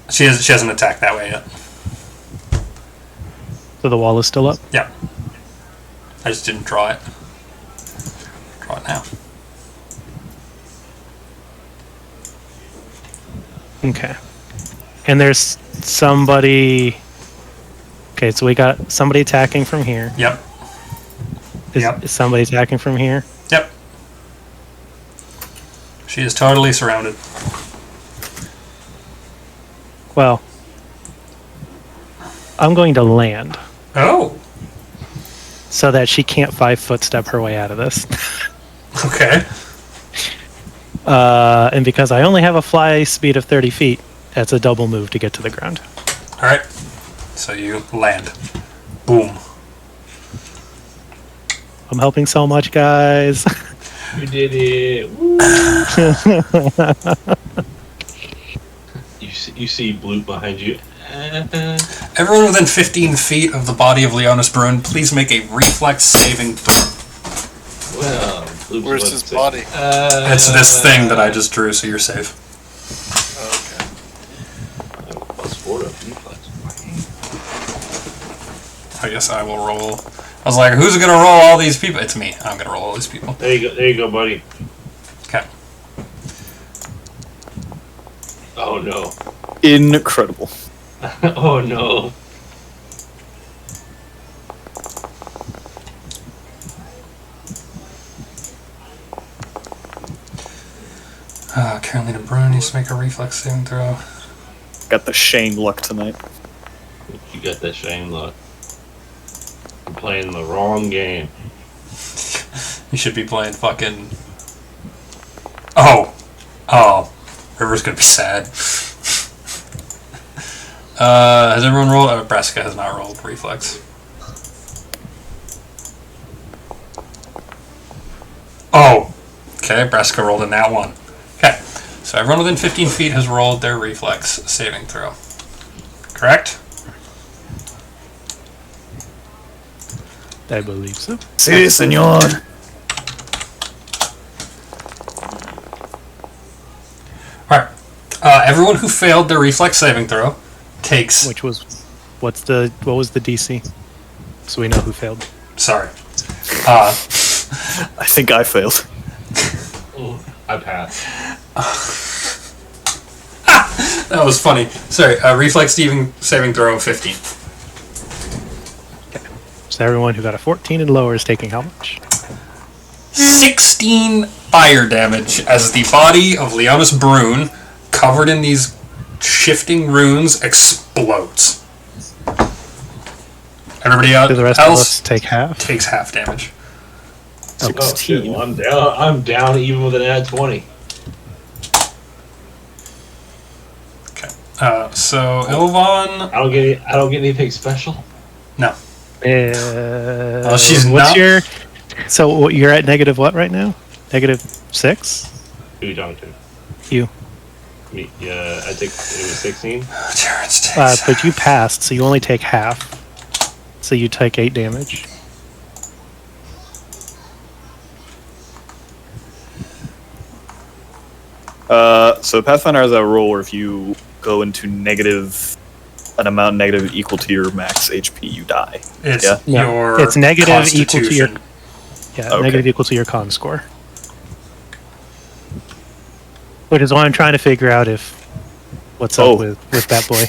She hasn't attacked that way yet. So the wall is still up? Yeah. I just didn't draw it. now. Okay. And there's somebody. Okay, so we got somebody attacking from here. Yep. Is somebody attacking from here? Yep. She is totally surrounded. Well, I'm going to land Oh. so that she can't 5-foot step her way out of this. Okay. And because I only have a fly speed of 30 feet, that's a double move to get to the ground. All right. So you land. Boom. I'm helping so much, guys. You did it. Woo. You see Blue behind you. Everyone within 15 feet of the body of Leonis Bruin, please make a reflex saving throw. Well, Blue's Where's what his it body? It's this thing that I just drew, so you're safe. Okay. +4 to reflex. I guess I will roll. I was like, who's going to roll all these people? It's me. I'm going to roll all these people. There you go, buddy. Okay. Oh no. Incredible. Oh no. Carolina Bruin needs to make a reflex saving throw. Got the Shane luck tonight. You got that shame luck. You're playing the wrong game. You should be playing fucking... Oh. River's going to be sad. Has everyone rolled? Brassica has not rolled reflex. Oh. Okay, Brassica rolled in that one. Okay, so everyone within 15 feet has rolled their reflex saving throw. Correct? I believe so. Si, senor. Alright. Everyone who failed their reflex saving throw takes... What was the DC? So we know who failed. Sorry. I think I failed. I passed. That was funny. Sorry, reflex saving throw of 15. So everyone who got a 14 and lower is taking how much? 16 fire damage as the body of Leonis Bruin, covered in these shifting runes, explodes. Everybody Do the rest of else us take half? takes half damage. 16. Oh, shit, well, I'm down even with an ad 20. Okay. So Ilvan, I don't get anything special. no. Well, she's what's not- your? So you're at negative what right now? -6. Who you talking to? You. Me? Yeah, I think it was 16. Terrence takes. But you passed, so you only take half. So you take 8 damage. So Pathfinder has a rule where if you go into an amount negative equal to your max HP, you die. It's Yeah. No, your it's negative equal to your Constitution. Okay. negative equal to your con score. Which is why I'm trying to figure out what's up with that boy.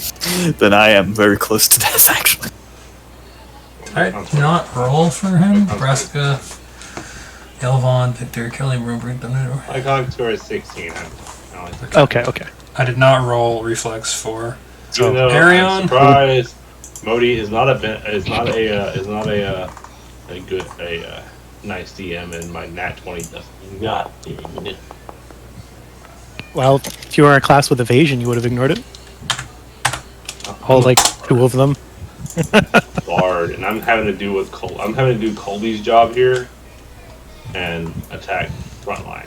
Then I am very close to death, actually. Alright, not roll for him. Brassica, Ilvan, Victor, Kelly, Rupert, My con score is 16. Okay. I did not roll reflex for. Even though Arion? I'm surprised, Modi is not a nice DM, and my nat 20 does not even it. Well, if you were a class with evasion, you would have ignored it. All like 2 of them. Bard, and I'm having to do Colby's job here, and attack frontline.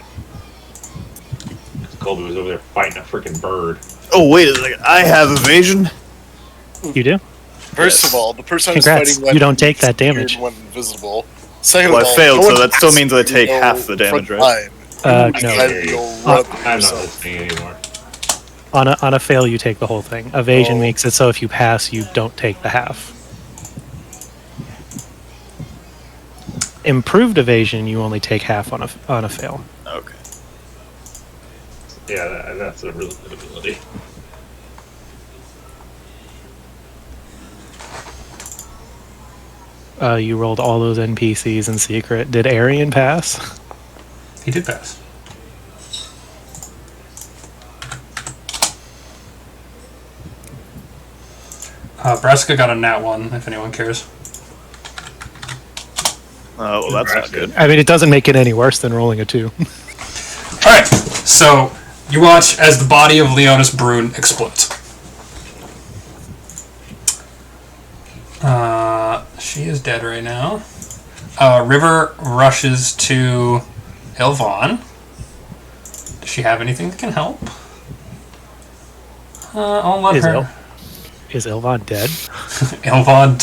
Colby was over there fighting a freaking bird. Oh, wait a second. I have evasion. You do? First of all, the person who's Congrats, fighting you don't take that damage. When invisible. Second Well, of I all, failed, no so one that still asks means I you to take go half the damage, front right? line. No. Decided to go rub I'm not yourself. listening anymore. On a fail, you take the whole thing. Evasion Oh. makes it so if you pass, you don't take the half. improved evasion, you only take half on a fail. Okay. Yeah, that's a really good ability. You rolled all those NPCs in secret. Did Arian pass? He did pass. Brassica got a nat 1, if anyone cares. Oh, well, that's not good. I mean, it doesn't make it any worse than rolling a 2. Alright, so you watch as the body of Leonis Brune explodes. She is dead right now. River rushes to Ilvan. Does she have anything that can help? I'll let her. Is Ilvan dead? Ilvan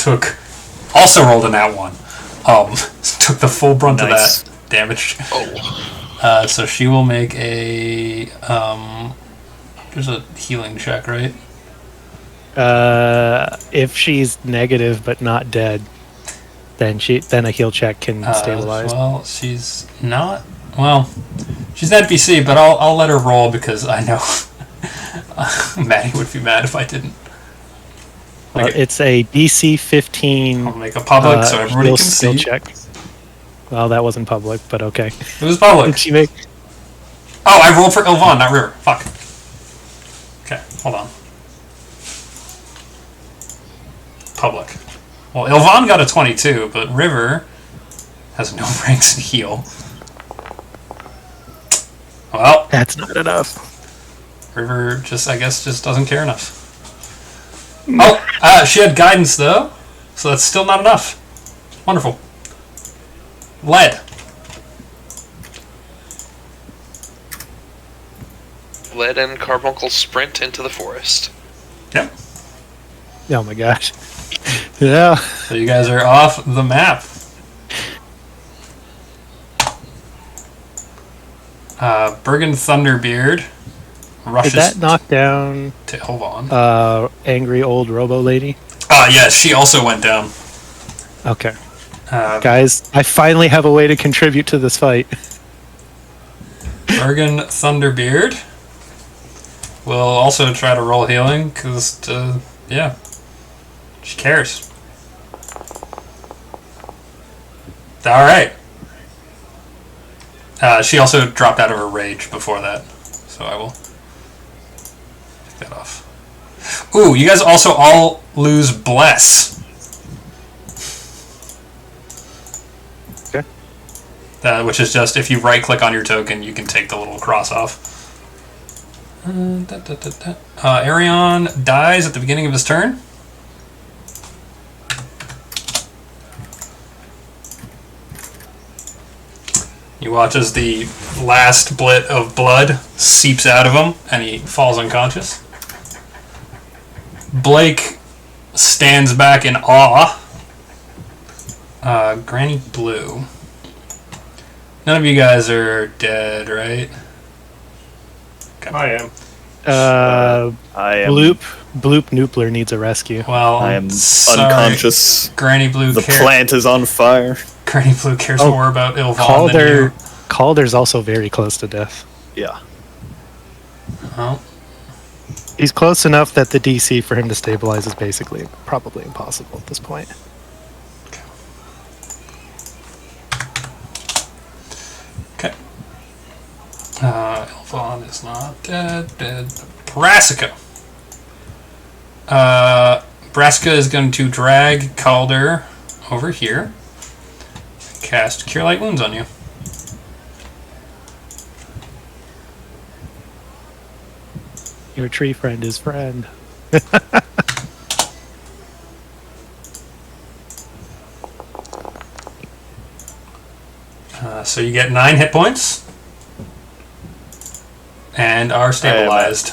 also rolled a nat 1. Took the full brunt of Nice. that damage. Oh, So she will make a there's a healing check, right? If she's negative but not dead, then a heal check can stabilize. Well, she's not. Well, she's an NPC, but I'll let her roll because I know Maddie would be mad if I didn't. It's a DC 15. I'll make a public so everybody can skill see. check. Well, that wasn't public, but okay. It was public. Did she make? Oh, I rolled for Ilvan, not River. Fuck. Okay, hold on. Public. Well, Ilvan got a 22, but River has no ranks in heal. Well, That's not enough. River I guess doesn't care enough. Oh, she had guidance though, so that's still not enough. Wonderful. Lead. Lead and Carbuncle sprint into the forest. Yep. Oh my gosh. Yeah. So you guys are off the map. Bergen Thunderbeard rushes Did that knock down to Ilvan. angry old robo lady? Yes, she also went down. Okay. Guys, I finally have a way to contribute to this fight. Bergen Thunderbeard will also try to roll healing because, yeah, she cares. All right. She also dropped out of her rage before that, so I will take that off. Ooh, you guys also all lose Bless. Okay. Which is just if you right-click on your token, you can take the little cross off. Arion dies at the beginning of his turn. You watch as the last blit of blood seeps out of him, and he falls unconscious. Blake stands back in awe. Granny Blue. None of you guys are dead, right? I am. I am. Bloop Noopler needs a rescue. Well, I am sorry. unconscious. Granny Blue The plant is on fire. Granny Blue cares more about Ilvan than you. Calder's also very close to death. Yeah. Oh. He's close enough that the DC for him to stabilize is basically probably impossible at this point. Okay. Ilvan is not dead. Brassica. Brassica is going to drag Calder over here. Cast Cure Light Wounds on you. Your tree friend is friend. So you get 9 hit points. And are stabilized.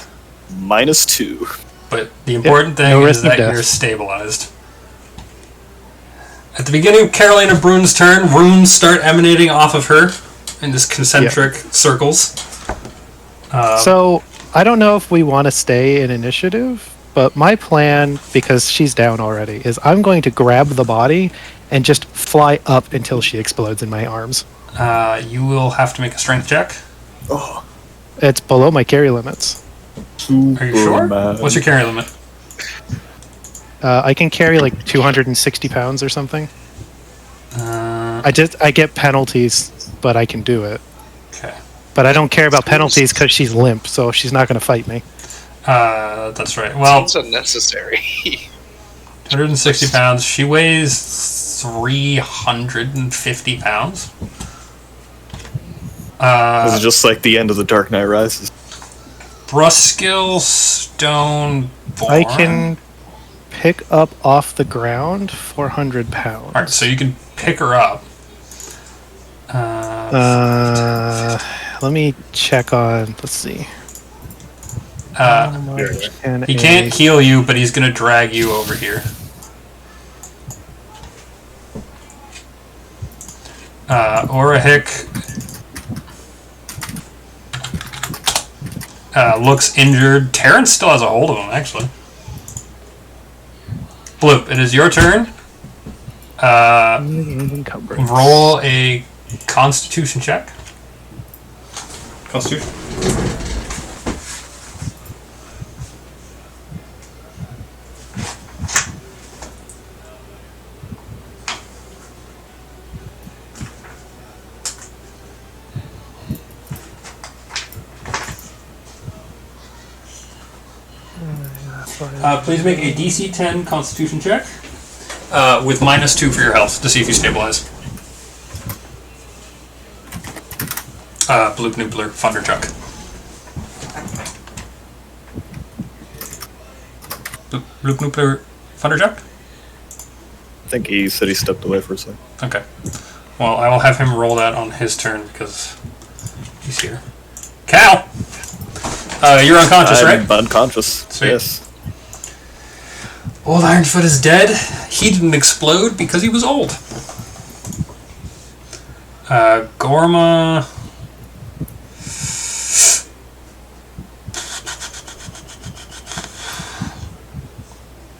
-2. But the important thing is that you're stabilized. At the beginning of Carolina Brune's turn, runes start emanating off of her in this concentric circles. So, I don't know if we want to stay in initiative, but my plan, because she's down already, is I'm going to grab the body and just fly up until she explodes in my arms. You will have to make a strength check. Oh, It's below my carry limits. Are you sure? Superman. What's your carry limit? I can carry like 260 pounds or something. Uh, I get penalties, but I can do it. okay. But I don't care about penalties because she's limp, so she's not going to fight me. That's right. Well, It's unnecessary. 160 pounds. She weighs 350 pounds. This is just like the end of the Dark Knight Rises. Bruskill Stone Born. I can pick up off the ground 400 pounds. Alright, so you can pick her up. Let me check on. Let's see. He can't heal you, but he's gonna drag you over here. Orahik looks injured. Terrence still has a hold of him, actually. Bloop, it is your turn. Roll a Constitution check. Constitution. Please make a DC 10 Constitution check with -2 for your health to see if you stabilize. Bloop Noopler, Thunderchuck. Bloop Noopler, Thunderchuck? I think he said he stepped away for a second. Okay. Well, I will have him roll that on his turn because he's here. Cal! You're unconscious, right? I'm unconscious. Sweet. Yes. Old Ironfoot is dead. He didn't explode because he was old. Gorma...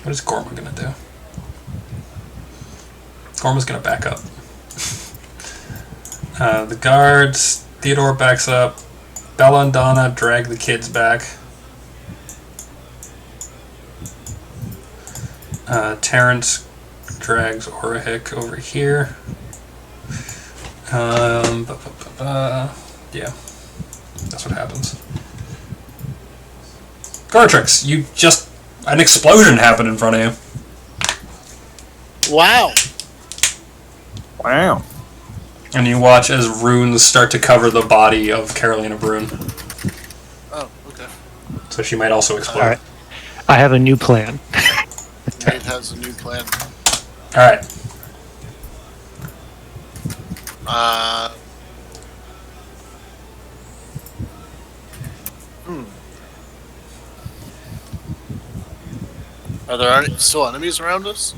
What is Gorma gonna do? Gorma's gonna back up. The guards... Theodore backs up. Bella and Donna drag the kids back. Terrence drags Orahik over here. Yeah, that's what happens. Gartrix, you just... An explosion happened in front of you. Wow. Wow. And you watch as runes start to cover the body of Carolina Brune. Oh, okay. So she might also explode. All right. I have a new plan. Nate has a new plan. Alright. Are there still enemies around us?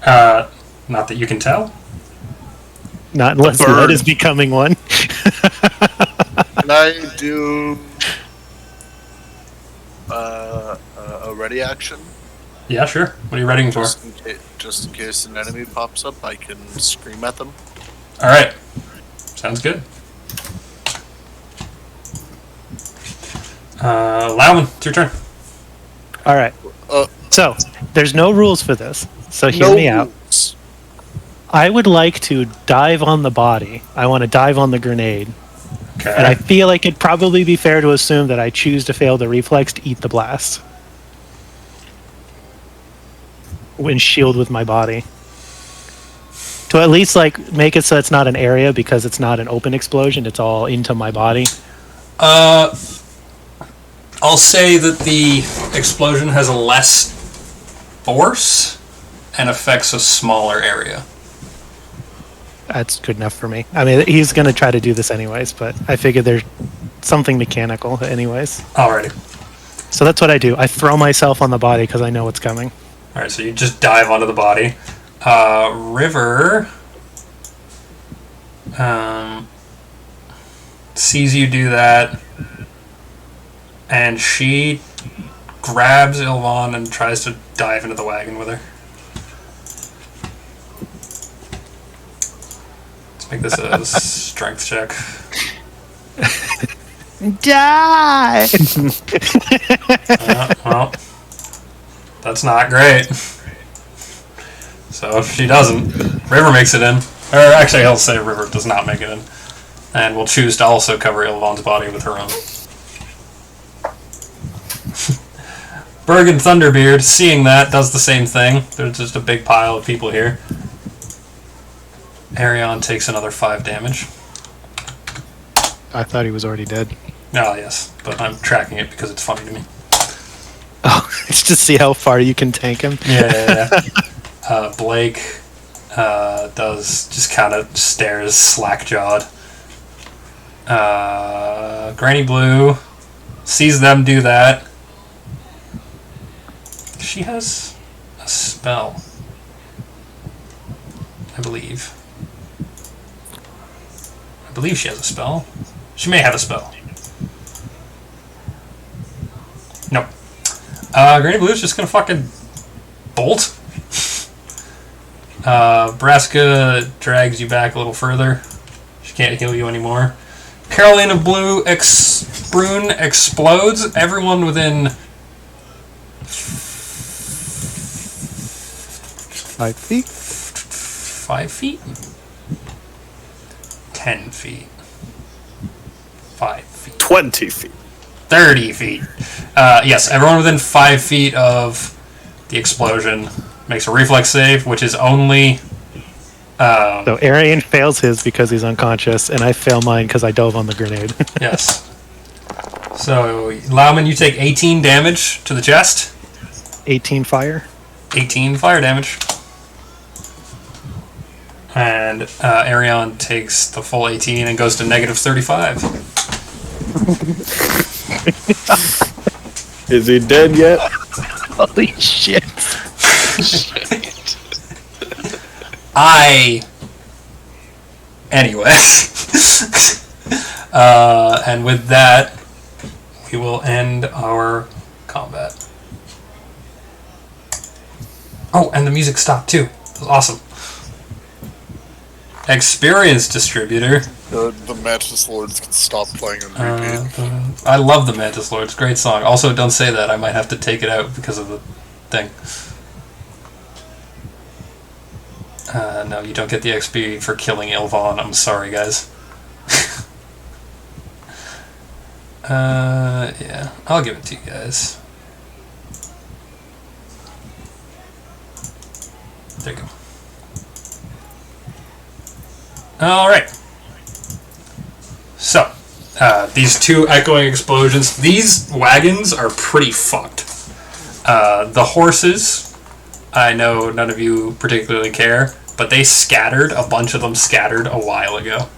Not that you can tell. Not unless bird. Led is becoming one. Can I do a ready action? Yeah, sure. What are you readying for? Just in case an enemy pops up, I can scream at them. Alright. Sounds good. Lauman, it's your turn. All right. So there's no rules for this. So hear me out. rules. I would like to dive on the body. I want to dive on the grenade. Okay. And I feel like it'd probably be fair to assume that I choose to fail the reflex to eat the blast. When shield with my body. To at least like make it so it's not an area because it's not an open explosion, it's all into my body. I'll say that the explosion has a less force and affects a smaller area. That's good enough for me. I mean, he's going to try to do this anyways, but I figured there's something mechanical anyways. Alrighty. So that's what I do. I throw myself on the body because I know what's coming. Alright, so you just dive onto the body. River sees you do that, and she grabs Ilvon and tries to dive into the wagon with her. Let's make this a strength check. Die! Well, that's not great. So she doesn't. River makes it in. Or actually, I'll say River does not make it in. And will choose to also cover Ilvon's body with her own. Berg and Thunderbeard, seeing that, does the same thing. There's just a big pile of people here. Arion takes another 5 damage. I thought he was already dead. Oh, yes, but I'm tracking it because it's funny to me. Oh, it's to see how far you can tank him. Yeah. Blake does just kind of stares slack-jawed. Granny Blue sees them do that. She has a spell, I believe. I believe she has a spell. She may have a spell. Nope. Granny Blue's just gonna fucking bolt. Braska drags you back a little further. She can't heal you anymore. Carolina Blue Brune explodes. Everyone within 5 feet? 5 feet? 10 feet. 5 feet. 20 feet. 30 feet. Yes, everyone within 5 feet of the explosion makes a reflex save, which is only... So Arian fails his because he's unconscious, and I fail mine because I dove on the grenade. Yes. So, Lauman, you take 18 damage to the chest. 18 fire. 18 fire damage. And Arion takes the full 18 and goes to negative 35. Is he dead yet? Holy shit. Anyway. And with that, we will end our combat. Oh, and the music stopped too. It was awesome. Experience distributor. The Mantis Lords can stop playing on repeat. I love the Mantis Lords. Great song. Also, don't say that. I might have to take it out because of the thing. No, you don't get the XP for killing Ilvon. I'm sorry, guys. Yeah. I'll give it to you guys. There you go. Alright. So, these two echoing explosions. These wagons are pretty fucked. The horses, I know none of you particularly care, but they scattered, a bunch of them scattered a while ago.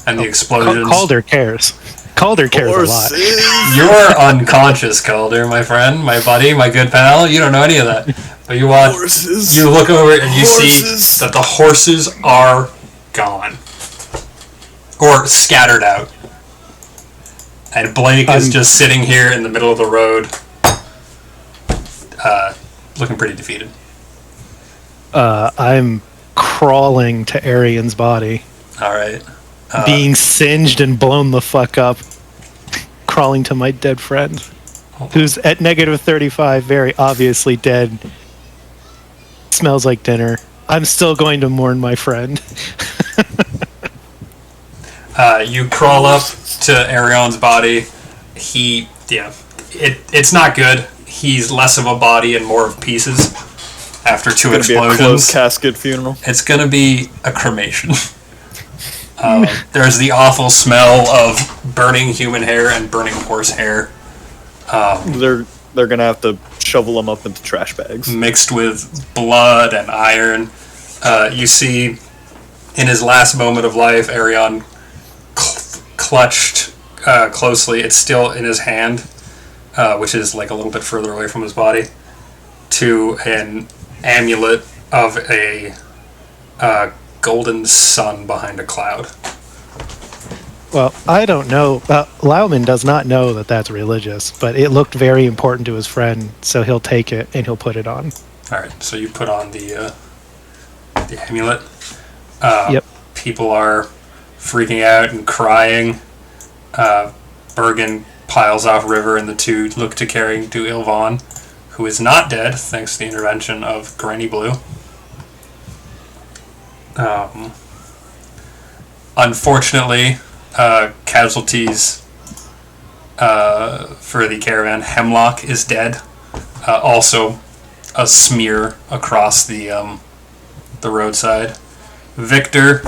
And the explosions... Calder cares. Calder cares a lot. You're unconscious, Calder, my friend, my buddy, my good pal. You don't know any of that. But you watch... Horses. You look over and you see that the horses are gone. Or scattered out. And Blake is just sitting here in the middle of the road, looking pretty defeated. I'm crawling to Arian's body. Alright. Being singed and blown the fuck up. Crawling to my dead friend. Who's at negative 35, very obviously dead. Smells like dinner. I'm still going to mourn my friend. You crawl up to Arion's body. It's not good. He's less of a body and more of pieces after two explosions. Be a closed casket funeral. It's gonna be a cremation. There's the awful smell of burning human hair and burning horse hair. They're gonna have to shovel them up into trash bags. Mixed with blood and iron. You see, in his last moment of life, Arion clutched closely. It's still in his hand, which is like a little bit further away from his body, to an amulet of a golden sun behind a cloud. Well, I don't know. Lauman does not know that that's religious, but it looked very important to his friend, so he'll take it and he'll put it on. All right, so you put on the amulet. Yep. People are freaking out and crying. Bergen piles off River, and the two look to carrying to Ilvan, who is not dead thanks to the intervention of Granny Blue. Unfortunately, casualties for the caravan. Hemlock is dead. Also, a smear across the roadside. Victor,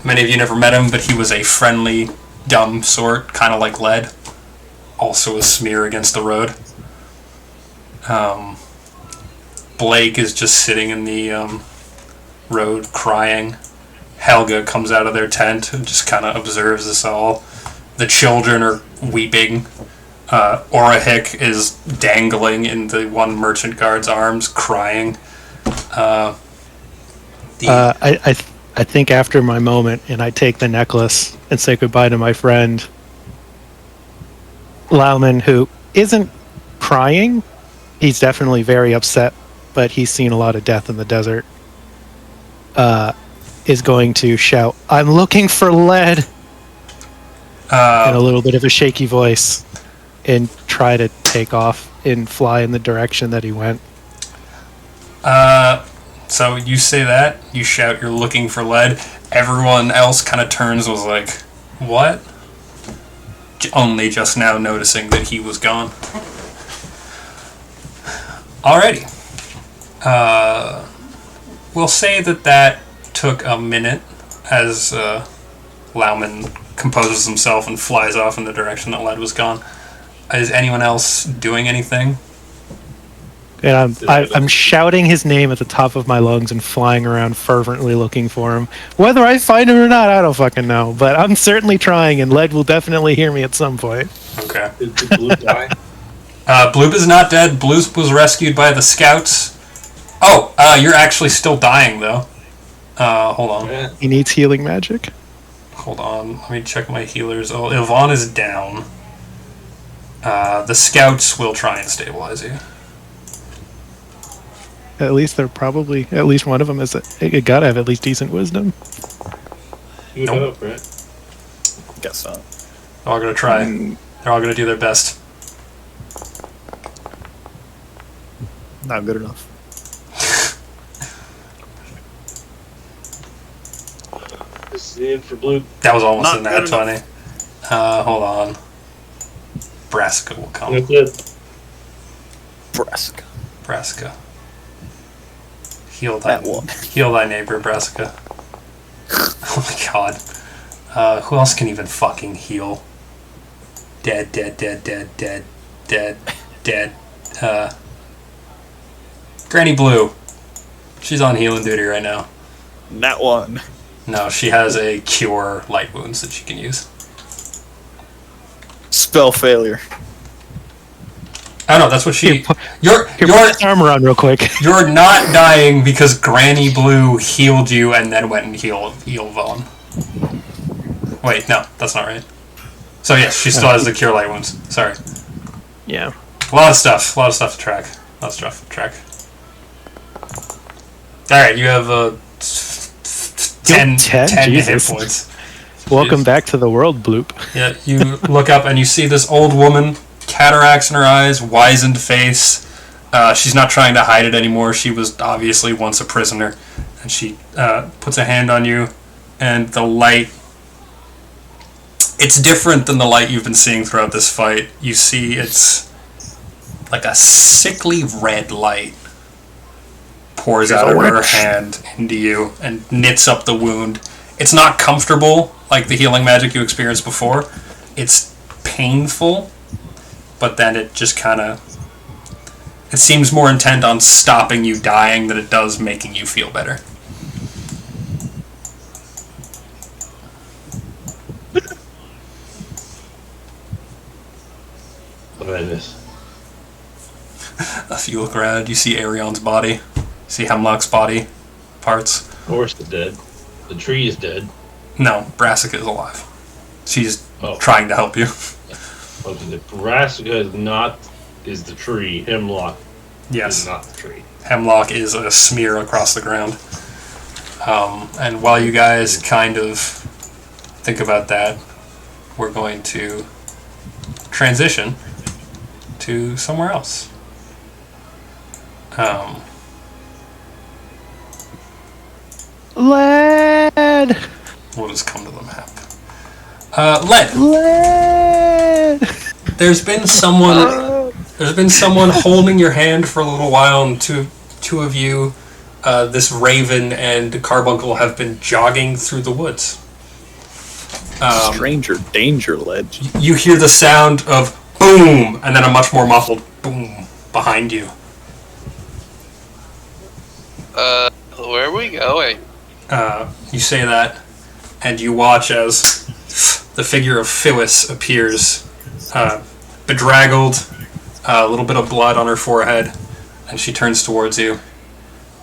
many of you never met him, but he was a friendly, dumb sort, kind of like Lead. Also a smear against the road. Blake is just sitting in the road crying. Helga comes out of their tent and just kind of observes this all. The children are weeping. Orahik is dangling in the one merchant guard's arms, crying. I think after my moment, and I take the necklace and say goodbye to my friend, Lauman, who isn't crying, he's definitely very upset, but he's seen a lot of death in the desert, is going to shout, "I'm looking for Lead!" in a little bit of a shaky voice, and try to take off and fly in the direction that he went. So you say that, you shout you're looking for Lead. Everyone else kind of turns, was like, what? Only just now noticing that he was gone. Alrighty. We'll say that took a minute as Lauman composes himself and flies off in the direction that Lead was gone. Is anyone else doing anything? And I'm shouting his name at the top of my lungs and flying around fervently looking for him. Whether I find him or not, I don't fucking know. But I'm certainly trying, and Lead will definitely hear me at some point. Okay. Did Bloop die? Bloop is not dead. Bloop was rescued by the scouts. Oh, you're actually still dying, though. Hold on. Yeah. He needs healing magic. Hold on. Let me check my healers. Oh, Yvonne is down. The scouts will try and stabilize you. At least they're probably, at least one of them is, it gotta have at least decent wisdom. You would Nope. hope, right? Guess not. They're all gonna try. They're all gonna do their best. Not good enough. This is the end for Bloop. That was almost Not a nat good 20. Hold on. Brassica will come. That's it. Brassica. Brassica. Heal thy That one. Heal thy neighbor, Brassica. Oh my god. Who else can even fucking heal? Dead. Granny Blue. She's on healing duty right now. That one. No, she has a cure light wounds that she can use. Spell failure. Oh no, that's what she. Here, You're put his armor on real quick. you're not dying because Granny Blue healed you and then went and healed Vaughn. Wait, no, that's not right. So yes, she still has the cure light wounds. Sorry. Yeah. A lot of stuff to track. Alright, you have 10 10? hit Jesus. points. Welcome back to the world, Bloop. Yeah, you look up and you see this old woman, cataracts in her eyes, wizened face. She's not trying to hide it anymore. She was obviously once a prisoner. And she puts a hand on you, and the light... It's different than the light you've been seeing throughout this fight. You see it's like a sickly red light pours out of her hand into you and knits up the wound. It's not comfortable like the healing magic you experienced before. It's painful, but then it just kind of... It seems more intent on stopping you dying than it does making you feel better. What did I miss? If you look around, you see Arion's body. You see Hemlock's body parts. Horse is dead. The tree is dead. No, Brassica is alive. She's Oh. trying to help you. Okay, the brassica is the tree. Hemlock Yes. is not the tree. Hemlock is a smear across the ground. And while you guys kind of think about that, we're going to transition to somewhere else. Lead! We'll just come to the map. Lead. Lead! There's been someone holding your hand for a little while, and two of you, this Raven and Carbuncle, have been jogging through the woods. Stranger danger, Ledge. You hear the sound of boom, and then a much more muffled boom behind you. Where are we going? You say that, and you watch as the figure of Phyllis appears, bedraggled, a little bit of blood on her forehead, and she turns towards you,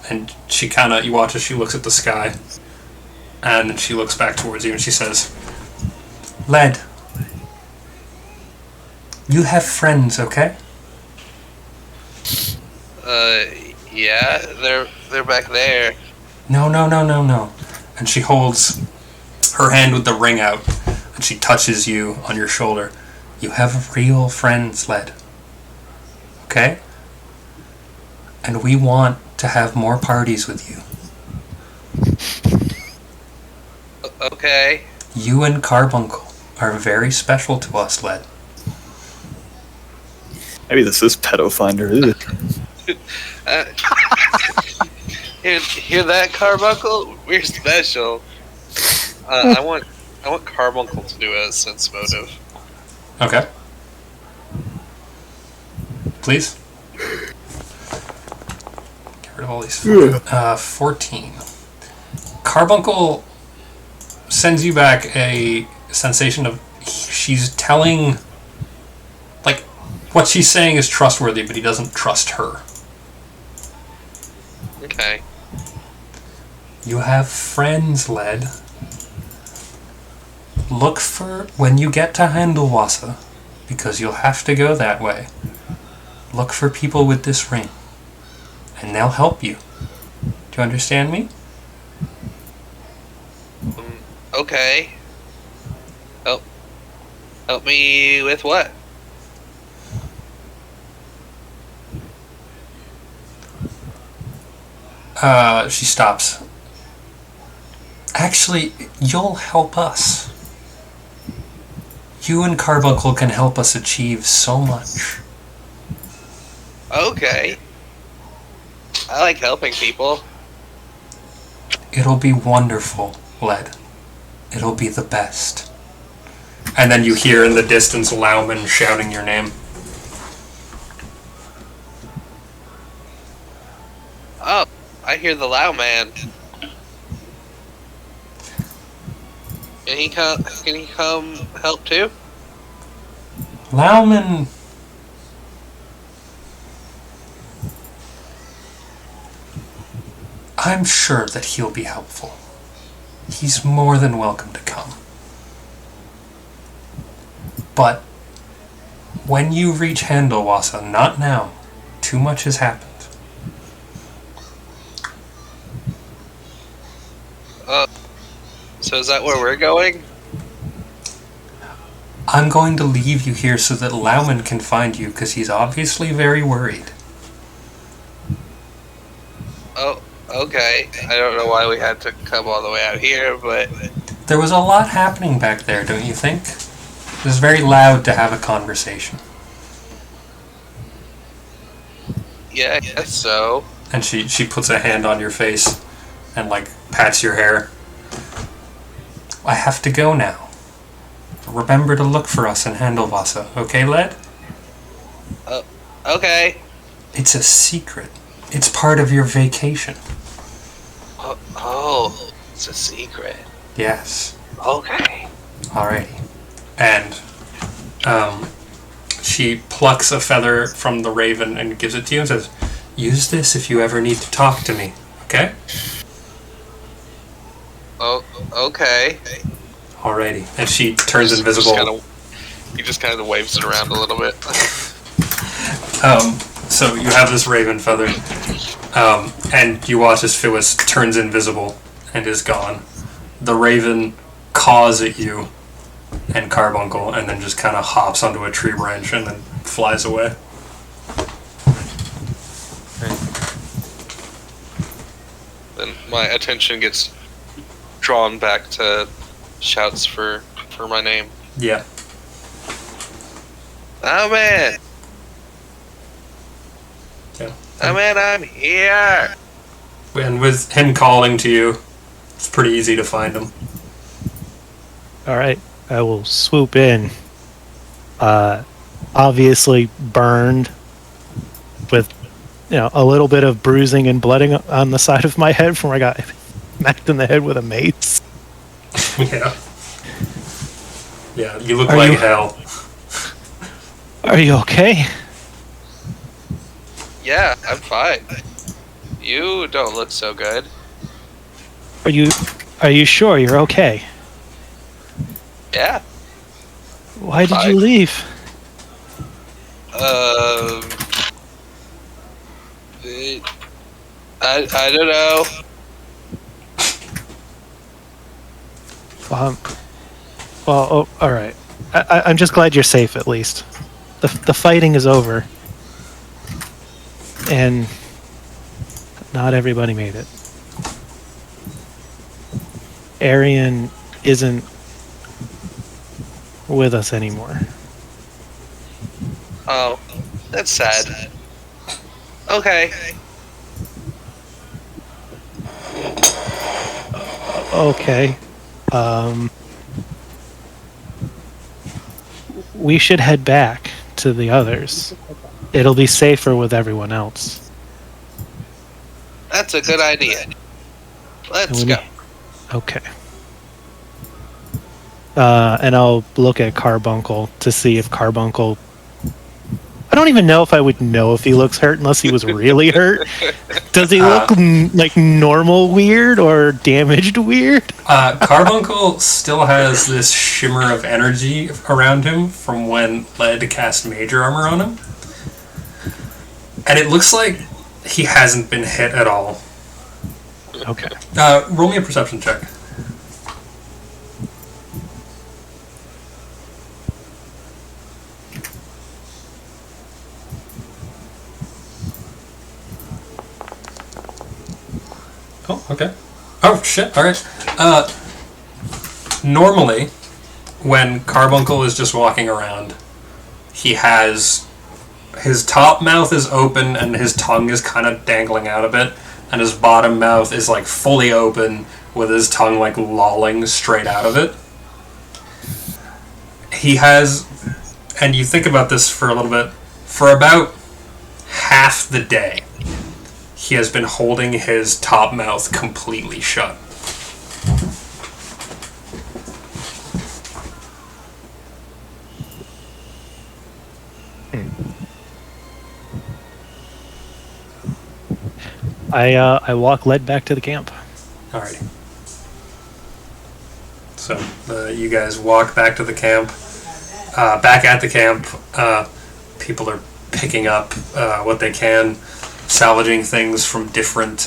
and you watch as she looks at the sky, and then she looks back towards you, and she says, "Led, you have friends, okay?" Yeah, they're back there. No. And she holds her hand with the ring out, and she touches you on your shoulder. You have real friends, Led. Okay? And we want to have more parties with you. Okay. You and Carbuncle are very special to us, Led. Maybe this is pathfinder. Hear that, Carbuncle? We're special. I want Carbuncle to do a sense motive. Okay. Please. Get rid of all these. 14. Carbuncle sends you back a sensation of she's telling, like, what she's saying is trustworthy, but he doesn't trust her. Okay. You have friends, Led. Look for, when you get to Handelwasser, because you'll have to go that way, look for people with this ring, and they'll help you. Do you understand me? Okay. Help me with what? She stops. Actually, you'll help us. You and Carbuncle can help us achieve so much. Okay. I like helping people. It'll be wonderful, Led. It'll be the best. And then you hear in the distance Lauman shouting your name. Oh, I hear the Lao Man. Can he come help too? Lauman... I'm sure that he'll be helpful. He's more than welcome to come. But when you reach Handelwasser, not now, too much has happened. So is that where we're going? I'm going to leave you here so that Lauman can find you, because he's obviously very worried. Oh, okay. I don't know why we had to come all the way out here, but... There was a lot happening back there, don't you think? It was very loud to have a conversation. Yeah, I guess so. And she puts a hand on your face and, like, pats your hair. I have to go now. Remember to look for us in Handelwasser, okay, Led? Okay. It's a secret. It's part of your vacation. Oh, it's a secret. Yes. Okay. Alrighty. And she plucks a feather from the raven and gives it to you and says, use this if you ever need to talk to me, okay? Oh, okay. Alrighty. And she turns invisible. He just kind of waves it around a little bit. So you have this raven feather, and you watch as Phyllis turns invisible and is gone. The raven caws at you and Carbuncle, and then just kind of hops onto a tree branch and then flies away. Then my attention gets drawn back to shouts for my name. Yeah. Oh man! Yeah. Oh man, I'm here! And with him calling to you, it's pretty easy to find him. All right, I will swoop in. Obviously burned with, a little bit of bruising and blooding on the side of my head from where I got smacked in the head with a mace. Yeah. Yeah, you look like hell. Are you okay? Yeah, I'm fine. You don't look so good. Are you sure you're okay? Yeah. Why did you leave? I don't know. Well, all right. I'm just glad you're safe at least. The fighting is over, and not everybody made it. Arian isn't with us anymore. Oh, that's sad. Okay. Okay. We should head back to the others. It'll be safer with everyone else. That's a good idea. Let's go. Okay. And I'll look at Carbuncle to see if Carbuncle... I don't even know if I would know if he looks hurt unless he was really hurt. Does he look like normal weird or damaged weird? Carbuncle still has this shimmer of energy around him from when Led had to cast Major Armor on him. And it looks like he hasn't been hit at all. Okay. Roll me a perception check. Oh, okay. Oh, shit, alright. Normally, when Carbuncle is just walking around, he has... his top mouth is open and his tongue is kind of dangling out a bit, and his bottom mouth is, fully open with his tongue, lolling straight out of it. He has... and you think about this for a little bit, for about half the day, he has been holding his top mouth completely shut. I walk Led back to the camp. Alrighty. So you guys walk back to the camp. Back at the camp, people are picking up what they can, salvaging things from different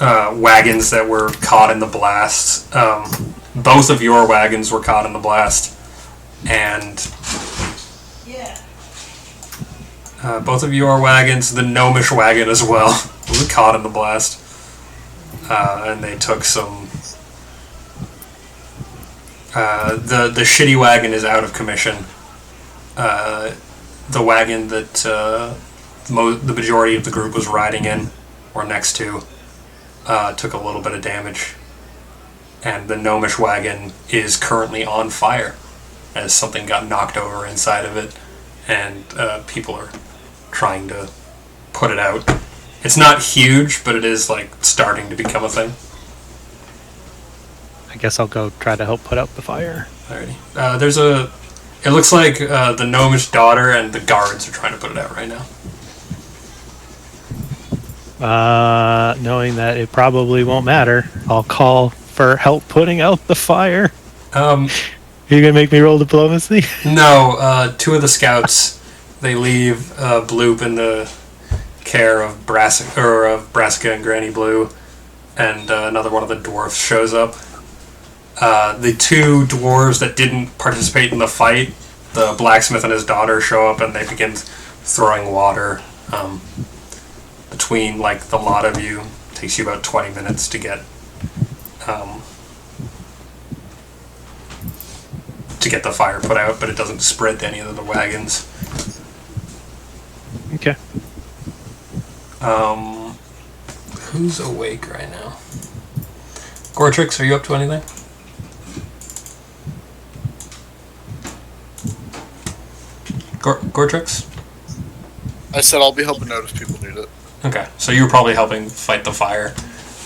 wagons that were caught in the blast. Both of your wagons were caught in the blast, and both of your wagons, the gnomish wagon as well, was caught in the blast. And they took some... the shitty wagon is out of commission. The wagon that the majority of the group was riding in, or next to, took a little bit of damage. And the gnomish wagon is currently on fire, as something got knocked over inside of it, and people are trying to put it out. It's not huge, but it is starting to become a thing. I guess I'll go try to help put out the fire. Alrighty. It looks like the gnomish daughter and the guards are trying to put it out right now. Knowing that it probably won't matter, I'll call for help putting out the fire. Um, Are you gonna make me roll diplomacy? no, two of the scouts, they leave Bloop in the care of Brassica and Granny Blue, and another one of the dwarves shows up. The two dwarves that didn't participate in the fight, the blacksmith and his daughter, show up and they begin throwing water between like the lot of you. It takes you about 20 minutes to get the fire put out, but it doesn't spread to any of the wagons. Okay. Who's awake right now? Gortrix, are you up to anything? Gortrix? I said I'll be helping out if people need it. Okay, so you were probably helping fight the fire.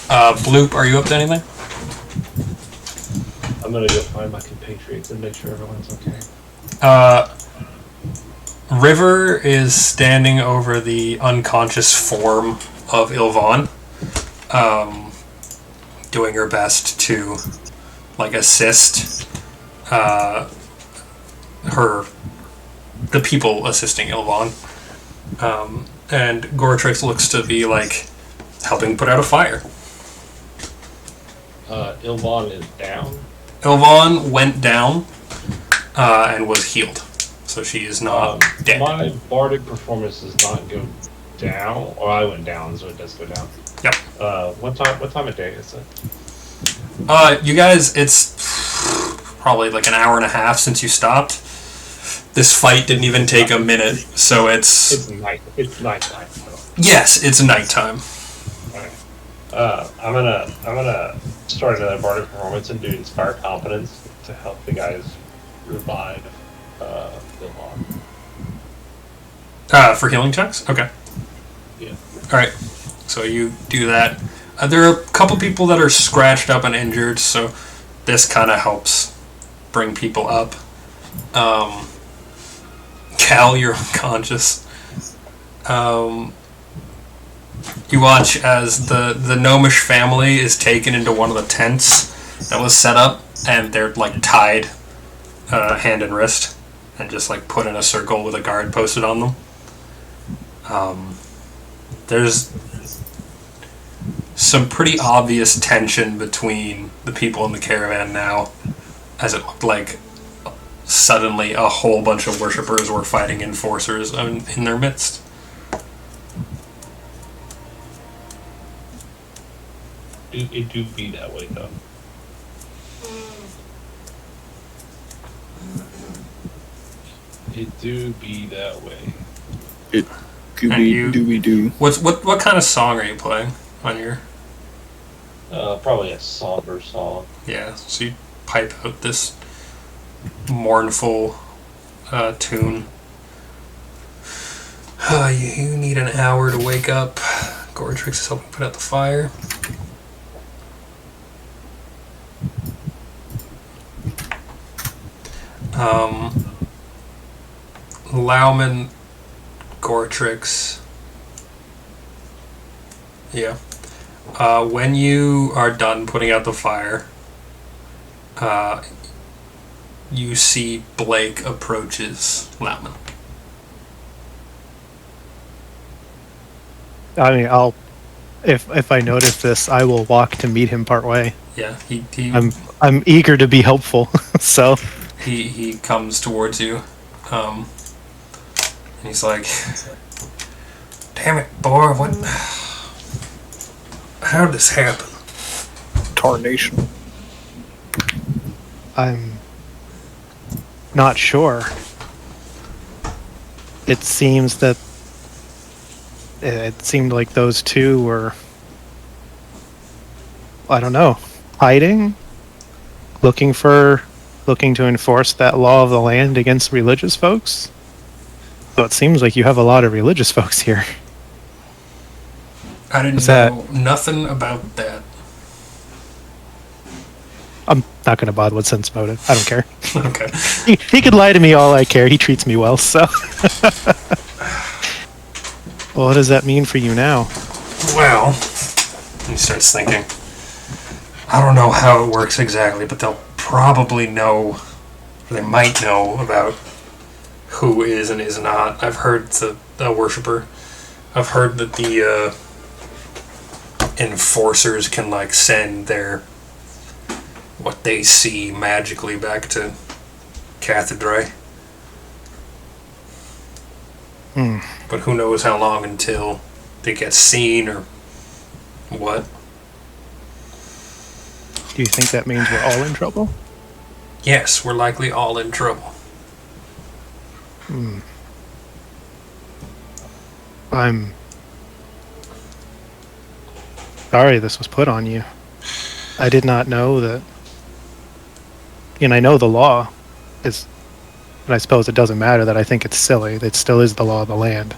Bloop, are you up to anything? I'm gonna go find my compatriots and make sure everyone's okay. River is standing over the unconscious form of Ilvan, doing her best to, like, assist the people assisting Ilvan. And Goratrix looks to be, like, helping put out a fire. Ilvan is down. Ilvan went down and was healed. So she is not dead. My bardic performance does not go down, or I went down, so it does go down. Yep. What time of day is it? You guys, it's probably like an hour and a half since you stopped. This fight didn't even take a minute, so It's nighttime. yes, it's nighttime. Okay. I'm gonna start another bardic performance and do inspire confidence to help the guys revive Ilvan. For healing checks? Okay. Yeah. Alright, so you do that. There are a couple people that are scratched up and injured, so this kind of helps bring people up. Cal, you're unconscious. You watch as the gnomish family is taken into one of the tents that was set up, and they're like tied hand and wrist, and just like put in a circle with a guard posted on them. There's some pretty obvious tension between the people in the caravan now, as it looked like suddenly a whole bunch of worshippers were fighting enforcers in their midst. It do be that way though. It do be that way. Gooby-dooby-doo. What kind of song are you playing on your? Probably a somber song. Yeah, so you pipe out this mournful tune. You need an hour to wake up. Goratrix is helping put out the fire. Lauman, Goratrix. Yeah. When you are done putting out the fire, you see Blake approaches Lauman. I mean, if I notice this, I will walk to meet him part way. Yeah, I'm eager to be helpful, so he comes towards you, and he's like, "Damn it, boy! How did this happen?" Tarnation. I'm not sure. It seems that it seemed like those two were, I don't know, hiding, looking to enforce that law of the land against religious folks. So it seems like you have a lot of religious folks here. I didn't know nothing about that. I'm not going to bother with sense motive. I don't care. Okay. He could lie to me all I care. He treats me well, so. Well, what does that mean for you now? Well, he starts thinking. I don't know how it works exactly, but they'll probably know, or they might know about who is and is not. I've heard the worshiper. I've heard that the enforcers can like send their what they see magically back to Cathedra. But who knows how long until they get seen or what. Do you think that means we're all in trouble? Yes, we're likely all in trouble. I'm sorry this was put on you. I did not know that. And I know the law is, and I suppose it doesn't matter that I think it's silly. It still is the law of the land.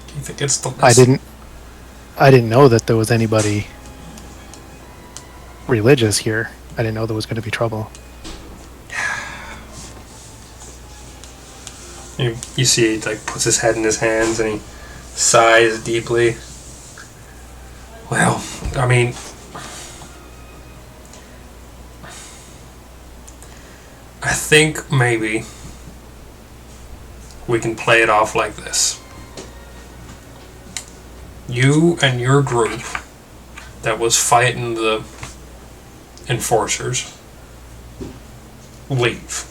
Do you think it's the I didn't know that there was anybody religious here. I didn't know there was going to be trouble. You see he like puts his head in his hands and he sighs deeply. Well, I mean, I think maybe we can play it off like this. You and your group that was fighting the enforcers leave.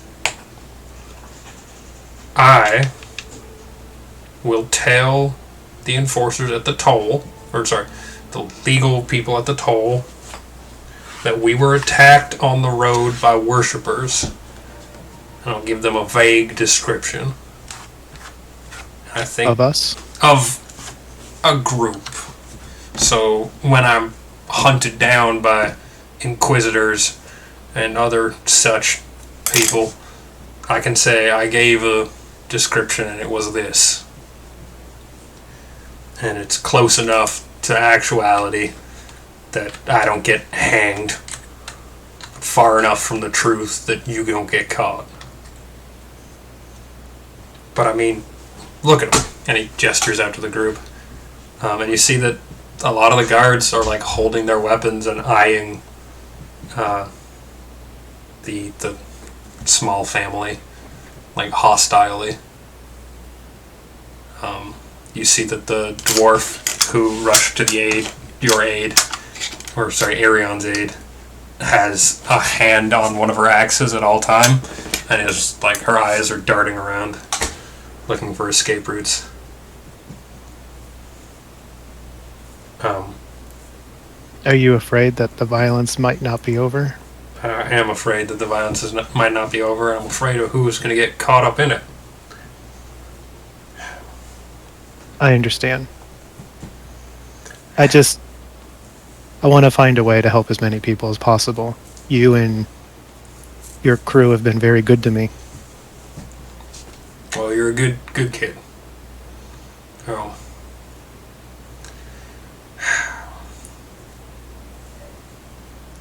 I will tell the enforcers at the toll, the legal people at the toll, that we were attacked on the road by worshippers. And I'll give them a vague description. I think Of us? of a group. So when I'm hunted down by inquisitors and other such people, I can say I gave a description and it was this. And it's close enough to actuality that I don't get hanged, far enough from the truth that you don't get caught. But I mean, look at him. And he gestures out to the group. And you see that a lot of the guards are like holding their weapons and eyeing the small family like hostilely. You see that the dwarf who rushed to the Arion's aid, has a hand on one of her axes at all time, and is like her eyes are darting around, looking for escape routes. Are you afraid that the violence might not be over? I am afraid that the violence might not be over. I'm afraid of who's going to get caught up in it. I understand. I want to find a way to help as many people as possible. You and your crew have been very good to me. Well, you're a good kid. Oh.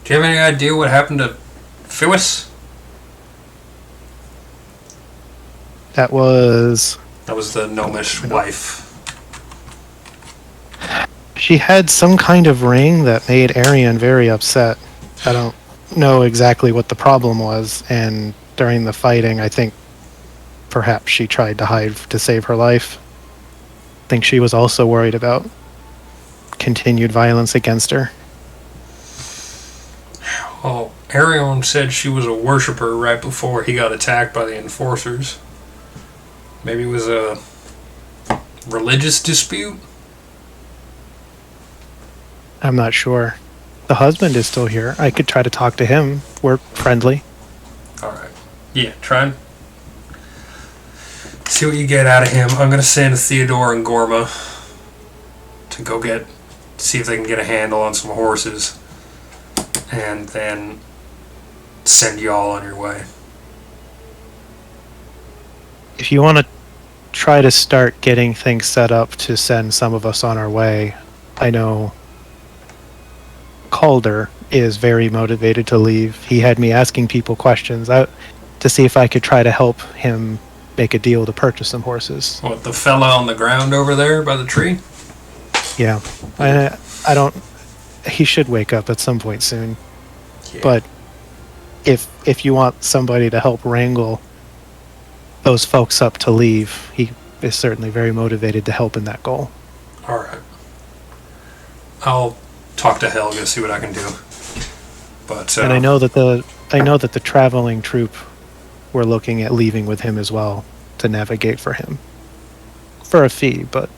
Do you have any idea what happened to Phyllis? That was the gnomish wife. She had some kind of ring that made Arion very upset. I don't know exactly what the problem was, and during the fighting, I think perhaps she tried to hide to save her life. I think she was also worried about continued violence against her. Well, Arion said she was a worshipper right before he got attacked by the enforcers. Maybe it was a religious dispute? I'm not sure. The husband is still here. I could try to talk to him. We're friendly. Alright. Yeah, try and see what you get out of him. I'm going to send Theodore and Gorma to go see if they can get a handle on some horses. And then send you all on your way. If you want to try to start getting things set up to send some of us on our way, I know Calder is very motivated to leave. He had me asking people questions to see if I could try to help him make a deal to purchase some horses. What, the fella on the ground over there by the tree? Yeah. I don't... He should wake up at some point soon. Yeah. But if you want somebody to help wrangle those folks up to leave, he is certainly very motivated to help in that goal. All right. I'll talk to Helga, see what I can do. But And I know that the traveling troupe were looking at leaving with him as well to navigate for him for a fee, but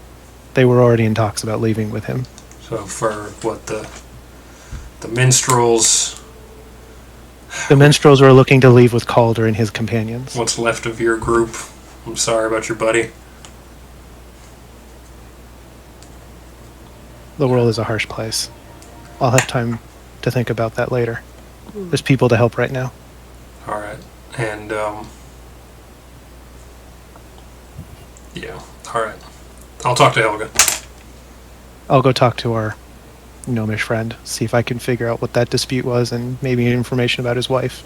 they were already in talks about leaving with him. So for what the minstrels, The minstrels were looking to leave with Calder and his companions. what's left of your group? I'm sorry about your buddy. The world is a harsh place. I'll have time to think about that later. There's people to help right now. All right, and yeah, all right. I'll talk to Helga. I'll go talk to our gnomish friend, see if I can figure out what that dispute was and maybe information about his wife.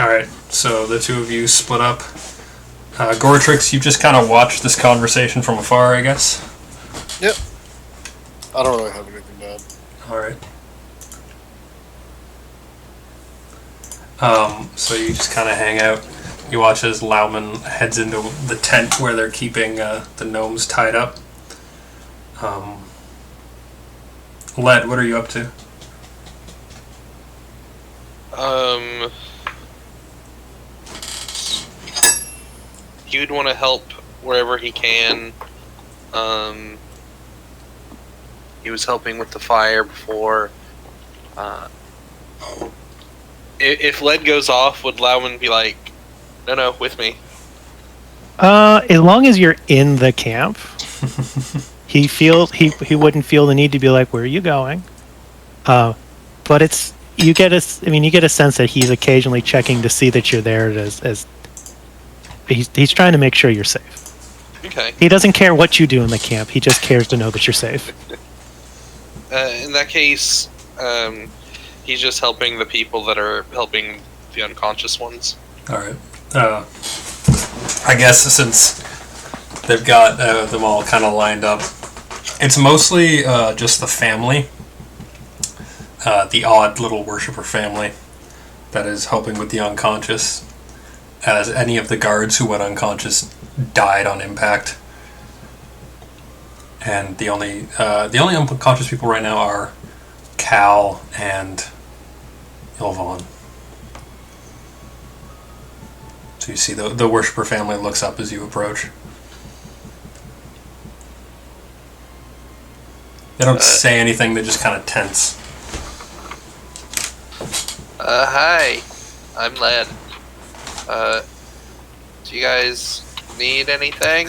All right, so the two of you split up. Goretrix, you just kind of watched this conversation from afar, I guess. Yep. I don't really have anything bad. All right. So you just kind of hang out. You watch as Lauman heads into the tent where they're keeping the gnomes tied up. Led, what are you up to? He would want to help wherever he can. He was helping with the fire before. If lead goes off, would Lauman be like, no, with me? As long as you're in the camp, he wouldn't feel the need to be like, "Where are you going?" But you get a sense that he's occasionally checking to see that you're there as he's trying to make sure you're safe. Okay. He doesn't care what you do in the camp. He just cares to know that you're safe. In that case, he's just helping the people that are helping the unconscious ones. All right. I guess since they've got them all kind of lined up, it's mostly just the family, the odd little worshiper family that is helping with the unconscious, as any of the guards who went unconscious died on impact. And the only unconscious people right now are Cal and Ilvon. So you see the worshiper family looks up as you approach. They don't say anything, they just kind of tense. Hi, I'm Led. Do you guys need anything?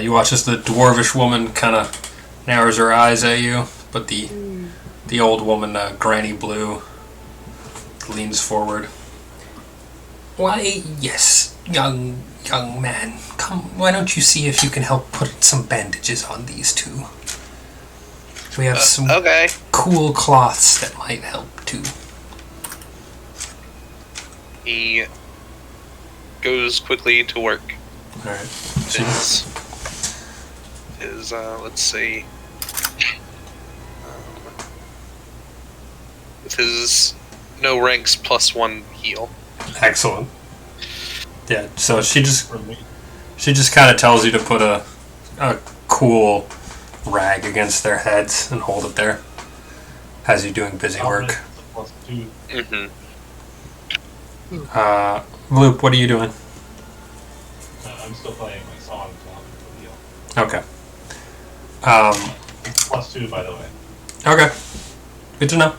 You watch as the dwarvish woman kind of narrows her eyes at you, but the old woman, Granny Blue, leans forward. Why, yes, young man. Come, why don't you see if you can help put some bandages on these two? We have some cool cloths that might help too. He goes quickly to work. Alright. Let's see. With his no ranks +1 heal. Excellent. Yeah, so she just kind of tells you to put a cool rag against their heads and hold it there as you're doing busy work. Mm-hmm. Bloop, what are you doing? I'm still playing my song. Okay. It's +2, by the way. Okay. Good to know.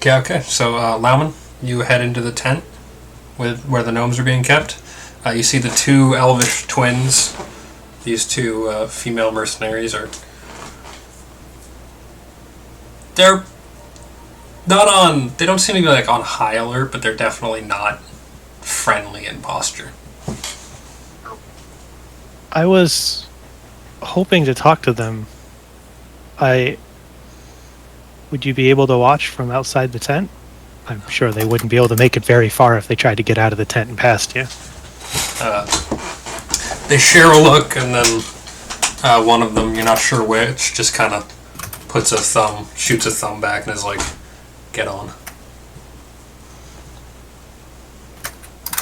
Okay. So, Lauman, you head into the tent with where the gnomes are being kept. You see the two elvish twins. These two female mercenaries are. They're not on. They don't seem to be like on high alert, but they're definitely not friendly in posture. I was hoping to talk to them. Would you be able to watch from outside the tent? I'm sure they wouldn't be able to make it very far if they tried to get out of the tent and past you. They share a look, and then One of them, you're not sure which, just kind of shoots a thumb back and is like, get on.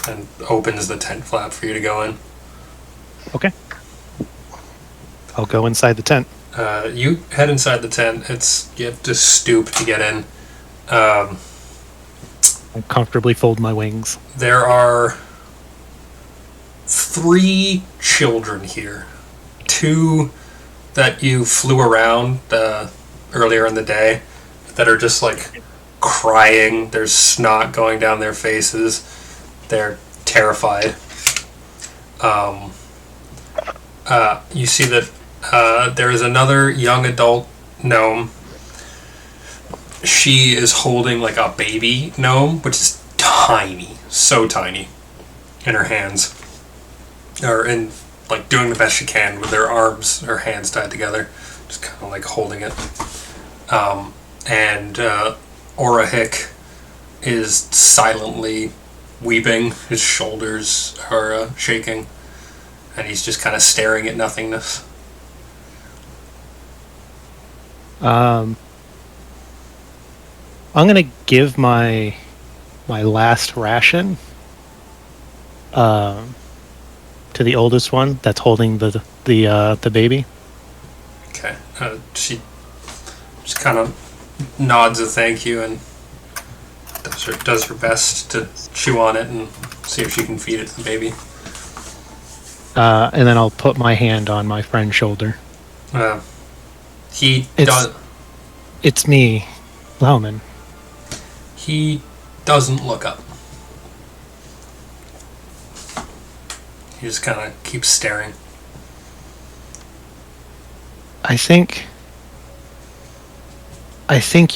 And opens the tent flap for you to go in. Okay. I'll go inside the tent. You head inside the tent. You have to stoop to get in. I comfortably fold my wings. There are 3 children here. 2 that you flew around earlier in the day that are just like crying. There's snot going down their faces. They're terrified. You see that there is another young adult gnome. She is holding like a baby gnome, which is tiny, so tiny, in her hands. Or in, like, doing the best she can with her arms, her hands tied together, just kind of like holding it. And Orahik is silently weeping. His shoulders are shaking, and he's just kind of staring at nothingness. I'm gonna give my last ration to the oldest one that's holding the baby. Okay. She just kind of nods a thank you and does her best to chew on it and see if she can feed it to the baby. And then I'll put my hand on my friend's shoulder. It's me, Lauman. He doesn't look up. He just kind of keeps staring. I think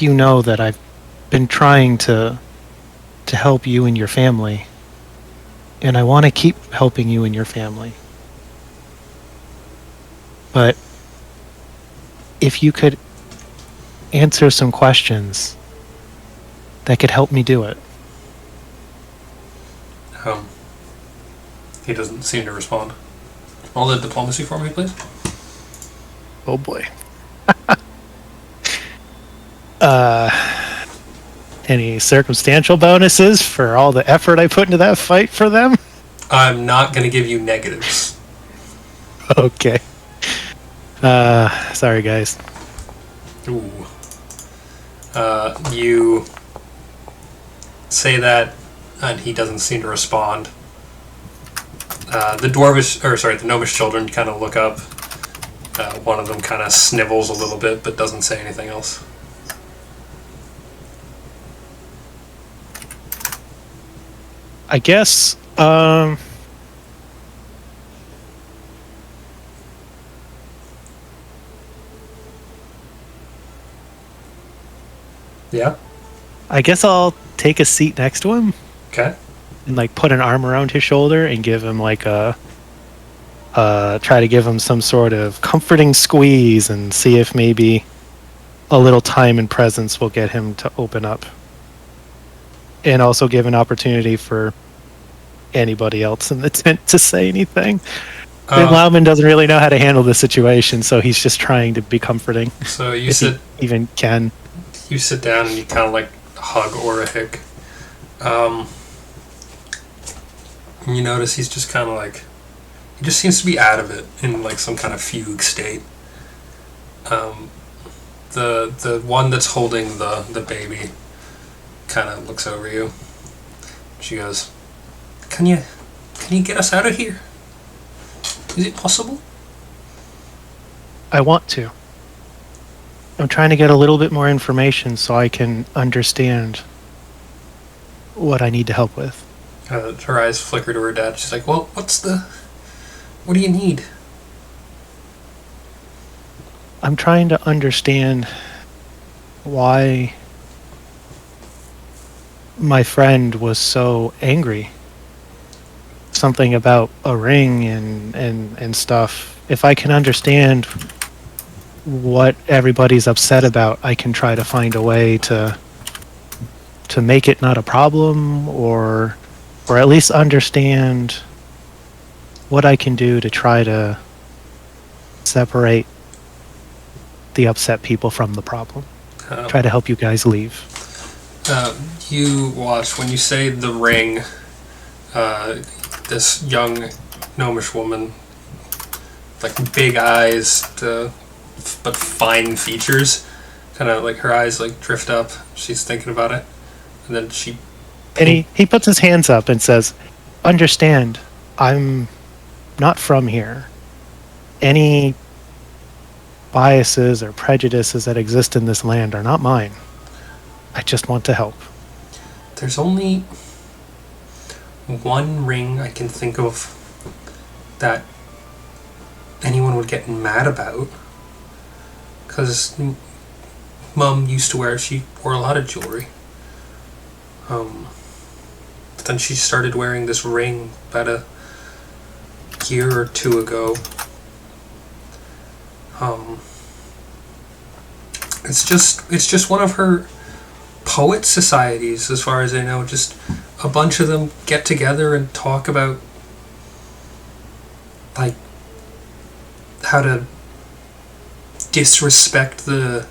you know that I've been trying to help you and your family, and I want to keep helping you and your family. But if you could answer some questions that could help me do it. He doesn't seem to respond. Roll the diplomacy for me, please. Oh boy. Any circumstantial bonuses for all the effort I put into that fight for them? I'm not going to give you negatives. Okay. Sorry guys. Ooh. You say that, and he doesn't seem to respond. The gnomish children kind of look up. One of them kind of snivels a little bit, but doesn't say anything else. I guess, Yeah? I guess I'll take a seat next to him Okay. and like put an arm around his shoulder and give him like try to give him some sort of comforting squeeze and see if maybe a little time and presence will get him to open up. And also give an opportunity for anybody else in the tent to say anything. Lauman doesn't really know how to handle the situation, so he's just trying to be comforting. So you if he even can. You sit down and you kind of like hug Orahik. And you notice he's just kind of like, he just seems to be out of it in like some kind of fugue state. The one that's holding the baby kind of looks over you. She goes, Can you get us out of here? Is it possible? I want to. I'm trying to get a little bit more information so I can understand what I need to help with. Her eyes flicker to her dad. She's like, well, what do you need? I'm trying to understand why my friend was so angry. Something about a ring and stuff. If I can understand what everybody's upset about, I can try to find a way to make it not a problem, or at least understand what I can do to try to separate the upset people from the problem. Um, Try to help you guys leave. You watch when you say the ring. This young gnomish woman, like big eyes, but fine features, kind of like her eyes like drift up. She's thinking about it, and then And he puts his hands up and says, "Understand, I'm not from here. Any biases or prejudices that exist in this land are not mine. I just want to help." There's only one ring I can think of that anyone would get mad about, because Mum used to she wore a lot of jewelry. But then she started wearing this ring about a year or two ago. It's just one of her poet societies, as far as I know. Just a bunch of them get together and talk about like how to disrespect the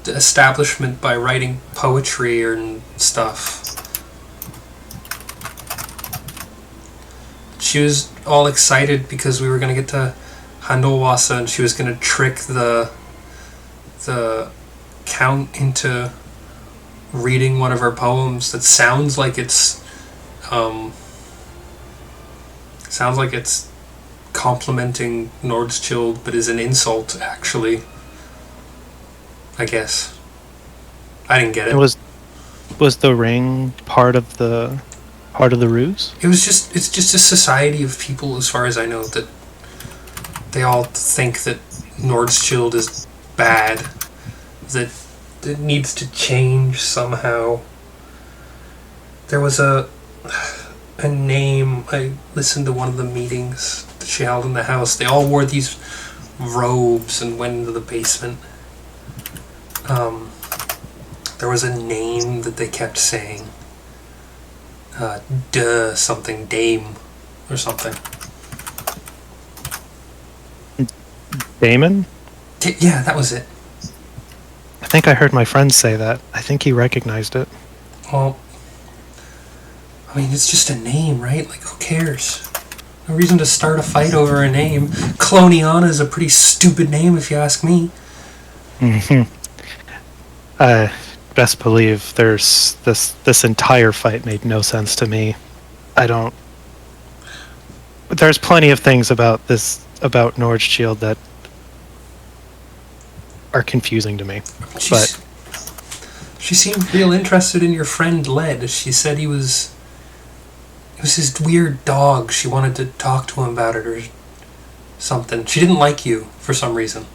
establishment by writing poetry and stuff. She was all excited because we were going to get to Handolwasa, and she was going to trick the count into reading one of her poems that sounds like it's complimenting Nordschuld, but is an insult, actually. I guess. I didn't get it. Was the ring part of the ruse? It's just a society of people, as far as I know, that they all think that Nordschuld is bad, that it needs to change somehow. There was a name. I listened to one of the meetings that she held in the house. They all wore these robes and went into the basement. There was a name that they kept saying. Something, Dame, or something. Damon? Yeah, that was it. I think I heard my friend say that. I think he recognized it. Well, I mean, it's just a name, right? Like, who cares? No reason to start a fight over a name. Cloniana is a pretty stupid name, if you ask me. Best believe there's this entire fight made no sense to me. There's plenty of things about Nordshield that are confusing to me. She seemed real interested in your friend Led. She said it was his weird dog. She wanted to talk to him about it or something. She didn't like you for some reason.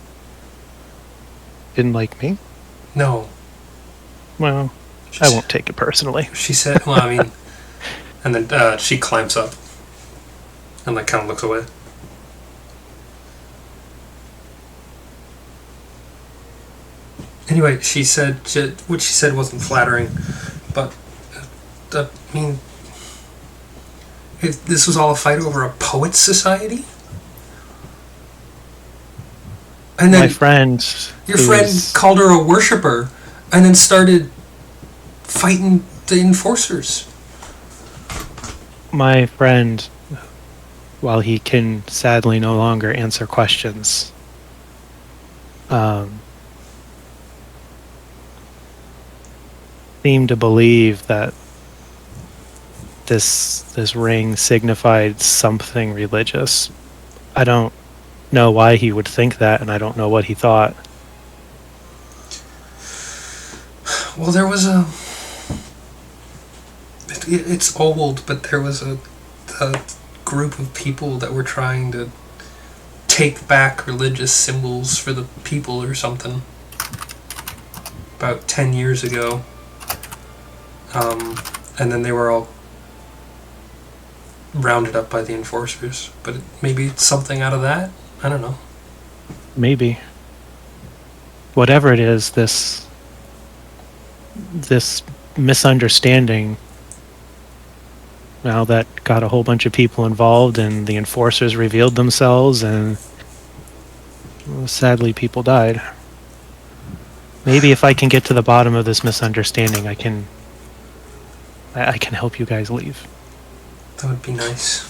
Didn't like me? No. Well, I won't take it personally. She said, well, I mean, and then she climbs up and like kind of looks away. Anyway, she said what she said wasn't flattering, but I mean, if this was all a fight over a poets society, and then my friend, your friend called her a worshipper, and then started fighting the enforcers. My friend, while he can sadly no longer answer questions, seemed to believe that this ring signified something religious. I don't know why he would think that, and I don't know what he thought. Well, there was it's old, but there was a group of people that were trying to take back religious symbols for the people or something about 10 years ago. And then they were all rounded up by the enforcers. But maybe it's something out of that? I don't know. Maybe. Whatever it is, this misunderstanding, now that got a whole bunch of people involved, and the enforcers revealed themselves, and Well, sadly, people died. Maybe if I can get to the bottom of this misunderstanding, I can help you guys leave. That would be nice.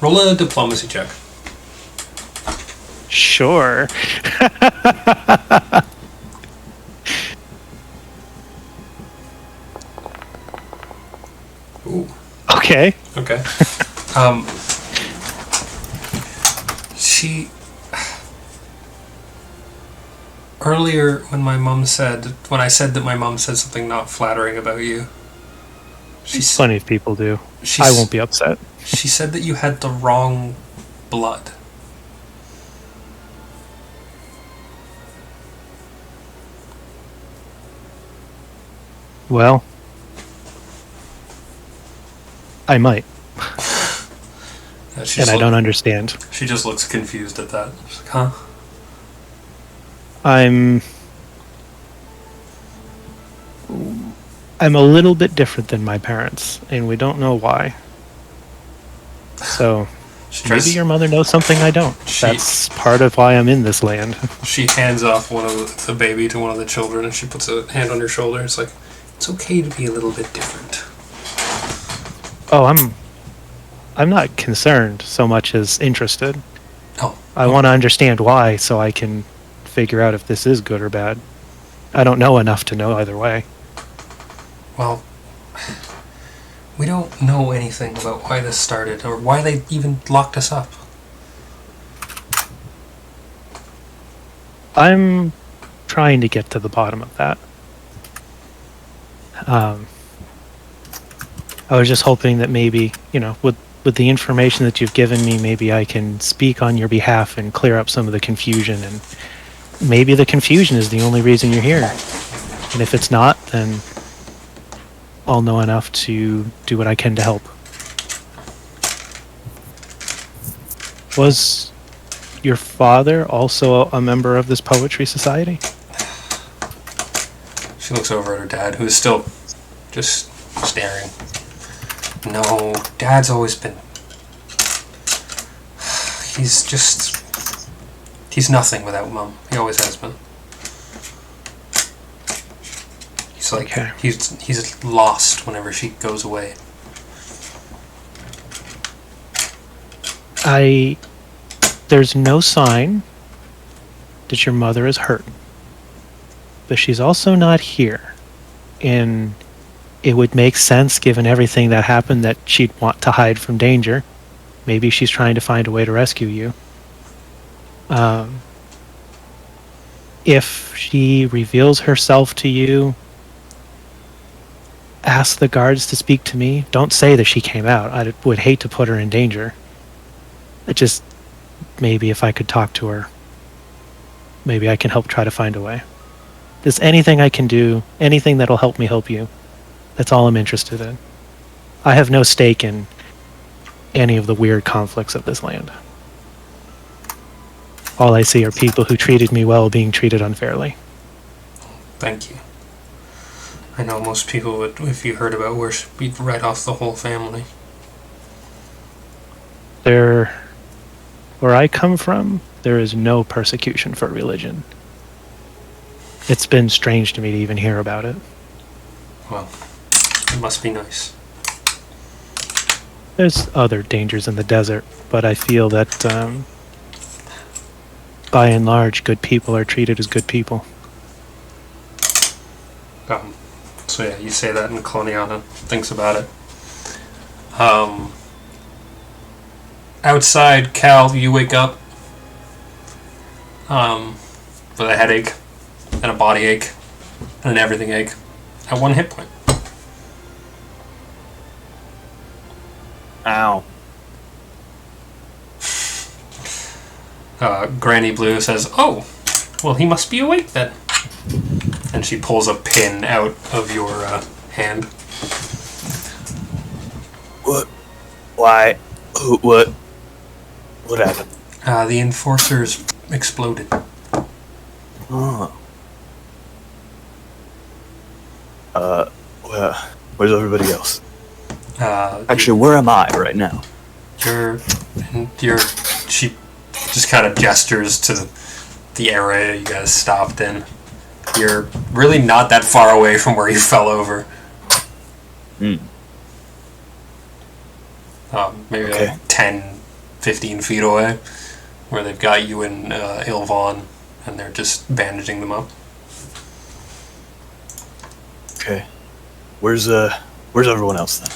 Roll a diplomacy check. Sure. Ooh. Okay. Okay. She earlier when I said that my mom said something not flattering about you. Plenty of people do. I won't be upset. She said that you had the wrong blood. Well, I might, and I don't understand. She just looks confused at that. She's like, huh? I'm a little bit different than my parents, and we don't know why. So maybe your mother knows something I don't. That's part of why I'm in this land. She hands off one of the baby to one of the children, and she puts a hand on your shoulder. It's like, it's okay to be a little bit different. Oh, I'm not concerned so much as interested. Oh. I want to understand why, so I can figure out if this is good or bad. I don't know enough to know either way. Well, we don't know anything about why this started, or why they even locked us up. I'm trying to get to the bottom of that. I was just hoping that maybe, with the information that you've given me, maybe I can speak on your behalf and clear up some of the confusion. And maybe the confusion is the only reason you're here. And if it's not, then I'll know enough to do what I can to help. Was your father also a member of this poetry society? She looks over at her dad, who is still just staring. No, Dad's always been... He's nothing without Mom. He always has been. He's like, okay. He's lost whenever she goes away. There's no sign that your mother is hurt. But she's also not here. And it would make sense, given everything that happened, that she'd want to hide from danger. Maybe she's trying to find a way to rescue you. If she reveals herself to you, ask the guards to speak to me. Don't say that she came out. I would hate to put her in danger. It just, maybe if I could talk to her, maybe I can help try to find a way. There's anything I can do, anything that'll help me help you. That's all I'm interested in. I have no stake in any of the weird conflicts of this land. All I see are people who treated me well being treated unfairly. Thank you. I know most people would, if you heard about worse, we'd write off the whole family. Where I come from, there is no persecution for religion. It's been strange to me to even hear about it. Well, it must be nice. There's other dangers in the desert, but I feel that, by and large, good people are treated as good people. So yeah, you say that and Coloniana thinks about it. Outside, Cal, you wake up with a headache and a body ache and an everything ache at 1 hit point. Ow. Granny Blue says, "Oh, well, he must be awake then." And she pulls a pin out of your hand. What? Why? Who? What? What happened? The enforcers exploded. Oh. Well, where's everybody else? Actually, Actually, where am I right now? she just kind of gestures to the area you guys stopped in. You're really not that far away from where you fell over. Maybe Okay. like 10, 15 feet away, where they've got you and Ilvon, and they're just bandaging them up. Okay. Where's everyone else then?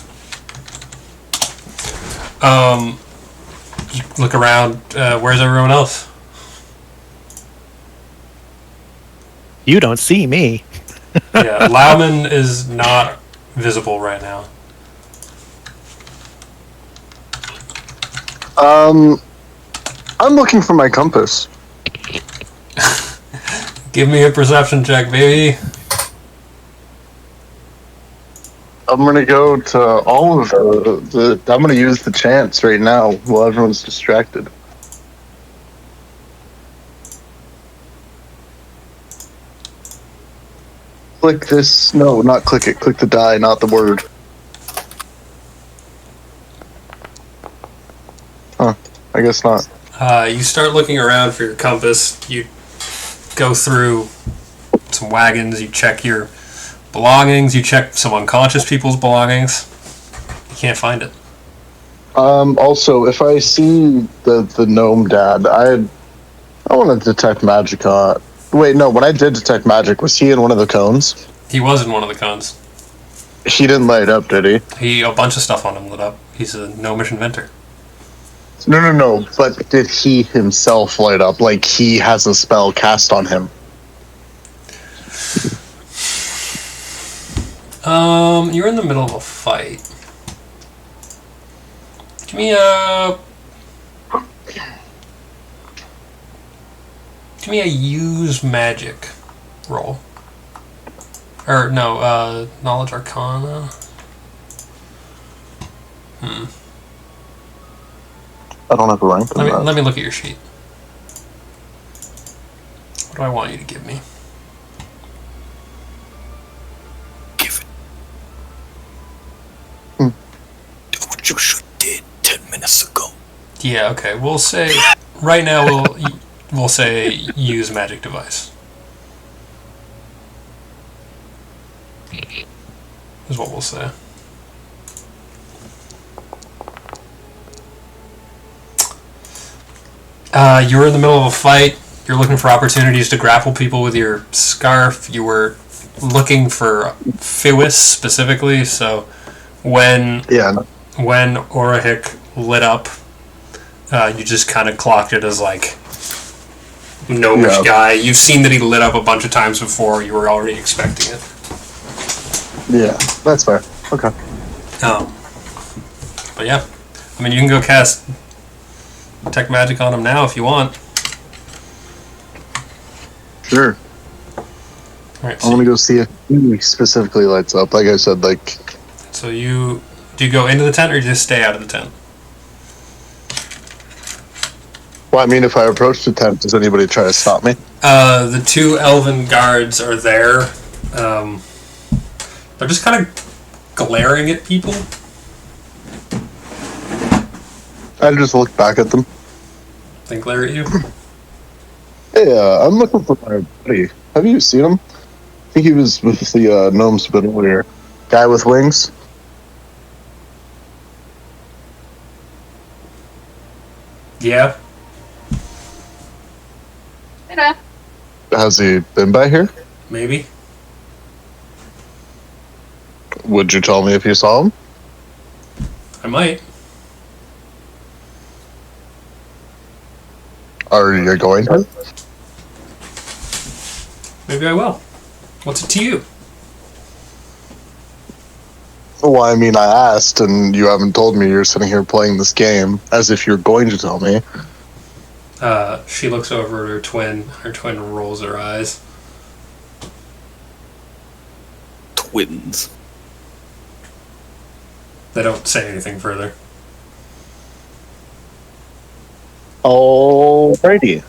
You look around. Where's everyone else? You don't see me. Yeah, Lauman is not visible right now. I'm looking for my compass. Give me a perception check, baby. I'm gonna go to all of the. I'm gonna use the chance right now while everyone's distracted. Click this. No, not click it. Click the die, not the word. Huh. I guess not. You start looking around for your compass. You go through some wagons. You check your belongings. You check some unconscious people's belongings. You can't find it. Also, if I see the gnome dad, I want to detect magic on. Wait, no. When I did detect magic, was he in one of the cones? He was in one of the cons. He didn't light up, did he? A bunch of stuff on him lit up. He's a gnomish inventor. No. But did he himself light up? Like he has a spell cast on him? You're in the middle of a fight. Give me a use magic roll. Or no, knowledge arcana. I don't have a rank on that. Let me look at your sheet. What do I want you to give me? Give it. What you should did 10 minutes ago. Yeah, okay. We'll say right now we'll say use magic device. Is what we'll say. You were in the middle of a fight. You're looking for opportunities to grapple people with your scarf. You were looking for Fiwis specifically, so when Orahik lit up, you just kind of clocked it as like gnomish guy. You've seen that he lit up a bunch of times before. You were already expecting it. Yeah, that's fair. Okay. But yeah, I mean, you can go cast detect magic on him now if you want. Sure. All right. I want to go see if he specifically lights up. Like I said, like. So do you go into the tent or you just stay out of the tent? Well, I mean, if I approach the tent, does anybody try to stop me? The two elven guards are there. They're just kind of glaring at people. I just look back at them. They glare at you. Hey, I'm looking for my buddy. Have you seen him? I think he was with the gnomes a bit earlier. Guy with wings? Yeah. Has he been by here? Maybe. Would you tell me if you saw him? I might. Are you going to? Maybe I will. What's it to you? Well, I mean, I asked, and you haven't told me. You're sitting here playing this game as if you're going to tell me. She looks over at her twin. Her twin rolls her eyes. Twins. They don't say anything further. Alrighty.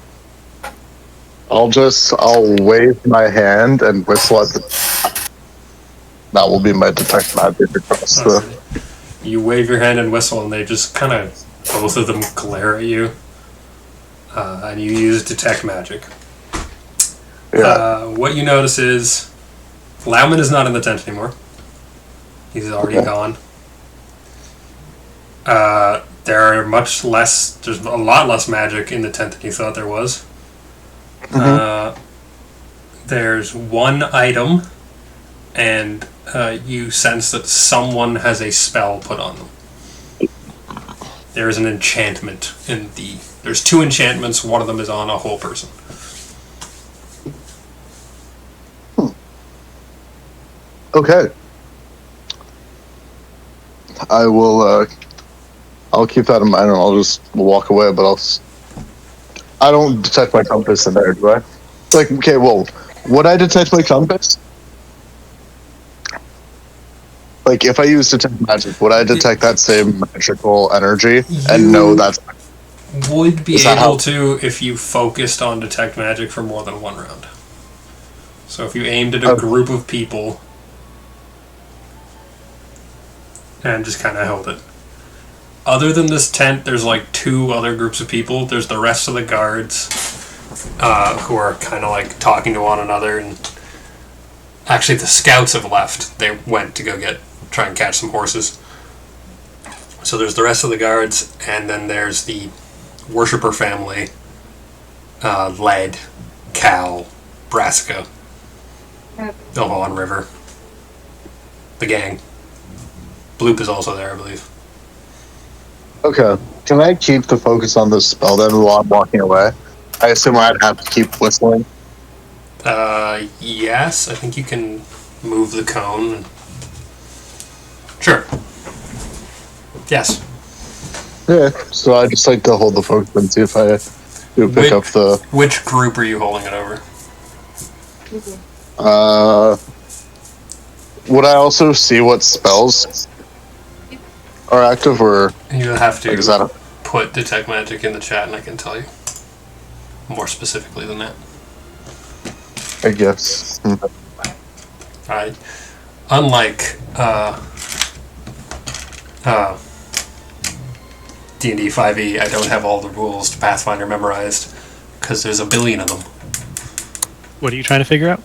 I'll wave my hand and whistle at the... That will be my detect magic across the... You wave your hand and whistle, and they just kind of, both of them glare at you. and you use detect magic. Yeah. What you notice is Lauman is not in the tent anymore. He's already gone. There are much less. There's a lot less magic in the tent than you thought there was. There's one item, and you sense that someone has a spell put on them. There is an enchantment in the. There's 2 enchantments. One of them is on a whole person. Okay. I will. I'll keep that in mind, and I'll just walk away. But I don't detect my compass in there, do I? Like, okay, well, would I detect my compass? Like, if I use detect magic, would I detect that same magical energy and know that's... Would be Is that able how- to if you focused on detect magic for more than one round. So if you aimed at a Okay. group of people and just kind of held it. Other than this tent, there's like 2 other groups of people. There's the rest of the guards who are kind of like talking to one another, and actually the scouts have left. They went to go try and catch some horses. So there's the rest of the guards, and then there's the worshipper family, Led, Cal, Brassica, Elvon River, the gang. Bloop is also there, I believe. Okay. Can I keep the focus on this spell then while I'm walking away? I assume I'd have to keep whistling. Yes, I think you can move the cone. Sure. Yes. Yeah. So I just like to hold the focus and see if I do pick up the... Which group are you holding it over? Would I also see what spells are active, or You have to is that a... put detect magic in the chat, and I can tell you more specifically than that. I guess. Unlike D&D 5e, I don't have all the rules to Pathfinder memorized because there's a billion of them. What are you trying to figure out?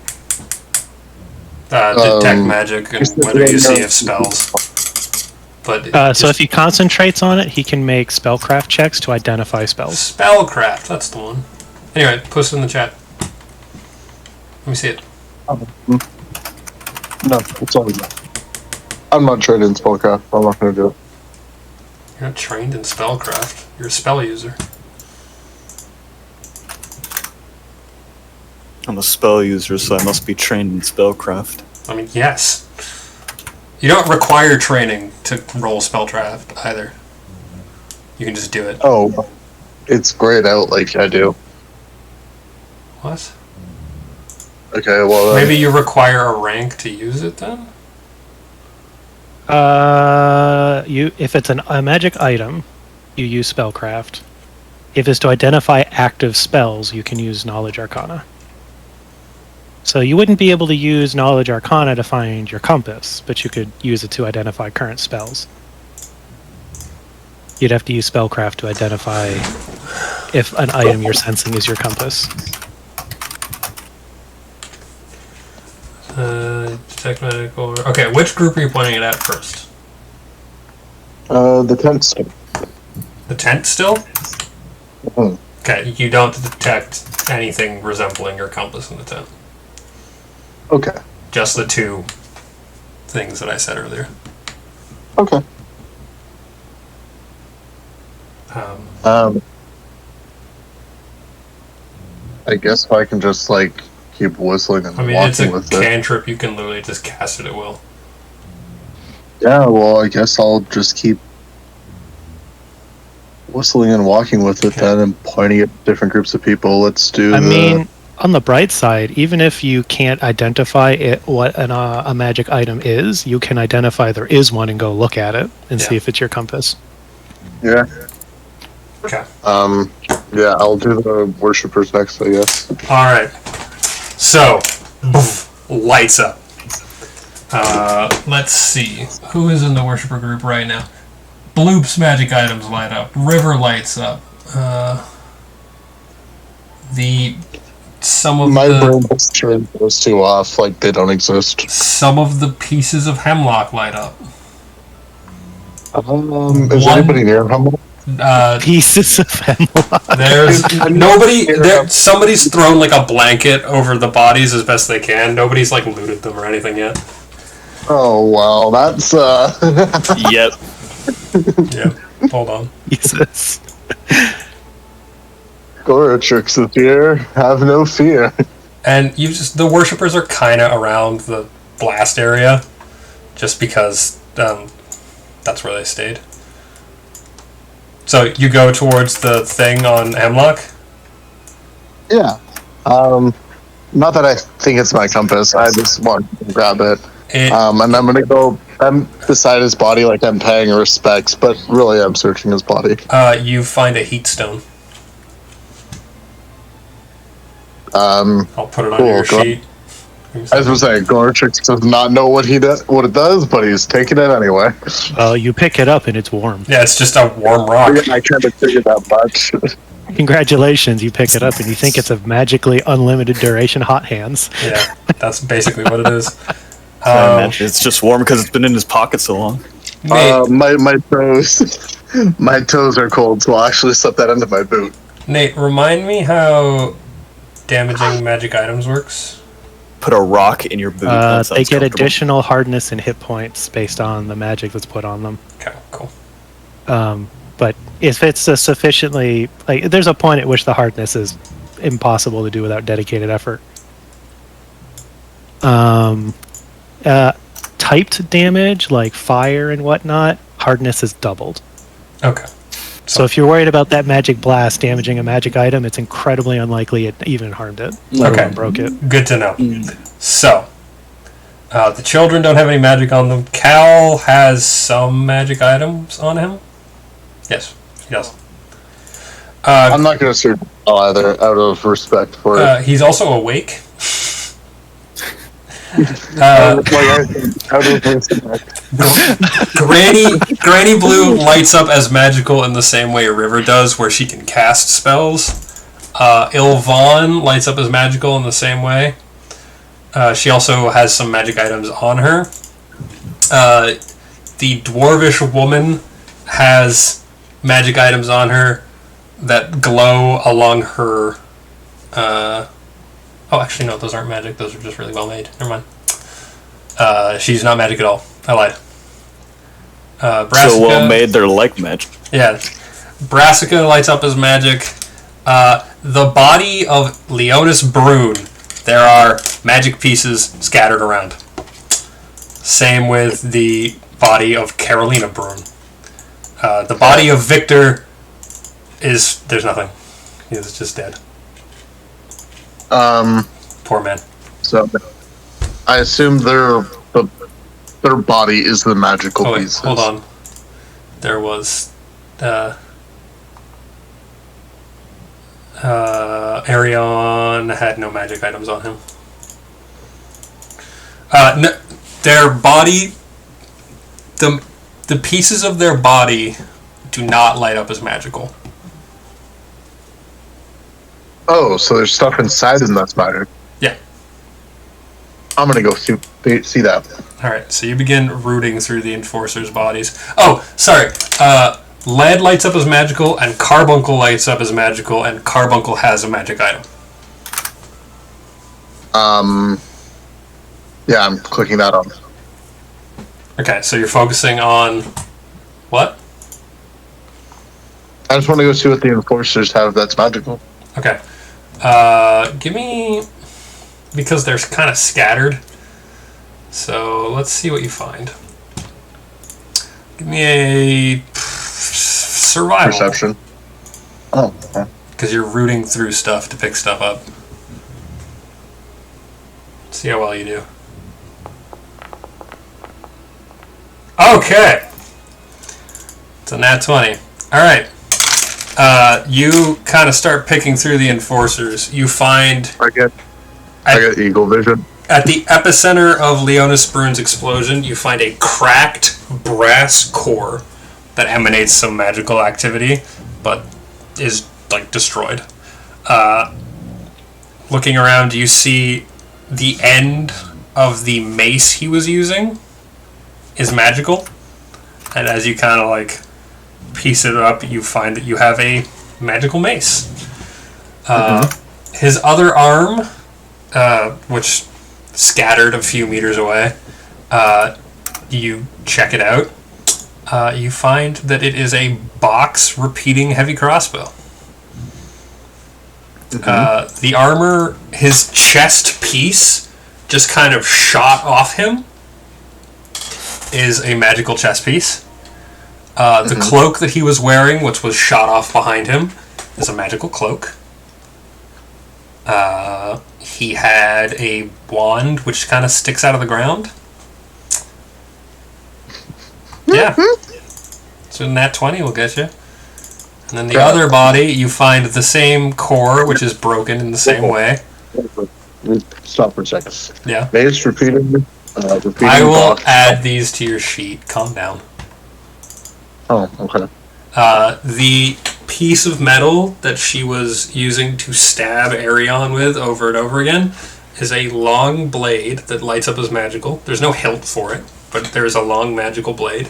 Detect magic and whether you see if spells. But So if he concentrates on it, he can make spellcraft checks to identify spells. spellcraft, that's the one. Anyway, post it in the chat. Let me see it. No, it's all good. I'm not trained in spellcraft. I'm not going to do it. You're not trained in spellcraft. You're a spell user. I'm a spell user, so I must be trained in spellcraft. I mean, yes. You don't require training to roll spellcraft either. You can just do it. Oh, it's grayed out like I do. What? Okay, well... Maybe you require a rank to use it then? If it's a magic item, you use spellcraft. If it's to identify active spells, you can use knowledge arcana. So you wouldn't be able to use knowledge arcana to find your compass, but you could use it to identify current spells. You'd have to use spellcraft to identify if an item you're sensing is your compass. Detect medical. Okay, which group are you pointing it at first? the tent. The tent still? Mhm. Okay, you don't detect anything resembling your compass in the tent. Okay. Just the 2 things that I said earlier. Okay. I guess I can just, like, keep whistling and I mean, it's walking a with it. cantrip. You can literally just cast it at will. Yeah, well, I guess I'll just keep whistling and walking with it Okay. then and pointing at different groups of people. Let's do I mean, on the bright side, even if you can't identify what a magic item is, you can identify there is one and go look at it and see Yeah. if it's your compass. Yeah. Okay. Yeah, I'll do the worshippers next, I guess. Alright. So, lights up. Let's see. Who is in the worshiper group right now? Bloop's magic items light up. River lights up. some of My the brain just turned those two off like they don't exist. some of the pieces of hemlock light up. Is One- anybody near him? Pieces of hemlock. There's nobody. Somebody's thrown like a blanket over the bodies as best they can. Nobody's like looted them or anything yet. Oh well, that's Yep. Yeah. Hold on. Jesus. Goratrix is here. Have no fear. And the worshippers are kind of around the blast area, just because that's where they stayed. So you go towards the thing on Hemlock. Yeah. Not that I think it's my compass. I just want to grab it. And I'm gonna go. I'm beside his body, like I'm paying respects, but really I'm searching his body. You find a heat stone. I'll put it on Cool, your go sheet. I was gonna say, Goratrix does not know what it does, but he's taking it anyway. You pick it up and it's warm. Yeah, it's just a warm rock. I kind of figured that much. Congratulations, you pick it up and you think it's a magically unlimited duration hot hands. Yeah, that's basically what it is. I imagine it's just warm because it's been in his pocket so long. Nate, My toes, my toes are cold, so I'll actually slip that into my boot. Nate, remind me how damaging magic items works. Put a rock in your boot. That They sounds get comfortable. additional hardness and hit points based on the magic that's put on them. Okay, cool. But if it's a sufficiently there's a point at which the hardness is impossible to do without dedicated effort. Typed damage like fire and whatnot, hardness is doubled. Okay. So if you're worried about that magic blast damaging a magic item, it's incredibly unlikely it even harmed it. Let Okay. alone broke it. Good to know. So, the children don't have any magic on them. Cal has some magic items on him. Yes, he does. I'm not gonna search either, out of respect for it. He's also awake. Out of respect. Granny Blue lights up as magical in the same way River does, where she can cast spells. Ilvan lights up as magical in the same way. She also has some magic items on her. The dwarvish woman has magic items on her that glow along her... Oh, actually, no, those aren't magic. Those are just really well made. Never mind. She's not magic at all. I lied. Brassica, So well made, they're like magic. yeah. Brassica lights up as magic. The body of Leonis Brune. There are magic pieces scattered around. Same with the body of Carolina Brune. The body of Victor is... There's nothing. He's just dead. Poor man. So, I assume their body is the magical Oh wait, pieces. hold on. There was... Arion had no magic items on him. No, their body... The pieces of their body do not light up as magical. Oh, so there's stuff inside them that's magic. Yeah. I'm gonna go see that. Alright, so you begin rooting through the Enforcers' bodies. Oh, sorry. Lead lights up as magical, and Carbuncle lights up as magical, and Carbuncle has a magic item. Yeah, I'm clicking that on. Okay, so you're focusing on... What? I just want to go see what the enforcers have that's magical. Okay. Give me... Because they're kind of scattered. So, let's see what you find. Give me a... Survival. Perception. Oh, okay. Because you're rooting through stuff to pick stuff up. See how well you do. Okay! It's a nat 20. Alright. You kind of start picking through the enforcers. You find... I get eagle vision. At the epicenter of Leonis Brune's explosion, you find a cracked brass core that emanates some magical activity, but is, like, destroyed. looking around, you see the end of the mace he was using is magical. And as you kind of like piece it up, you find that you have a magical mace. His other arm, which scattered a few meters away, you check it out. You find that it is a box repeating heavy crossbow. The armor, his chest piece, just kind of shot off him, is a magical chest piece. The cloak that he was wearing, which was shot off behind him, is a magical cloak. He had a wand which kind of sticks out of the ground. Yeah. So nat 20 will get you. And then the other body, you find the same core, which is broken in the same way. Stop for a second. Yeah. Mace repeating. I will add these to your sheet. Calm down. Oh, okay. The piece of metal that she was using to stab Arion with over and over again is a long blade that lights up as magical. There's no hilt for it, but there's a long magical blade.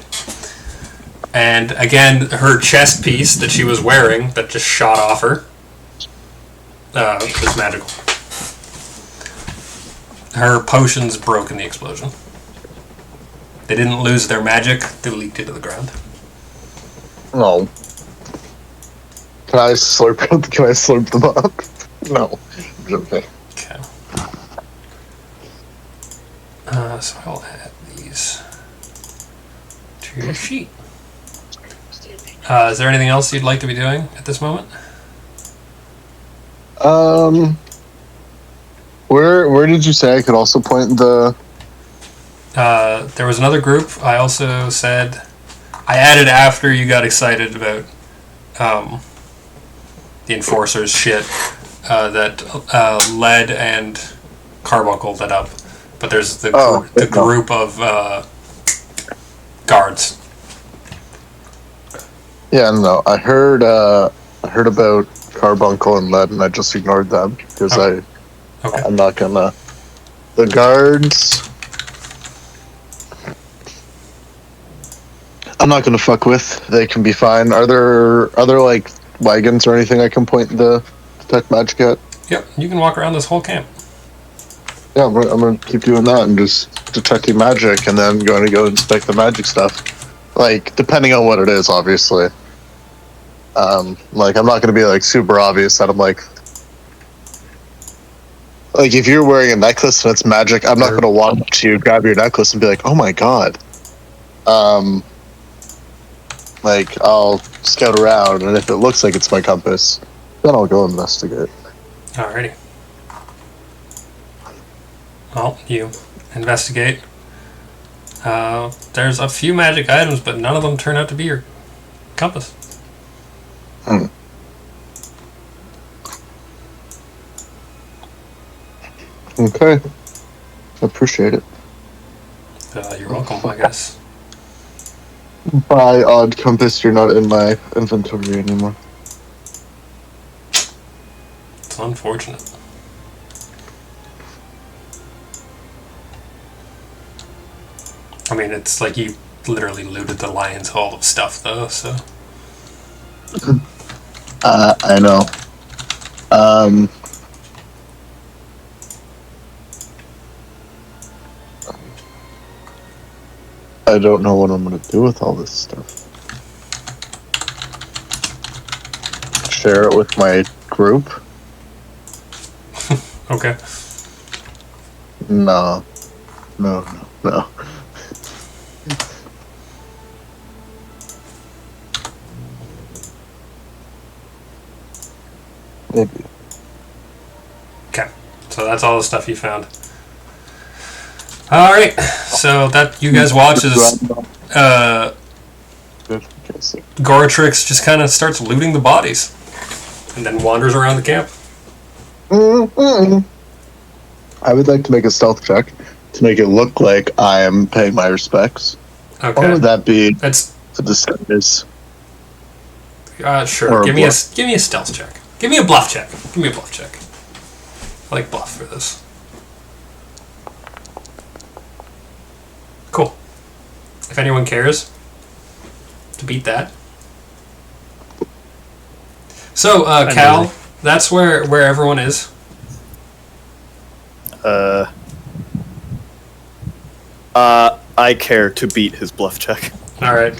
And again, her chest piece that she was wearing that just shot off her is magical. Her potions broke in the explosion. They didn't lose their magic, they leaked into the ground. No. Can I slurp them up? No. Okay. Okay. So I'll add these to your sheet. Is there anything else you'd like to be doing at this moment? Where did you say I could also point the... There was another group. I also said... I added after you got excited about the Enforcers shit that Lead and Carbuncle lit up. But there's the group of guards. Yeah, no, I heard about Carbuncle and Lead, and I just ignored them because I'm not gonna. The guards, I'm not gonna fuck with. They can be fine. Are there other like wagons or anything I can point the detect magic at? Yep, you can walk around this whole camp. Yeah, I'm gonna keep doing that and just detecting magic, and then going to go inspect the magic stuff. Like, depending on what it is, obviously. Like, I'm not going to be, like, super obvious that I'm, like, if you're wearing a necklace and it's magic, I'm not going to walk up to you, grab your necklace, and be like, oh my god. Like, I'll scout around, and if it looks like it's my compass, then I'll go investigate. Alrighty. Well, you investigate. There's a few magic items, but none of them turn out to be your compass. Okay. Appreciate it. You're welcome, I guess. By odd compass, you're not in my inventory anymore. It's unfortunate. I mean, it's like you literally looted the lion's hall of stuff, though, so... I know. I don't know what I'm gonna do with all this stuff. Share it with my group? Okay. No. Maybe. Okay, so that's all the stuff you found. Alright, so that you guys watch as Goratrix just kind of starts looting the bodies and then wanders around the camp. I would like to make a stealth check to make it look like I am paying my respects. Okay. Or would that be That's a disguise? sure. Give me a stealth check. Give me a bluff check. I like bluff for this. Cool. If anyone cares to beat that. So, Cal, that's where everyone is. I care to beat his bluff check. All right.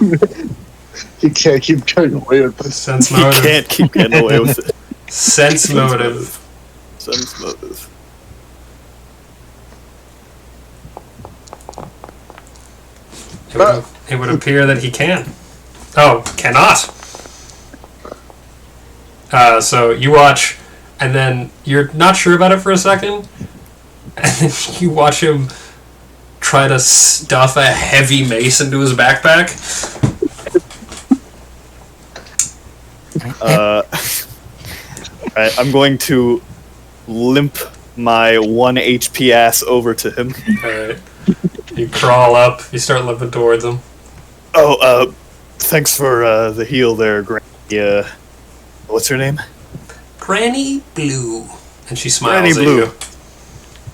You can't keep getting away with this. Sense You motive. can't keep getting away with it. Sense motive. Sense motive. It would appear that he can. Oh, cannot. So you watch, and then you're not sure about it for a second, and then you watch him try to stuff a heavy mace into his backpack. Alright, I'm going to limp my 1 HP ass over to him. Alright. You crawl up, you start limping towards him. Oh, thanks for the heal there, Granny. What's her name? Granny Blue. And she smiles Granny at Blue. you.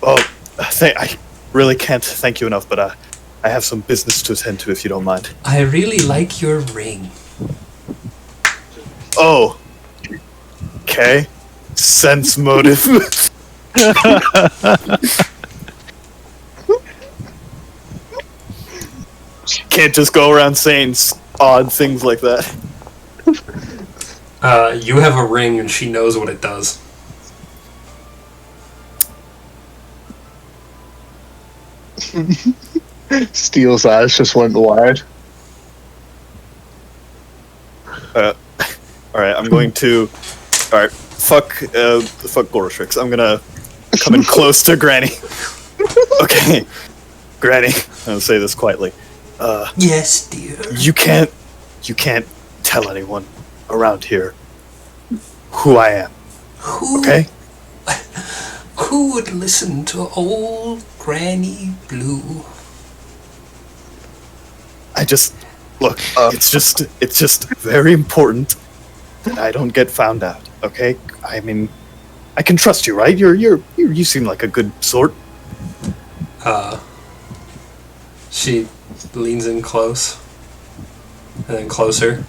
Oh, I really can't thank you enough, but I have some business to attend to if you don't mind. I really like your ring. Oh. Okay. Sense motive. Can't just go around saying odd things like that. You have a ring and she knows what it does. Steel's eyes just went wide. Alright, I'm going to... Alright, fuck Goretrix. I'm gonna come in close to Granny. Okay. Granny, I'm gonna say this quietly. Yes, dear. You can't tell anyone around here who I am. Who, Okay? who would listen to old Granny Blue? I just look. It's just very important that I don't get found out. Okay? I mean, I can trust you, right? You seem like a good sort. She leans in close, and then closer,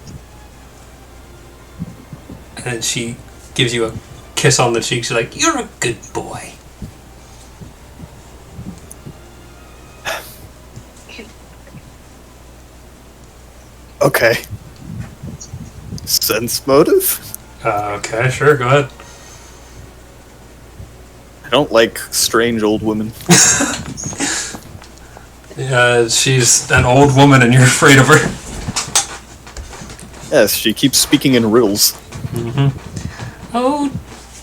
and then she gives you a kiss on the cheek. She's like, "You're a good boy." Okay. Sense motive? Okay, sure, go ahead. I don't like strange old women. She's an old woman, and you're afraid of her. Yes, she keeps speaking in riddles. Oh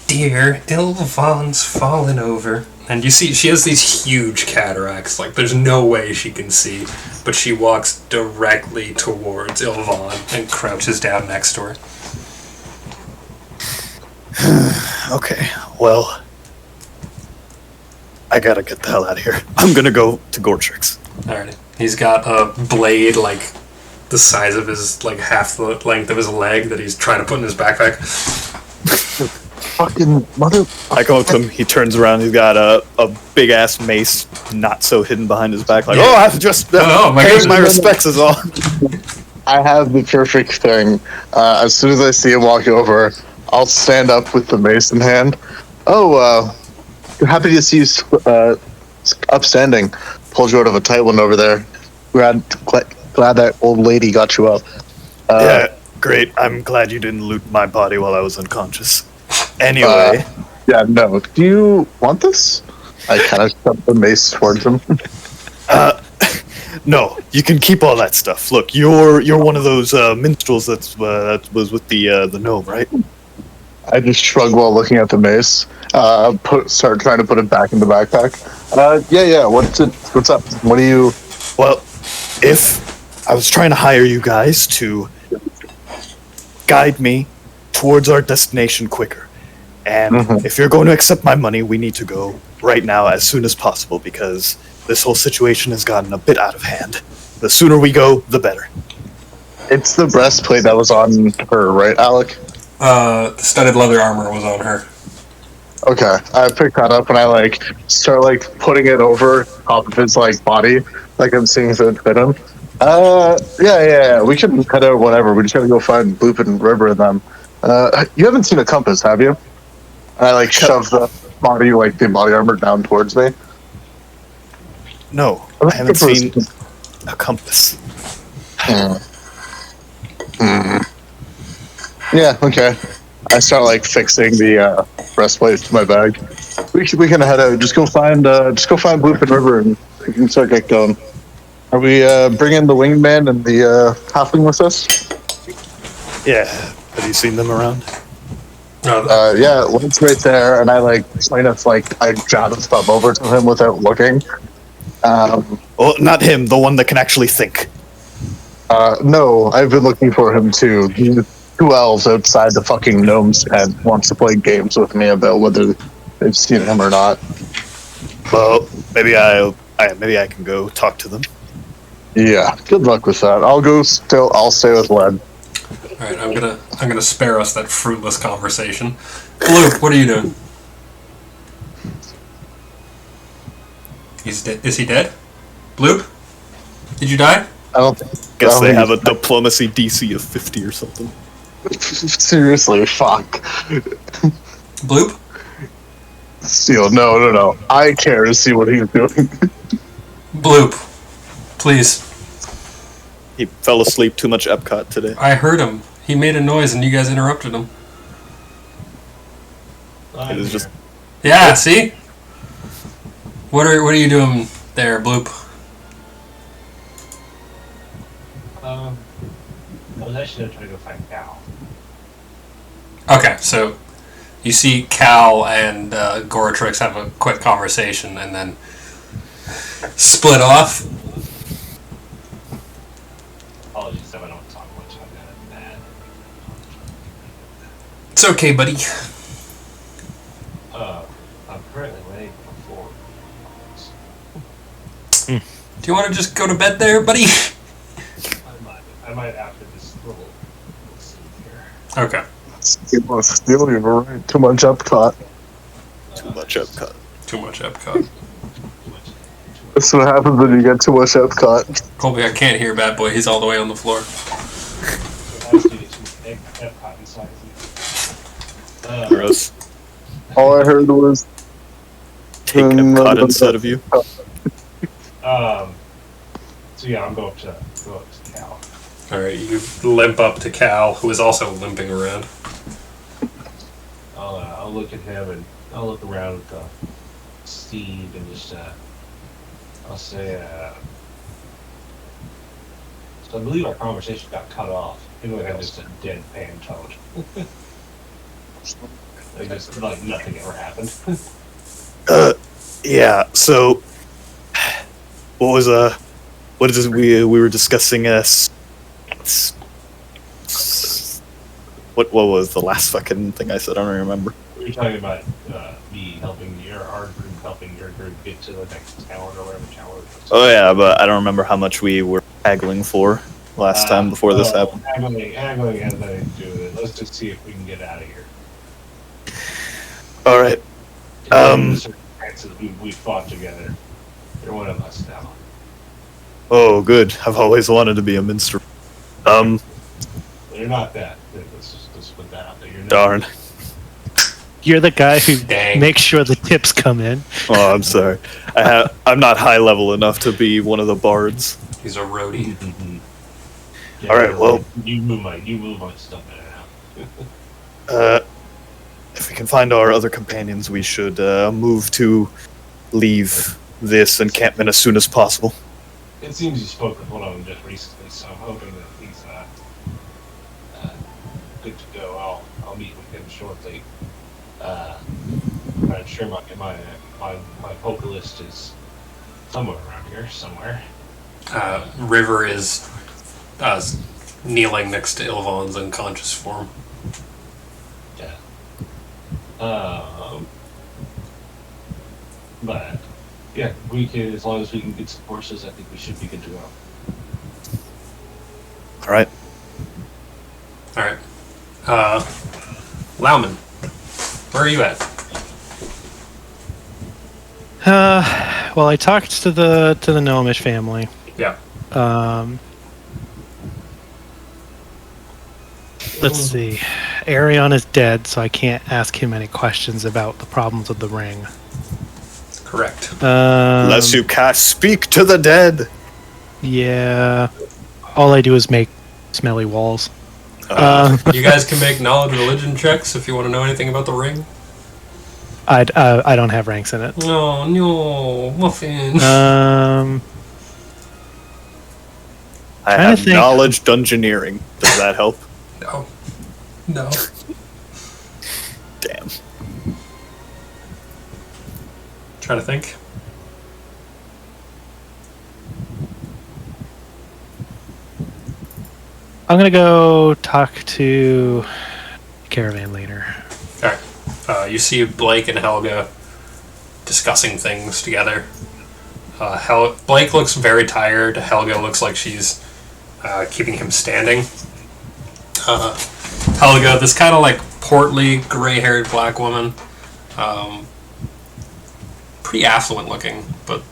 dear, Ilvaon's fallen over. And you see, she has these huge cataracts. Like, there's no way she can see. But she walks directly towards Ilvaon and crouches down next to her. Okay, well, I gotta get the hell out of here. I'm gonna go to Goretrix. Alright. He's got a blade, like, the size of his, like, half the length of his leg that he's trying to put in his backpack. Fucking mother. I go up to him, he turns around, he's got a big ass mace, not so hidden behind his back, like, Yeah. oh, I've just Oh, my paid goodness. my respects is all. I have the perfect thing. As soon as I see him walk over, I'll stand up with the mace in hand. Oh, happy to see you upstanding. Pulled you out of a tight one over there. Glad that old lady got you up. Yeah, great. I'm glad you didn't loot my body while I was unconscious. Anyway. Yeah, no. Do you want this? I kind of shoved the mace towards him. No, you can keep all that stuff. Look, you're one of those minstrels that was with the gnome, right? I just shrug while looking at the mace. Start trying to put it back in the backpack. Yeah. What's up? What do you? Well, if I was trying to hire you guys to guide me towards our destination quicker, and if you're going to accept my money, we need to go right now as soon as possible because this whole situation has gotten a bit out of hand. The sooner we go, the better. It's the breastplate that was on her, right, Alec? The studded leather armor was on her. Okay, I pick that up and I like start like putting it over top of his like body, like I'm seeing if it fit him. Yeah. We can head out whatever. We just gotta go find Bloop and River and them. You haven't seen a compass, have you? And I like shove the body, like the body armor, down towards me. No, I haven't seen a compass. Yeah. Okay. I start like fixing the breastplate to my bag. We can head out. Just go find Bloop and River, and we can start get going. Are we bringing the wingman and the halfling with us? Yeah. Have you seen them around? Yeah, one's right there, and I like kind of like I jab his thumb over to him without looking. Well, not him. The one that can actually think. No, I've been looking for him too. The two elves outside the fucking gnome's tent wants to play games with me about whether they've seen him or not. Well, maybe I can go talk to them. Yeah, good luck with that. I'll stay with Led. All right, I'm gonna spare us that fruitless conversation. Luke, what are you doing? Is he dead? Bloop? Did you die? I don't think. Guess they have a diplomacy DC of 50 or something. Seriously, fuck. Bloop? Steel, no. I care to see what he's doing. Bloop, please. He fell asleep too much Epcot today. I heard him. He made a noise and you guys interrupted him. It was just. Yeah, see? What are you doing there, Bloop? I was actually gonna try to go find Cal. Okay, so you see Cal and Goratrix have a quick conversation and then split off. Apologies if I don't talk much. I'm bad. It's okay, buddy. I'm currently waiting for 4. Do you want to just go to bed there, buddy? I might after this little scene here. Okay. Steel, you're right. Too much Epcot. Too much Epcot. Too much Epcot. That's what happens when you get too much Epcot. Colby, I can't hear Bad Boy. He's all the way on the floor. Gross. All I heard was Take Epcot instead of you. So yeah, I'll go up to Cal. Alright, you limp up to Cal, who is also limping around. I'll look at him and I'll look around at Steve and just I'll say so I believe our conversation got cut off. Anyway, I had just a deadpan tone. Like just like nothing ever happened. Yeah. So, what is this? We were discussing what was the last fucking thing I said? I don't remember. We were talking about me helping our group helping your group get to the next tower or whatever tower. Oh yeah, but I don't remember how much we were haggling for last time before this happened. Haggling has nothing to do with it. Let's just see if we can get out of here. All right. We fought together. You're one of us now. Oh, good. I've always wanted to be a minstrel. You're not that. Let's put that out there. You're not. Darn. You're the guy who Dang. makes sure the tips come in. Oh, I'm sorry. I'm not high level enough to be one of the bards. He's a roadie. Yeah, All right. Well, you move my stuff in and out. if we can find our other companions, we should move to leave this encampment as soon as possible. It seems you spoke with one of them just recently, so I'm hoping that he's good to go. I'll meet with him shortly. I'm sure my poker list is somewhere around here, somewhere. River is kneeling next to Ilvon's unconscious form. Yeah. But yeah, we can, as long as we can get some horses, I think we should be good to go. All right. Alright. Lauman, where are you at? Well, I talked to the gnomish family. Yeah. Let's see. Arion is dead, so I can't ask him any questions about the problems of the ring. Correct. Unless you cast Speak to the Dead. Yeah. All I do is make smelly walls. You guys can make knowledge religion checks if you want to know anything about the ring. I don't have ranks in it. No, muffin. I have knowledge dungeoneering. Does that help? No. Damn. Trying to think. I'm gonna go talk to caravan leader. All right. You see Blake and Helga discussing things together. Blake looks very tired. Helga looks like she's keeping him standing. Helga, this kind of like portly, gray-haired black woman, pretty affluent looking, but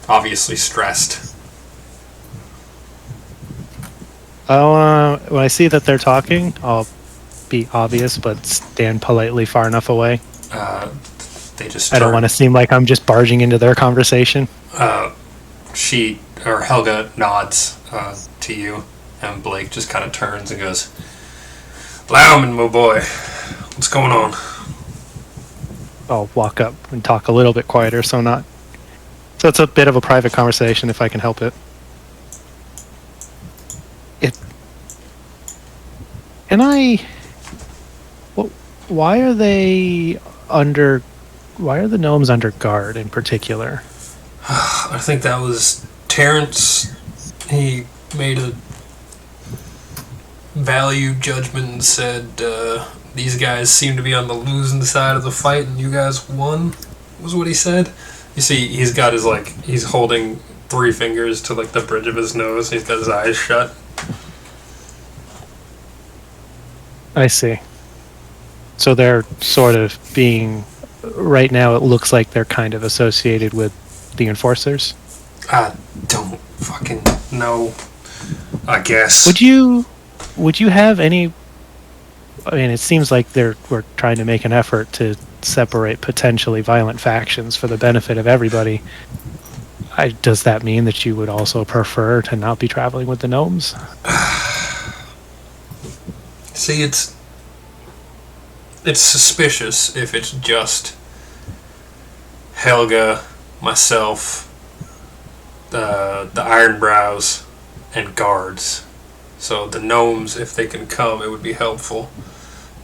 obviously stressed. When I see that they're talking, I'll be obvious, but stand politely far enough away. They just. I don't want to seem like I'm just barging into their conversation. Helga nods to you, and Blake just kind of turns and goes, "Lauman, my boy, what's going on?" I'll walk up and talk a little bit quieter, so it's a bit of a private conversation if I can help it. Why are the gnomes under guard in particular? I think that was Terrence. He made a value judgment and said these guys seem to be on the losing side of the fight and you guys won, was what he said. You see, he's got his he's holding 3 fingers to the bridge of his nose. He's got his eyes shut. I see. So they're sort of being... Right now it looks like they're kind of associated with the Enforcers. I don't fucking know. I guess. Would you have any... I mean, it seems like we're trying to make an effort to separate potentially violent factions for the benefit of everybody. Does that mean that you would also prefer to not be traveling with the gnomes? See, it's suspicious if it's just Helga, myself, the Ironbrows, and guards. So the gnomes, if they can come, it would be helpful.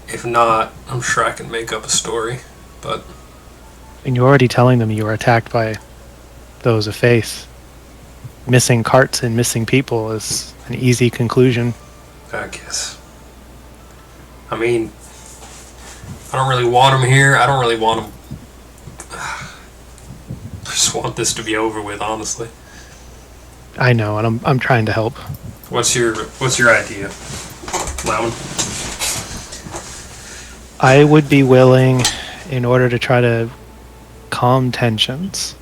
If not, I'm sure I can make up a story. But and you're already telling them you were attacked by those of faith. Missing carts and missing people is an easy conclusion. I guess. I mean, I don't really want them here. I don't really want them. I just want this to be over with, honestly. I know, and I'm trying to help. What's your idea, Lauman? I would be willing, in order to try to calm tensions,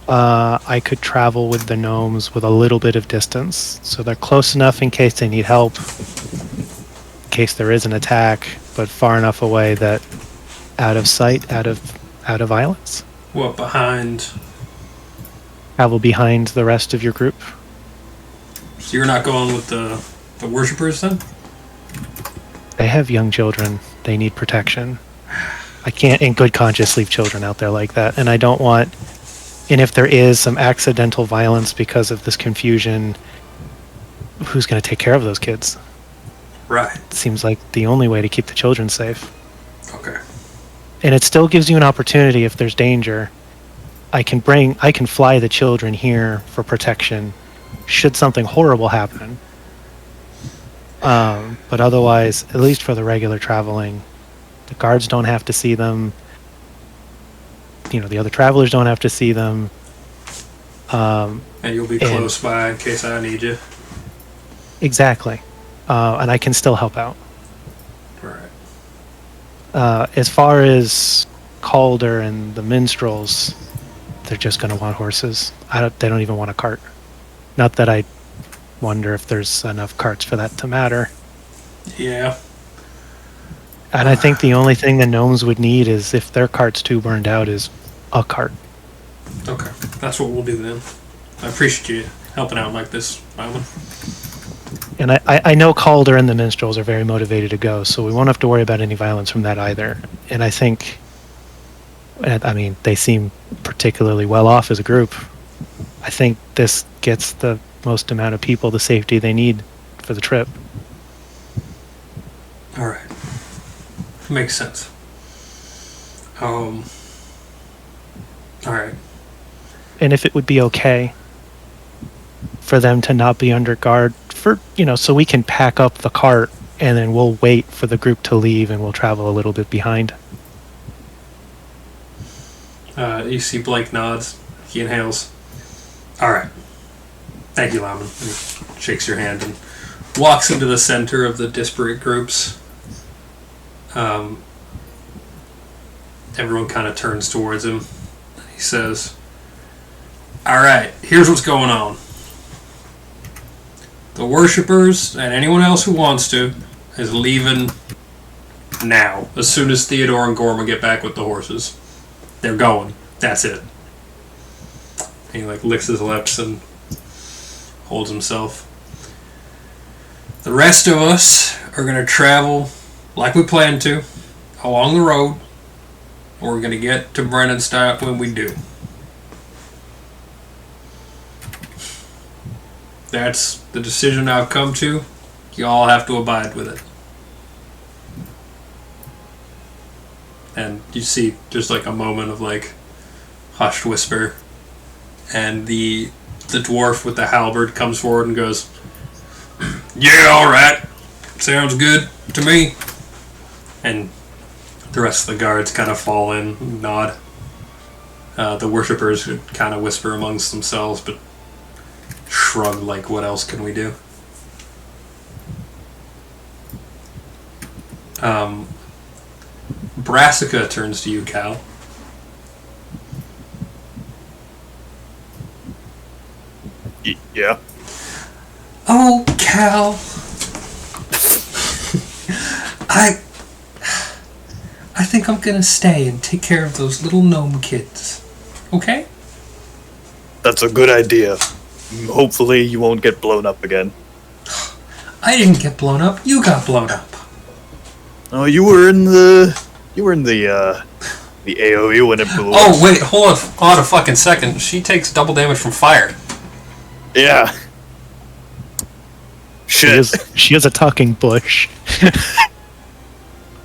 I could travel with the gnomes with a little bit of distance, so they're close enough in case they need help, in case there is an attack, but far enough away that out of sight, out of violence. What, behind? Travel behind the rest of your group. So you're not going with the worshippers then? They have young children. They need protection. I can't in good conscience leave children out there like that, and I don't want... And if there is some accidental violence because of this confusion, who's going to take care of those kids? Right. It seems like the only way to keep the children safe. Okay. And it still gives you an opportunity if there's danger. I can fly the children here for protection should something horrible happen. But otherwise, at least for the regular traveling, the guards don't have to see them. The other travelers don't have to see them. And you'll be close by in case I need you. Exactly. And I can still help out. Right. As far as Calder and the minstrels, they're just going to want horses. They don't even want a cart. Not that I wonder if there's enough carts for that to matter. Yeah. And I think the only thing the gnomes would need is, if their cart's too burned out, is a cart. Okay, that's what we'll do then. I appreciate you helping out like this, Wyman. And I know Calder and the minstrels are very motivated to go, so we won't have to worry about any violence from that either. And I think, I mean, they seem particularly well off as a group. I think this gets the most amount of people the safety they need for the trip. All right. Makes sense. All right. And if it would be okay for them to not be under guard for, so we can pack up the cart and then we'll wait for the group to leave and we'll travel a little bit behind. You see Blake nods. He inhales. All right. Thank you, Lyman. He shakes your hand and walks into the center of the disparate groups. Everyone kind of turns towards him. He says, all right, here's what's going on. The worshippers and anyone else who wants to is leaving now, as soon as Theodore and Gorma get back with the horses. They're going. That's it. He licks his lips and holds himself. The rest of us are going to travel like we planned to, along the road. We're going to get to Brennanstadt when we do. That's the decision I've come to. You all have to abide with it. And you see just a moment of hushed whisper, and the dwarf with the halberd comes forward and goes, yeah, alright, sounds good to me. And the rest of the guards kind of fall in and nod. The worshippers kind of whisper amongst themselves, but shrug what else can we do? Brassica turns to you, Cal. Yeah. Oh, Cal. I think I'm gonna stay and take care of those little gnome kids. Okay? That's a good idea. Hopefully you won't get blown up again. I didn't get blown up. You got blown up. Oh, you were in the AoE when it blew up. Oh, wait, hold on a fucking second. She takes double damage from fire. Yeah. Shit. She is a talking bush.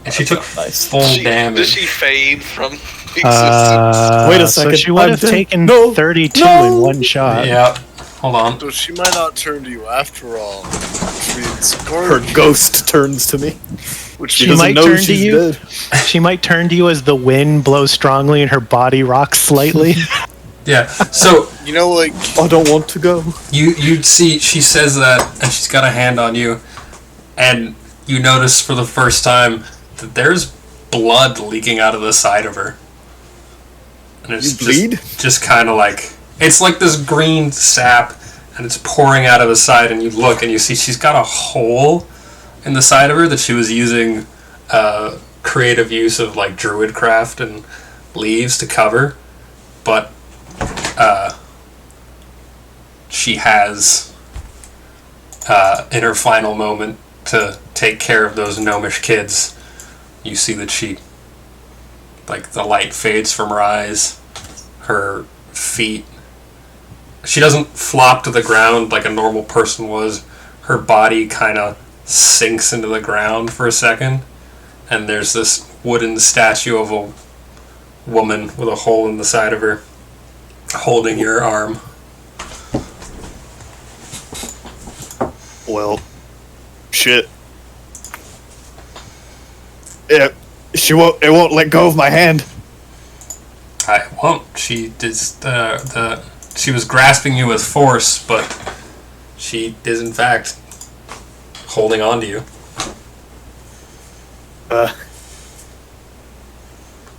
And she took nice. full damage. Did she fade from existence? Wait a second. So she would have taken 32 in one shot. Yeah. Hold on. So she might not turn to you after all. Which means Her ghost turns to me. Which She doesn't might know turn to she's you. dead. She might turn to you as the wind blows strongly and her body rocks slightly. Yeah. So I don't want to go. you'd see she says that, and she's got a hand on you, and you notice for the first time that there's blood leaking out of the side of her. And it's You bleed? just kind of it's like this green sap, and it's pouring out of the side, and you look and you see she's got a hole in the side of her that she was using creative use of druidcraft and leaves to cover, but she has in her final moment to take care of those gnomish kids, you see that she the light fades from her eyes, her feet, she doesn't flop to the ground like a normal person was. Her body kind of sinks into the ground for a second, and there's this wooden statue of a woman with a hole in the side of her holding your arm. Well, shit. It won't let go of my hand. I won't. She was grasping you with force, but she is in fact holding on to you.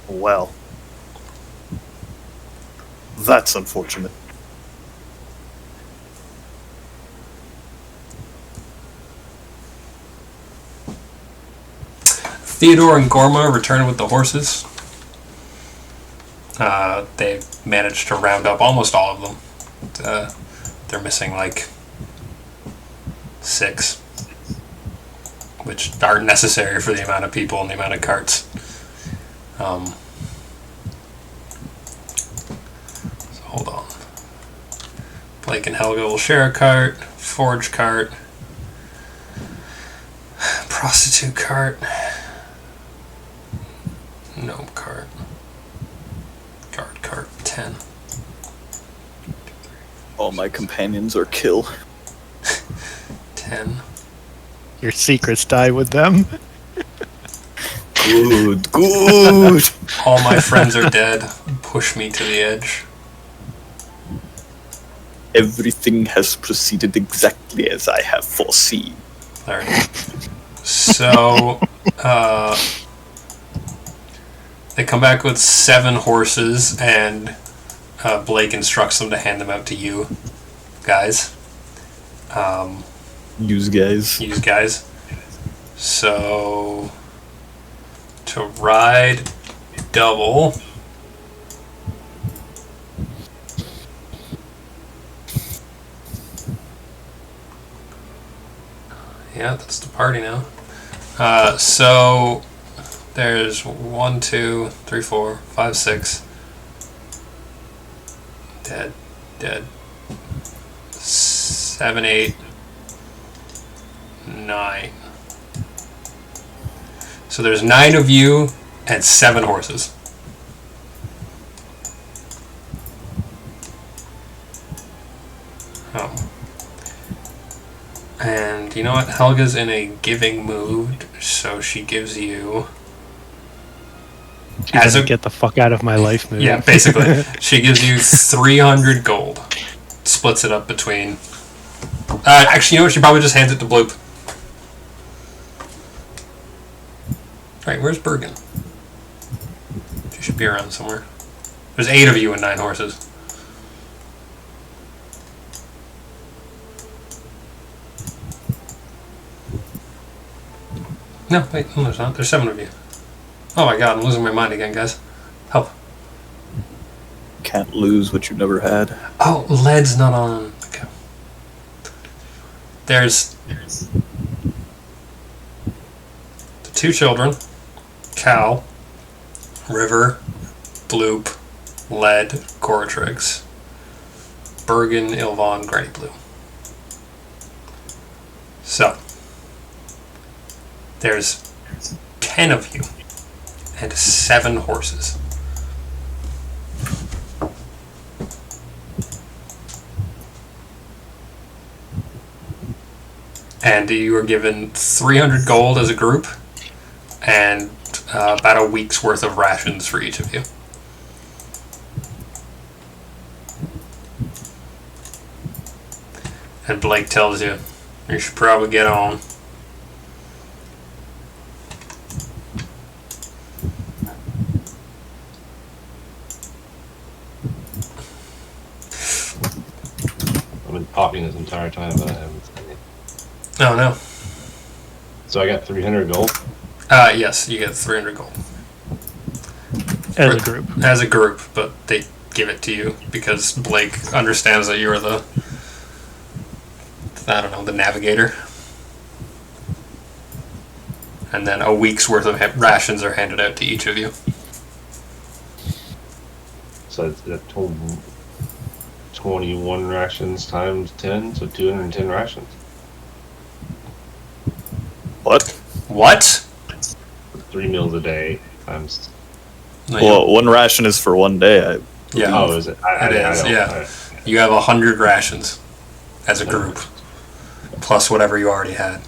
Well, that's unfortunate. Theodore and Gorma return with the horses. They managed to round up almost all of them. They're missing like 6, which aren't necessary for the amount of people and the amount of carts. So hold on. Blake and Helga will share a cart, forge cart, prostitute cart, gnome cart, guard cart, 10. All my companions are kill. 10. Your secrets die with them. Good, good. All my friends are dead. Push me to the edge. Everything has proceeded exactly as I have foreseen. There it is. So, they come back with 7 horses, and Blake instructs them to hand them out to you guys. Use guys. So, to ride double. Yeah, that's the party now. So there's 1, 2, 3, 4, 5, 6. Dead. 7, 8, 9. So there's 9 of you and 7 horses. Oh. And you know what? Helga's in a giving mood, so she gives you. She's gonna get the fuck out of my life mood. Yeah, basically. She gives you 300 gold. Splits it up between. Actually, you know what? She probably just hands it to Bloop. Right, where's Bergen? She should be around somewhere. There's 8 of you and 9 horses. No, wait, no, there's not. There's 7 of you. Oh my god, I'm losing my mind again, guys. Help. Can't lose what you never had. Oh, lead's not on. Okay. There's the 2 children. Cal, River, Bloop, Lead, Goratrix, Bergen, Ilvon, Granny Blue. So, there's 10 of you and 7 horses. And you are given 300 gold as a group and about a week's worth of rations for each of you. And Blake tells you should probably get on. I've been popping this entire time, but I haven't seen it. Oh no. So I got 300 gold. Yes, you get 300 gold. As a group. As a group, but they give it to you because Blake understands that you're the, I don't know, the navigator. And then a week's worth of rations are handed out to each of you. So it's a total 21 rations times 10, so 210 rations. What? 3 meals a day times. No, Well, one ration is for one day. yeah. Oh, is it? It is, yeah. You have 100 rations as a group, plus whatever you already had.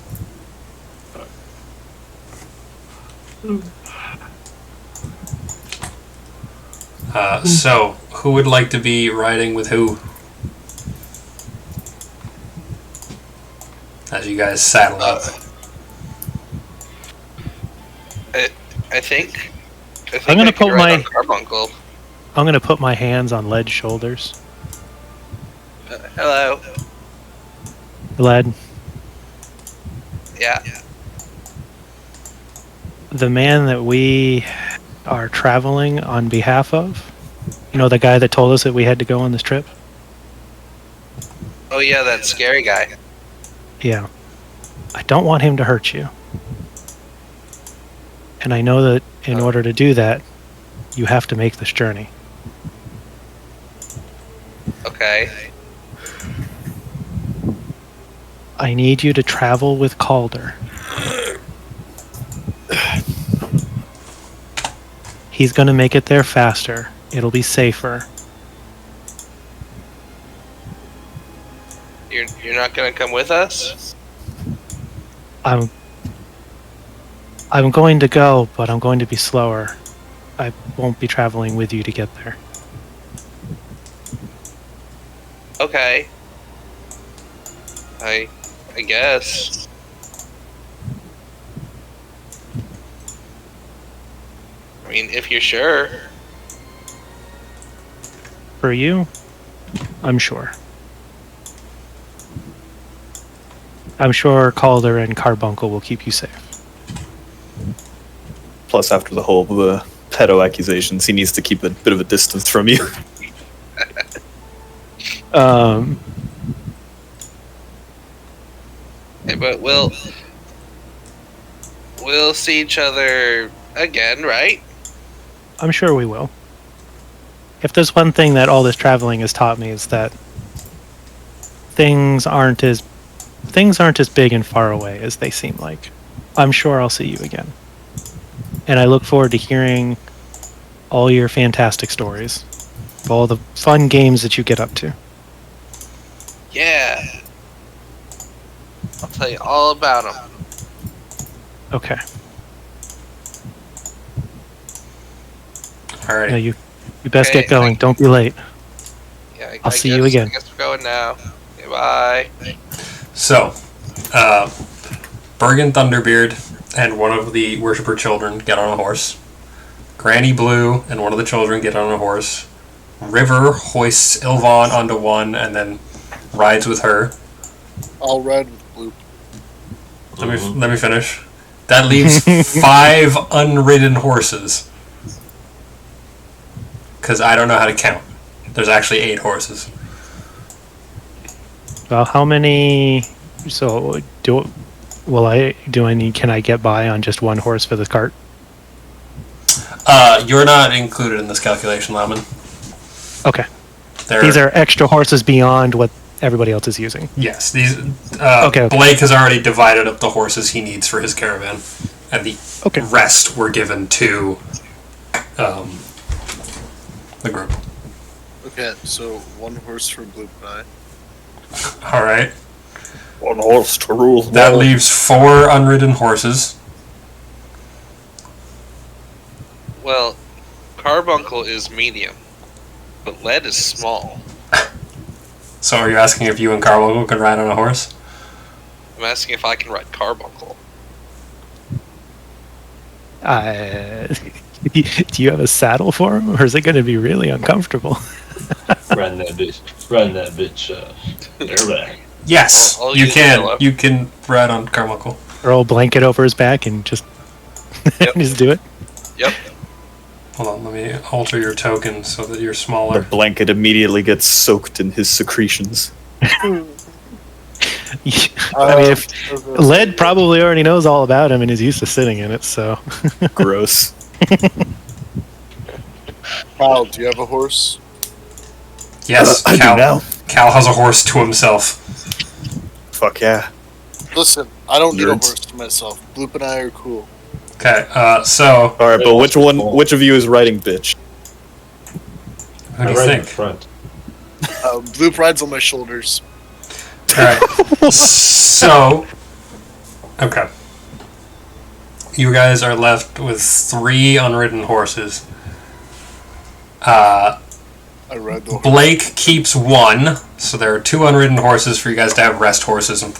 So, who would like to be riding with who? As you guys saddle up. I think I think I'm gonna I can put ride my- on Carbuncle. I'm going to put my hands on Led's shoulders. Hello. Led, Yeah. the man that we are traveling on behalf of, you know, the guy that told us that we had to go on this trip? Oh yeah, that scary guy. Yeah. I don't want him to hurt you. And I know that in order to do that, you have to make this journey. Okay. I need you to travel with Calder. He's going to make it there faster. It'll be safer. You're not gonna come with us? I'm going to go, but I'm going to be slower. I won't be traveling with you to get there. Okay. I guess. I mean, if you're sure. For you, I'm sure. I'm sure Calder and Carbuncle will keep you safe. Plus, after the whole pedo accusations, he needs to keep a bit of a distance from you. Hey, but we'll see each other again, right? I'm sure we will. If there's one thing that all this traveling has taught me is that things aren't as big and far away as they seem like. I'm sure I'll see you again. And I look forward to hearing all your fantastic stories, all the fun games that you get up to. Yeah. I'll tell you all about them. Okay. Alright. Now you best Okay, get going. Don't be late. Yeah, I'll see you again. I guess we're going now. Okay, bye. So, Bergen Thunderbeard and one of the worshiper children get on a horse. Granny Blue and one of the children get on a horse. River hoists Ilvon onto one and then rides with her. I'll ride with Bloop. Let me finish. That leaves 5 unridden horses. Because I don't know how to count. There's actually 8 horses. Well, how many? So can I get by on just one horse for the cart? You're not included in this calculation, Lemon. Okay. There, These are extra horses beyond what everybody else is using. Yes, these. Okay. Blake has already divided up the horses he needs for his caravan, and the Okay. rest were given to the group. Okay, so one horse for Bloop and I. All right. One horse to rule. That leaves 4 unridden horses. Well, Carbuncle is medium, but Lead is small. So are you asking if you and Carbuncle can ride on a horse? I'm asking if I can ride Carbuncle. Do you have a saddle for him, or is it going to be really uncomfortable? Run that bitch, bareback. Yes, I'll you use can. Yellow. You can ride on Carbuncle. Throw a blanket over his back and just just do it. Yep. Hold on, let me alter your token so that you're The smaller. blanket immediately gets soaked in his secretions. I mean, if Led probably already knows all about him and is used to sitting in it, so. Gross. Kyle, do you have a horse? Yes, I do Cal. now. Cal has a horse to himself. Fuck yeah. Listen, I don't need a Nerds. horse to myself. Bloop and I are cool. Okay, so All right, but which of you is riding bitch? who do I you ride in think? front. Bloop rides on my shoulders. Alright. So, okay. You guys are left with 3 unridden horses. I ride the horse. Blake keeps 1, so there are 2 unridden horses for you guys to have rest horses and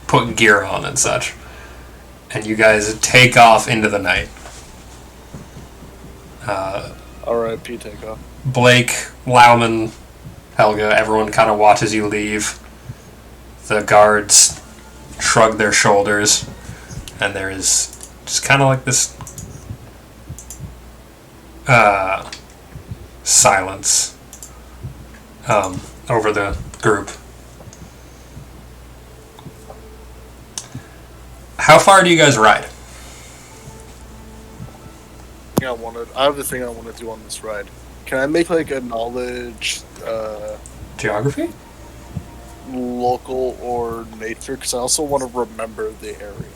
put gear on and such. And you guys take off into the night. R.I.P. Takeoff. Blake, Lauman, Helga, everyone kind of watches you leave. The guards shrug their shoulders, and there is just kind of like this silence over the group. How far do you guys ride? I have the thing I want to do on this ride. Can I make like a knowledge, Geography? local or nature? Because I also want to remember the area.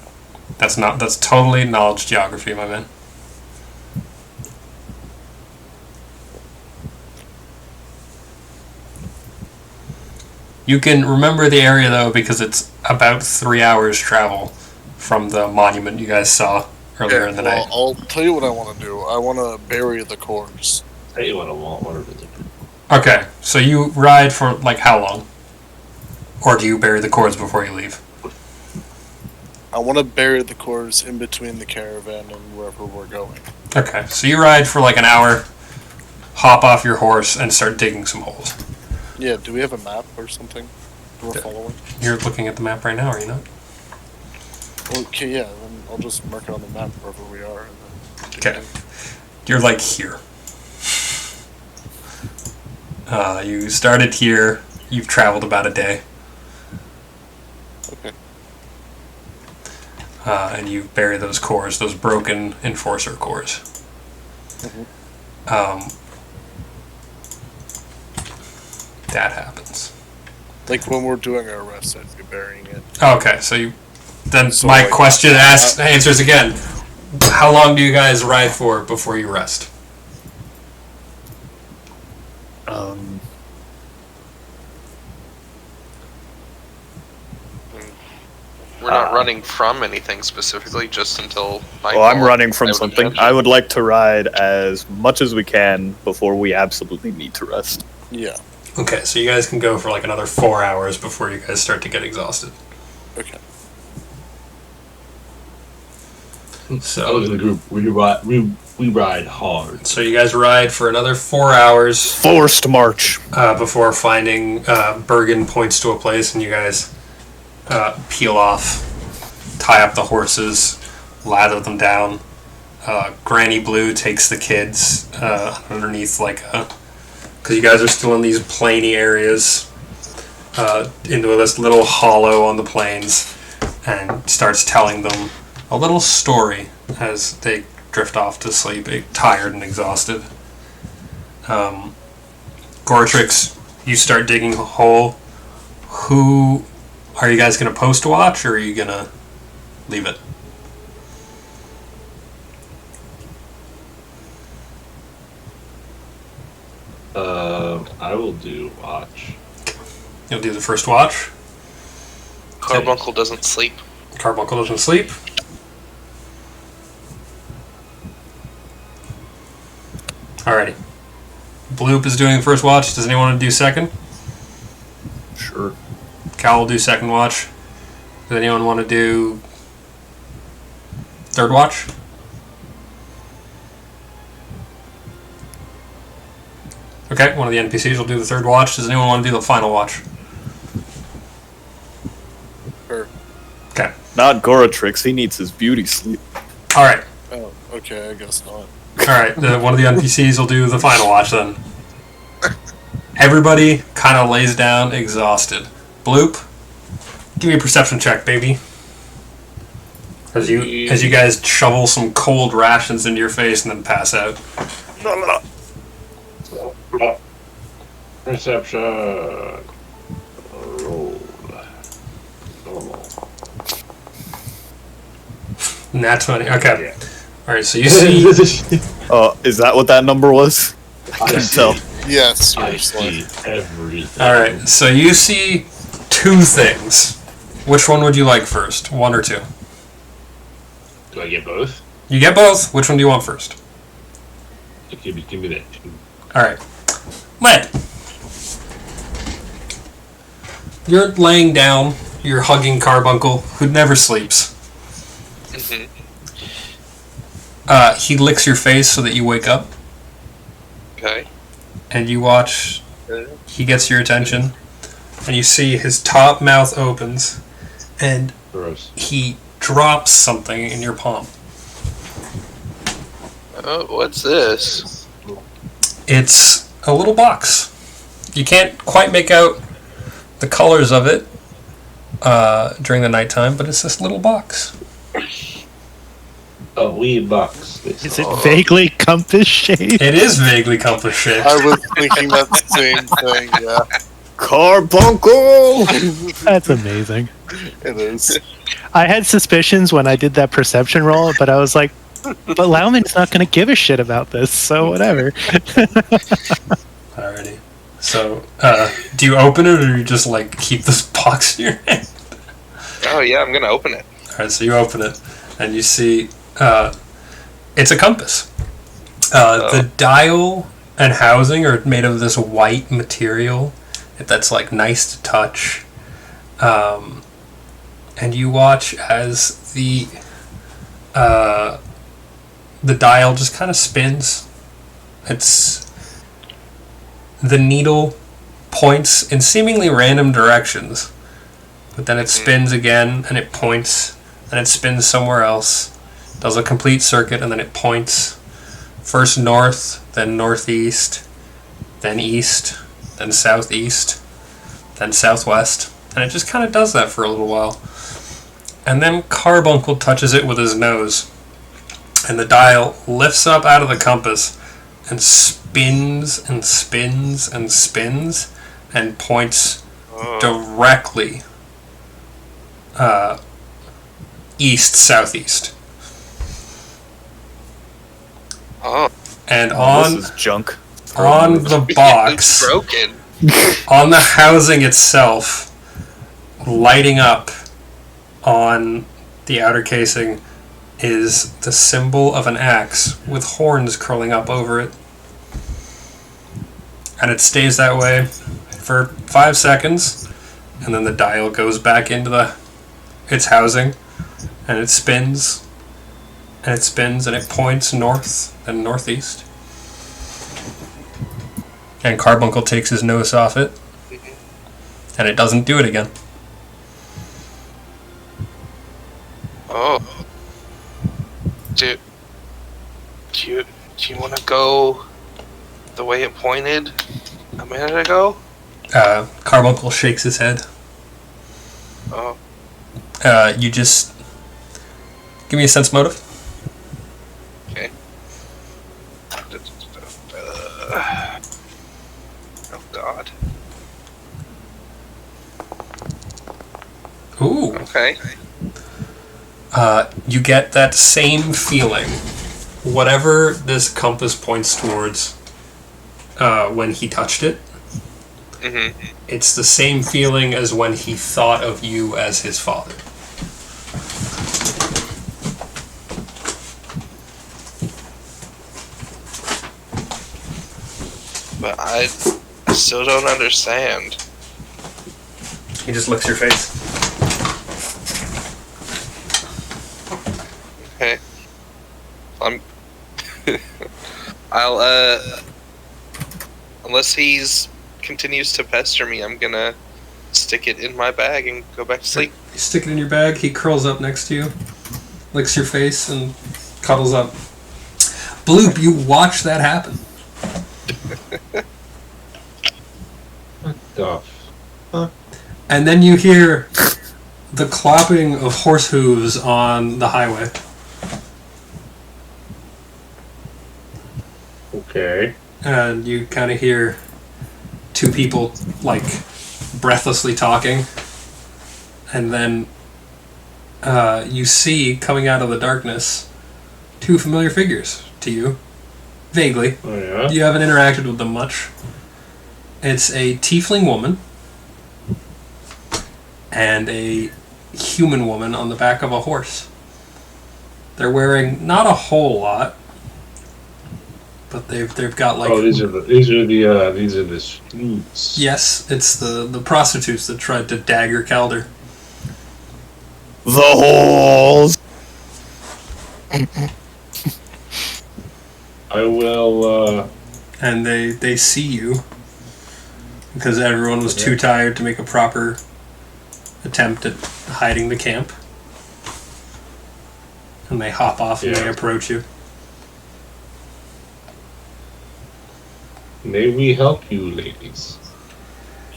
That's totally knowledge geography, my man. You can remember the area though because it's about 3 hours travel from the monument you guys saw earlier in the night. I'll tell you what I want to do. I want to bury the corpse. Tell you what I want. What are the Okay, so you ride for like how long? Or do you bury the cords before you leave? I want to bury the corpse in between the caravan and wherever we're going. Okay, so you ride for like an hour, hop off your horse, and start digging some holes. Yeah, do we have a map or something we're following? You're looking at the map right now, are you not? Okay, yeah, then I'll just mark it on the map wherever we are. And then Okay. You're like here. You started here, you've traveled about a day. Okay. And you bury those cores, those broken enforcer cores. That happens. Like when we're doing our rest, I'd be burying it. Okay, so you. Then So, my like, question answers again. How long do you guys ride for before you rest? We're not running from anything specifically, just until Well, I'm running from I would something. imagine. I would like to ride as much as we can before we absolutely need to rest. Yeah. Okay, so you guys can go for like another 4 hours before you guys start to get exhausted. Okay. I So, look at the group. We ride hard. so you guys ride for another 4 hours Forced march. before finding Bergen points to a place, and you guys peel off, tie up the horses, lather them down. Granny Blue takes the kids underneath like a, because you guys are still in these plainy areas, into this little hollow on the plains, and starts telling them a little story as they drift off to sleep, tired and exhausted. Goratrix, you start digging a hole. Who are you guys going to post watch, or are you going to leave it? I will do watch. You'll do the first watch. Carbuncle doesn't sleep. Carbuncle doesn't sleep. Alrighty. Bloop is doing the first watch. Does anyone want to do second? Sure. Cal will do second watch. Does anyone want to do third watch? Okay, one of the NPCs will do the third watch. Does anyone want to do the final watch? Sure. Okay. Not Goratrix. He needs his beauty sleep. Alright. Oh, okay, I guess not. Alright, one of the NPCs will do the final watch then. Everybody kind of lays down exhausted. Bloop, give me a perception check, baby. As you guys shovel some cold rations into your face and then pass out. Perception. Roll. Normal. Nat 20. Okay. Alright, so you see Is that what that number was? I couldn't tell. Yes, I seriously. see everything. Alright, so you see two things. Which one would you like first? One or two? Do I get both? You get both. Which one do you want first? Give me that. Alright. Lead. You're laying down, you're hugging Carbuncle, who never sleeps. Mm-hmm. He licks your face so that you wake up, Okay. And you watch. He gets your attention, and you see his top mouth opens, and Gross. he drops something in your palm. Oh, what's this? It's a little box. You can't quite make out the colors of it during the nighttime, but it's this little box. A wee box. Is it vaguely compass shaped? It is vaguely compass shaped. I was thinking that same thing, yeah. Carbuncle! That's amazing. It is. I had suspicions when I did that perception roll, but I was like, but Lauman's not going to give a shit about this, so whatever. Alrighty. So, do you open it, or you just like keep this box in your hand? Oh yeah, I'm gonna open it. Alright, so you open it, and you see it's a compass. The dial and housing are made of this white material that's like nice to touch. And you watch as the dial just kind of spins. The needle points in seemingly random directions, but then it spins again, and it points, and it spins somewhere else, does a complete circuit, and then it points first north, then northeast, then east, then southeast, then southwest, and it just kind of does that for a little while. And then Carbuncle touches it with his nose, and the dial lifts up out of the compass and spins and spins and spins and points directly east-southeast. Oh, And This is junk. on the it's box, broken. on the housing itself, lighting up on the outer casing, is the symbol of an axe with horns curling up over it. And it stays that way for 5 seconds, and then the dial goes back into its housing, and it spins, and it spins, and it points north and northeast. And Carbuncle takes his nose off it, and it doesn't do it again. Oh. Do you want to go the way it pointed a minute ago? Carbuncle shakes his head. Oh. You just give me a sense motive. Okay. Oh God. Ooh. Okay. You get that same feeling. Whatever this compass points towards when he touched it, it's the same feeling as when he thought of you as his father. But I still don't understand. He just licks your face. Okay. I'll unless he's continues to pester me, I'm gonna stick it in my bag and go back to sleep. You stick it in your bag, he curls up next to you, licks your face, and cuddles up. Bloop, you watch that happen. What the And then you hear the clopping of horse hooves on the highway. Okay. And you kind of hear two people, like, breathlessly talking. And then you see, coming out of the darkness, two familiar figures to you. Vaguely. Oh yeah. You haven't interacted with them much. It's a tiefling woman and a human woman on the back of a horse. They're wearing not a whole lot, but they've got like. Oh, these are the suits. Yes, it's the prostitutes that tried to dagger Calder. The holes! I will. and they see you because everyone was too tired to make a proper attempt at hiding the camp. And they hop off and they approach you. May we help you, ladies?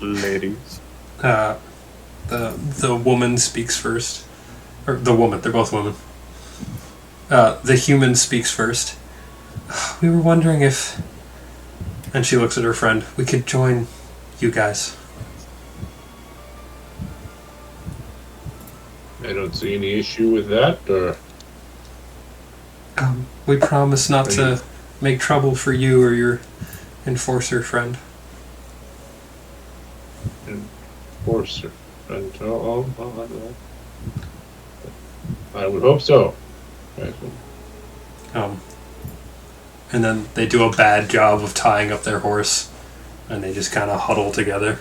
Ladies. The woman speaks first. Or the woman, they're both women. The human speaks first. We were wondering if... And she looks at her friend. We could join you guys. I don't see any issue with that, or... We promise not to make trouble for you or your enforcer friend. Enforcer friend. I would hope so. Right. And then they do a bad job of tying up their horse, and they just kind of huddle together.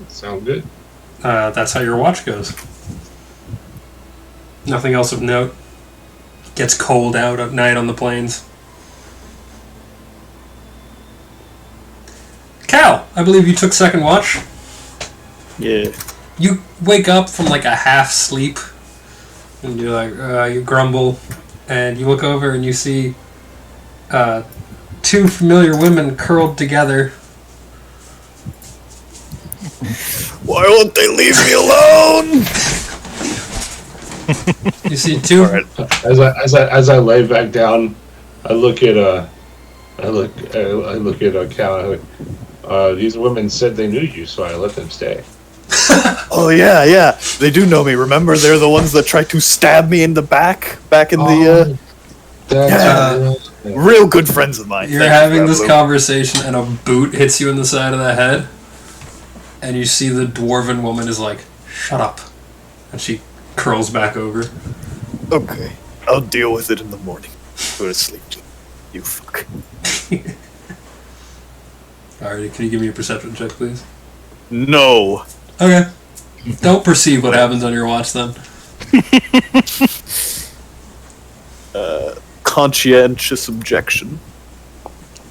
Sound good? That's how your watch goes. Nothing else of note. Gets cold out at night on the plains. Cal, I believe you took second watch. Yeah. You wake up from like a half sleep, and you're like, you grumble, and you look over and you see two familiar women curled together. Why won't they leave me alone? You see two. Right. As I lay back down, I look at Cal. These women said they knew you, so I let them stay. Oh yeah. They do know me. Remember, they're the ones that tried to stab me in the back in the. Real good friends of mine. You're having this conversation, and a boot hits you in the side of the head, and you see the dwarven woman is like, "Shut up," and she curls back over. Okay, I'll deal with it in the morning. Go to sleep. You fuck. Alrighty, can you give me a perception check, please? No. Okay. Don't perceive what happens on your watch, then. Conscientious objection.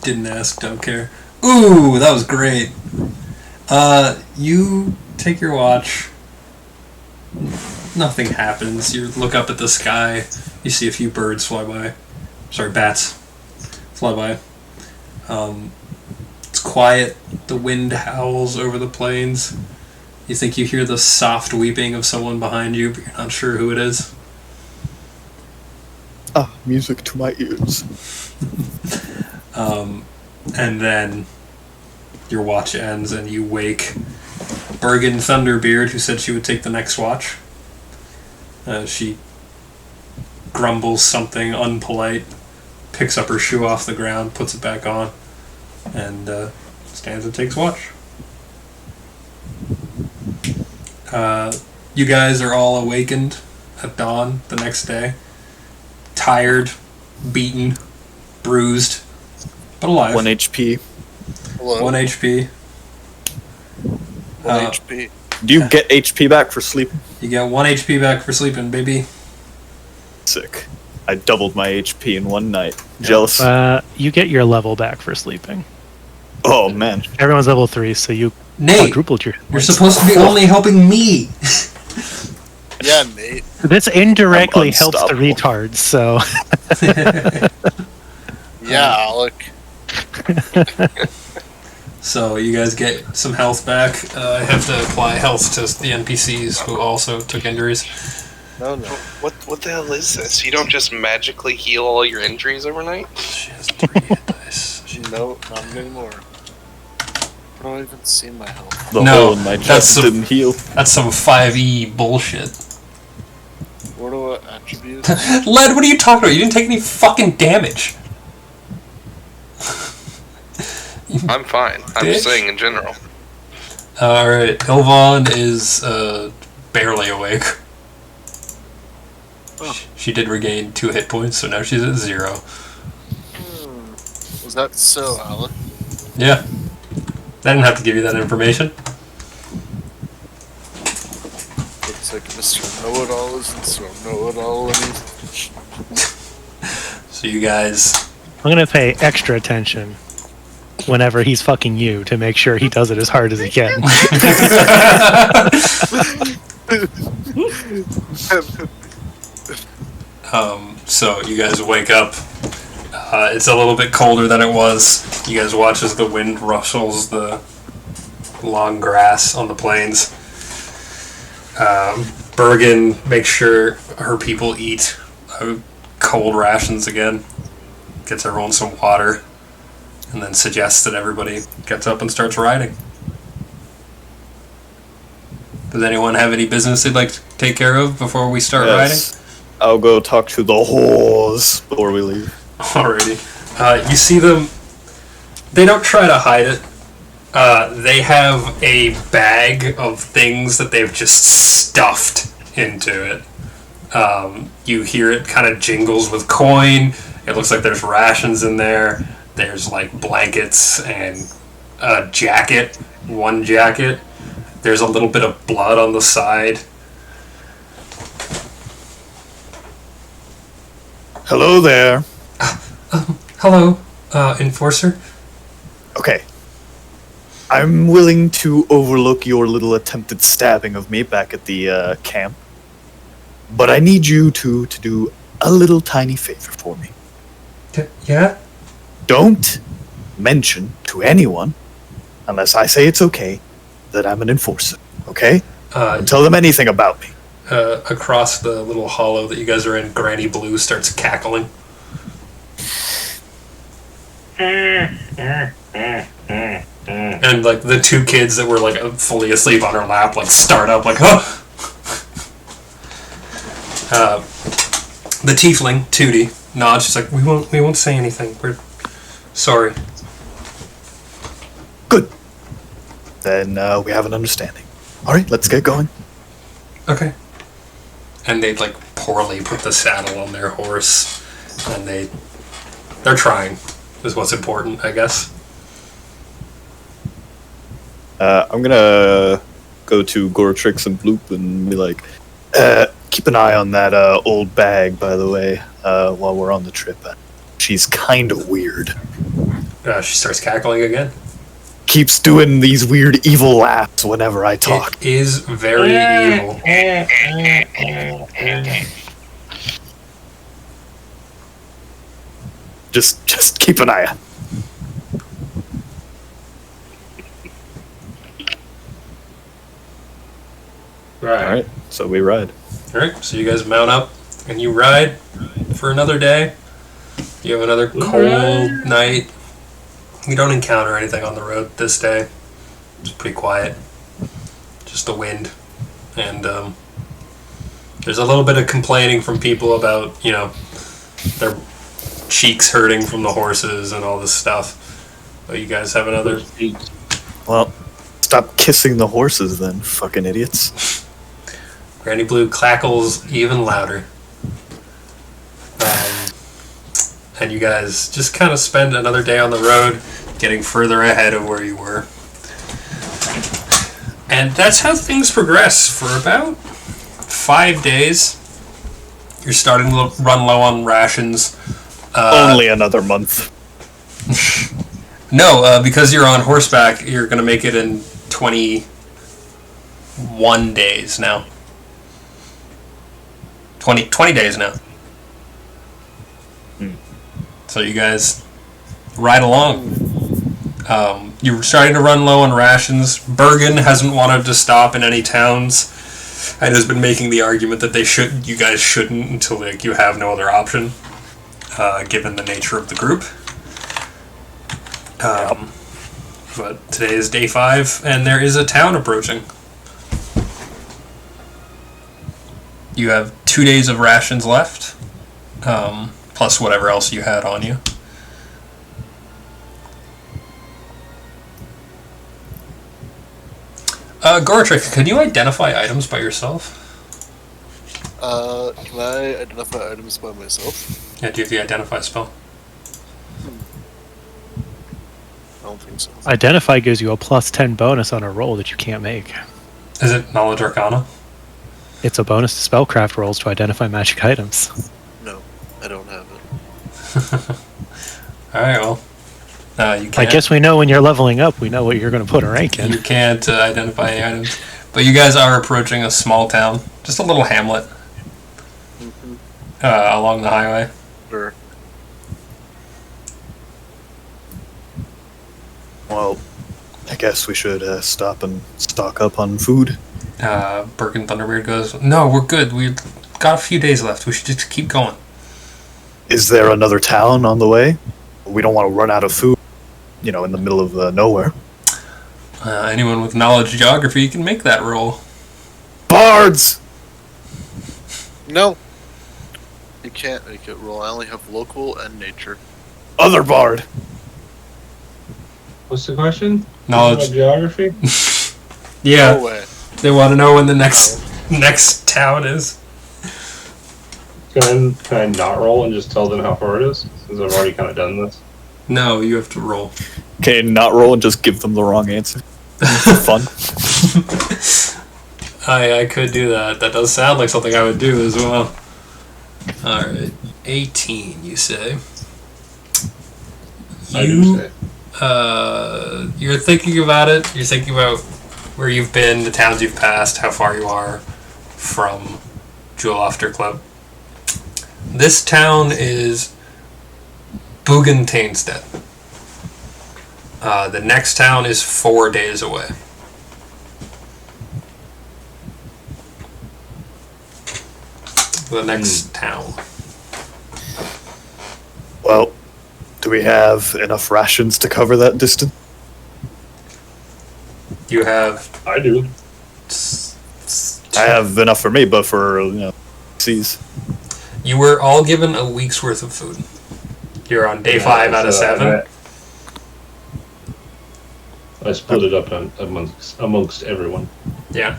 Didn't ask, don't care. Ooh, that was great. You take your watch. Nothing happens. You look up at the sky. You see a few birds fly by. Sorry, bats fly by. It's quiet. The wind howls over the plains. You think you hear the soft weeping of someone behind you, but you're not sure who it is. Ah, music to my ears. And then your watch ends and you wake Bergen Thunderbeard, who said she would take the next watch. She grumbles something unpolite, picks up her shoe off the ground, puts it back on, and stands and takes watch. You guys are all awakened at dawn the next day. Tired, beaten, bruised, but alive. 1 HP. Hello. 1 HP. 1 HP. Do you get HP back for sleeping? You get 1 HP back for sleeping, baby. Sick. I doubled my HP in one night. Jealous? You get your level back for sleeping. Oh, man. Everyone's level 3, so you Nate, quadrupled your... you're supposed to be only helping me. Yeah, Nate. This indirectly I'm helps the unstoppable. retards, so... Yeah, Alec. So you guys get some health back. I have to apply health to the NPCs who also took injuries. No. What the hell is this? You don't just magically heal all your injuries overnight? She has 3 hit dice. No, not anymore. I don't even see my health. The No, hole in my that's chest some- didn't heal. That's some 5e bullshit. What do I attribute? Led, what are you talking about? You didn't take any fucking damage. I'm fine. I'm Bitch. just saying in general. Alright, Ilvon is barely awake. Oh. She did regain 2 hit points, so now she's at 0. Was that so, Alec? Yeah. I didn't have to give you that information. Looks like Mr. Know-It-All isn't so know-it-all anymore. So you guys. I'm gonna pay extra attention whenever he's fucking you to make sure he does it as hard as he can. So you guys wake up. It's a little bit colder than it was. You guys watch as the wind rustles the long grass on the plains. Bergen makes sure her people eat cold rations again. Gets everyone some water. And then suggests that everybody gets up and starts riding. Does anyone have any business they'd like to take care of before we start riding? I'll go talk to the whores before we leave. Alrighty. You see them. They don't try to hide it. They have a bag of things that they've just stuffed into it. You hear it kind of jingles with coin. It looks like there's rations in there. There's like blankets and a jacket. One jacket. There's a little bit of blood on the side. Hello there. Hello, enforcer. Okay. I'm willing to overlook your little attempted stabbing of me back at the camp. But I need you to do a little tiny favor for me. Yeah? Don't mention to anyone, unless I say it's okay, that I'm an enforcer. Okay? Don't tell them anything about me. Across the little hollow that you guys are in, Granny Blue starts cackling. And like the two kids that were like fully asleep on her lap like start up like, huh! The tiefling, Tootie, nods. She's like, we won't say anything. We're sorry. Good. Then we have an understanding. All right, let's get going. Okay. And they'd like poorly put the saddle on their horse, and they're trying, is what's important, I guess. I'm gonna go to Goretrix and Bloop and be like, keep an eye on that old bag, by the way, while we're on the trip. She's kind of weird. She starts cackling again. Keeps doing these weird evil laughs whenever I talk. It is very evil. Just keep an eye on. Right. All right, so we ride. Alright, so you guys mount up and you ride for another day. You have another cold night. You don't encounter anything on the road this day. It's pretty quiet. Just the wind. And there's a little bit of complaining from people about, their cheeks hurting from the horses and all this stuff. But you guys have another... Well, stop kissing the horses then, fucking idiots. Granny Blue cackles even louder. And you guys just kind of spend another day on the road, getting further ahead of where you were. And that's how things progress for about 5 days. You're starting to run low on rations. Only another month. No, because you're on horseback, you're going to make it in 21 days now. 20 days now. So you guys ride along. You're starting to run low on rations. Bergen hasn't wanted to stop in any towns and has been making the argument that you guys shouldn't until you have no other option, given the nature of the group. But today is day 5, and there is a town approaching. You have 2 days of rations left, plus whatever else you had on you. Goretrick, can you identify items by yourself? Can I identify items by myself? Yeah, do you have the identify spell? I don't think so. Identify gives you a +10 bonus on a roll that you can't make. Is it Knowledge Arcana? It's a bonus to spellcraft rolls to identify magic items. No, I don't have it. All right, well, you can't. I guess we know when you're leveling up, we know what you're going to put a rank in. You can't identify any items. But you guys are approaching a small town, just a little hamlet along the highway. Sure. Well, I guess we should stop and stock up on food. Burke and Thunderbeard goes, "No, we're good. We've got a few days left. We should just keep going." Is there another town on the way? We don't want to run out of food, in the middle of nowhere. Anyone with knowledge of geography can make that roll. Bards! No. You can't make it roll. I only have local and nature. Other bard! What's the question? Knowledge. About geography? Yeah, No way. they want to know when the next town is. Can I not roll and just tell them how far it is? Since I've already kind of done this. No, you have to roll. Okay, not roll and just give them the wrong answer. Fun. I could do that. That does sound like something I would do as well. Alright. 18, you say. I do say. You're thinking about it. You're thinking about where you've been, the towns you've passed, how far you are from Jewel After Club. This town is Bugentainstedt. The next town is 4 days away. The next town. Well, do we have enough rations to cover that distance? You have. I do. I have enough for me, but for, C's. You were all given a week's worth of food. You're on day 5 out of 7. I split it up amongst everyone. Yeah.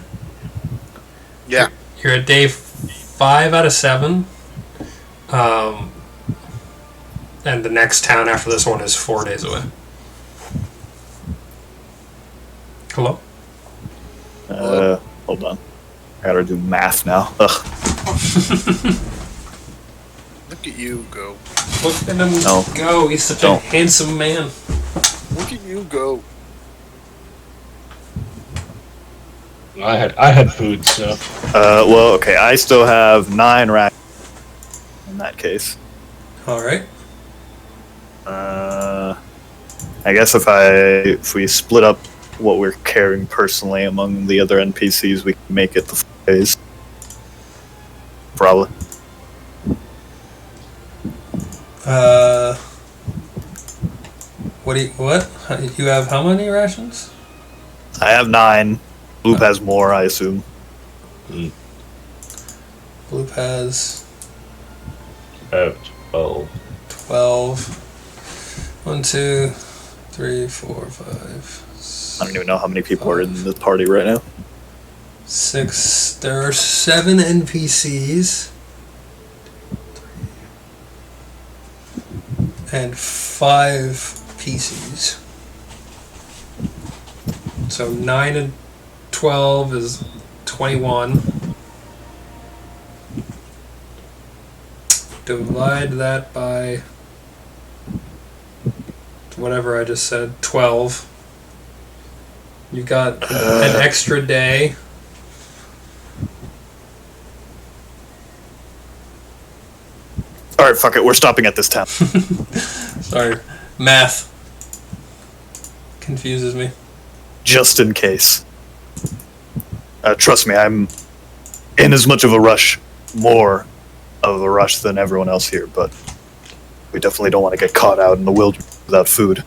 Yeah. You're at day 5 out of 7. And the next town after this one is 4 days away. Hello? Hold on. I gotta do math now. Ugh. Look at you go. Look at him go. He's such a handsome man. Look at you go. I had food, so. Well, okay, I still have 9 rations in that case. Alright. I guess if we split up what we're carrying personally among the other NPCs, we can make it the 4 days. Probably. What? You have how many rations? I have 9. Loop has more, I assume. Bloop has I have 12. 12. 1, 2, 3, 4, 5. I don't even know how many people are in the party right now. 6. There are 7 NPCs. And 5 PCs. So 9 and 12 is 21. Divide that by whatever I just said, 12. You got an extra day. Alright, fuck it, we're stopping at this town. Sorry, math confuses me. Just in case. Trust me, I'm in as much of a rush, more of a rush than everyone else here, but we definitely don't want to get caught out in the wilderness without food.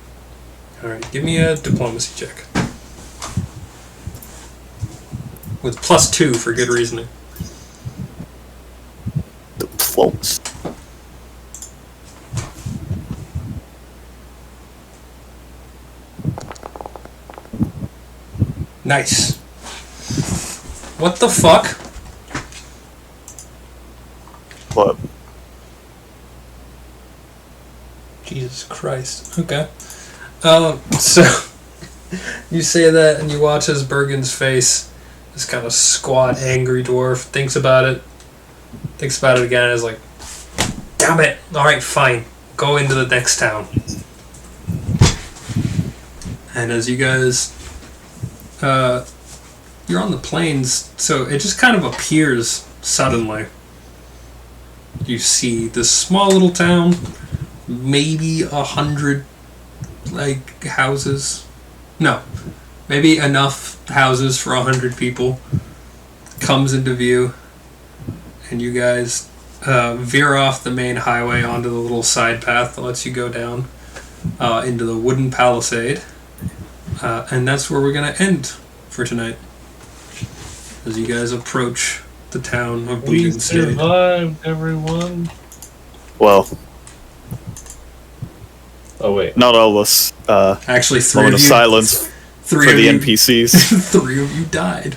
Alright, give me a diplomacy check. With +2 for good reasoning. Diplomacy. Nice. What the fuck? What? Jesus Christ. Okay. So you say that and you watch as Bergen's face, this kind of squat, angry dwarf, thinks about it again, and is like, damn it, alright, fine. go into the next town. And as you guys, you're on the plains, so it just kind of appears suddenly. You see this small little town, maybe 100 houses. No, maybe enough houses for 100 people. Comes into view, and you guys veer off the main highway onto the little side path that lets you go down into the wooden palisade. And that's where we're going to end for tonight. As you guys approach the town of We Boonton State. survived, everyone. Well, Oh wait. not all of us. Actually, three Moment of of you. silence Three for of the you. NPCs. 3 of you died.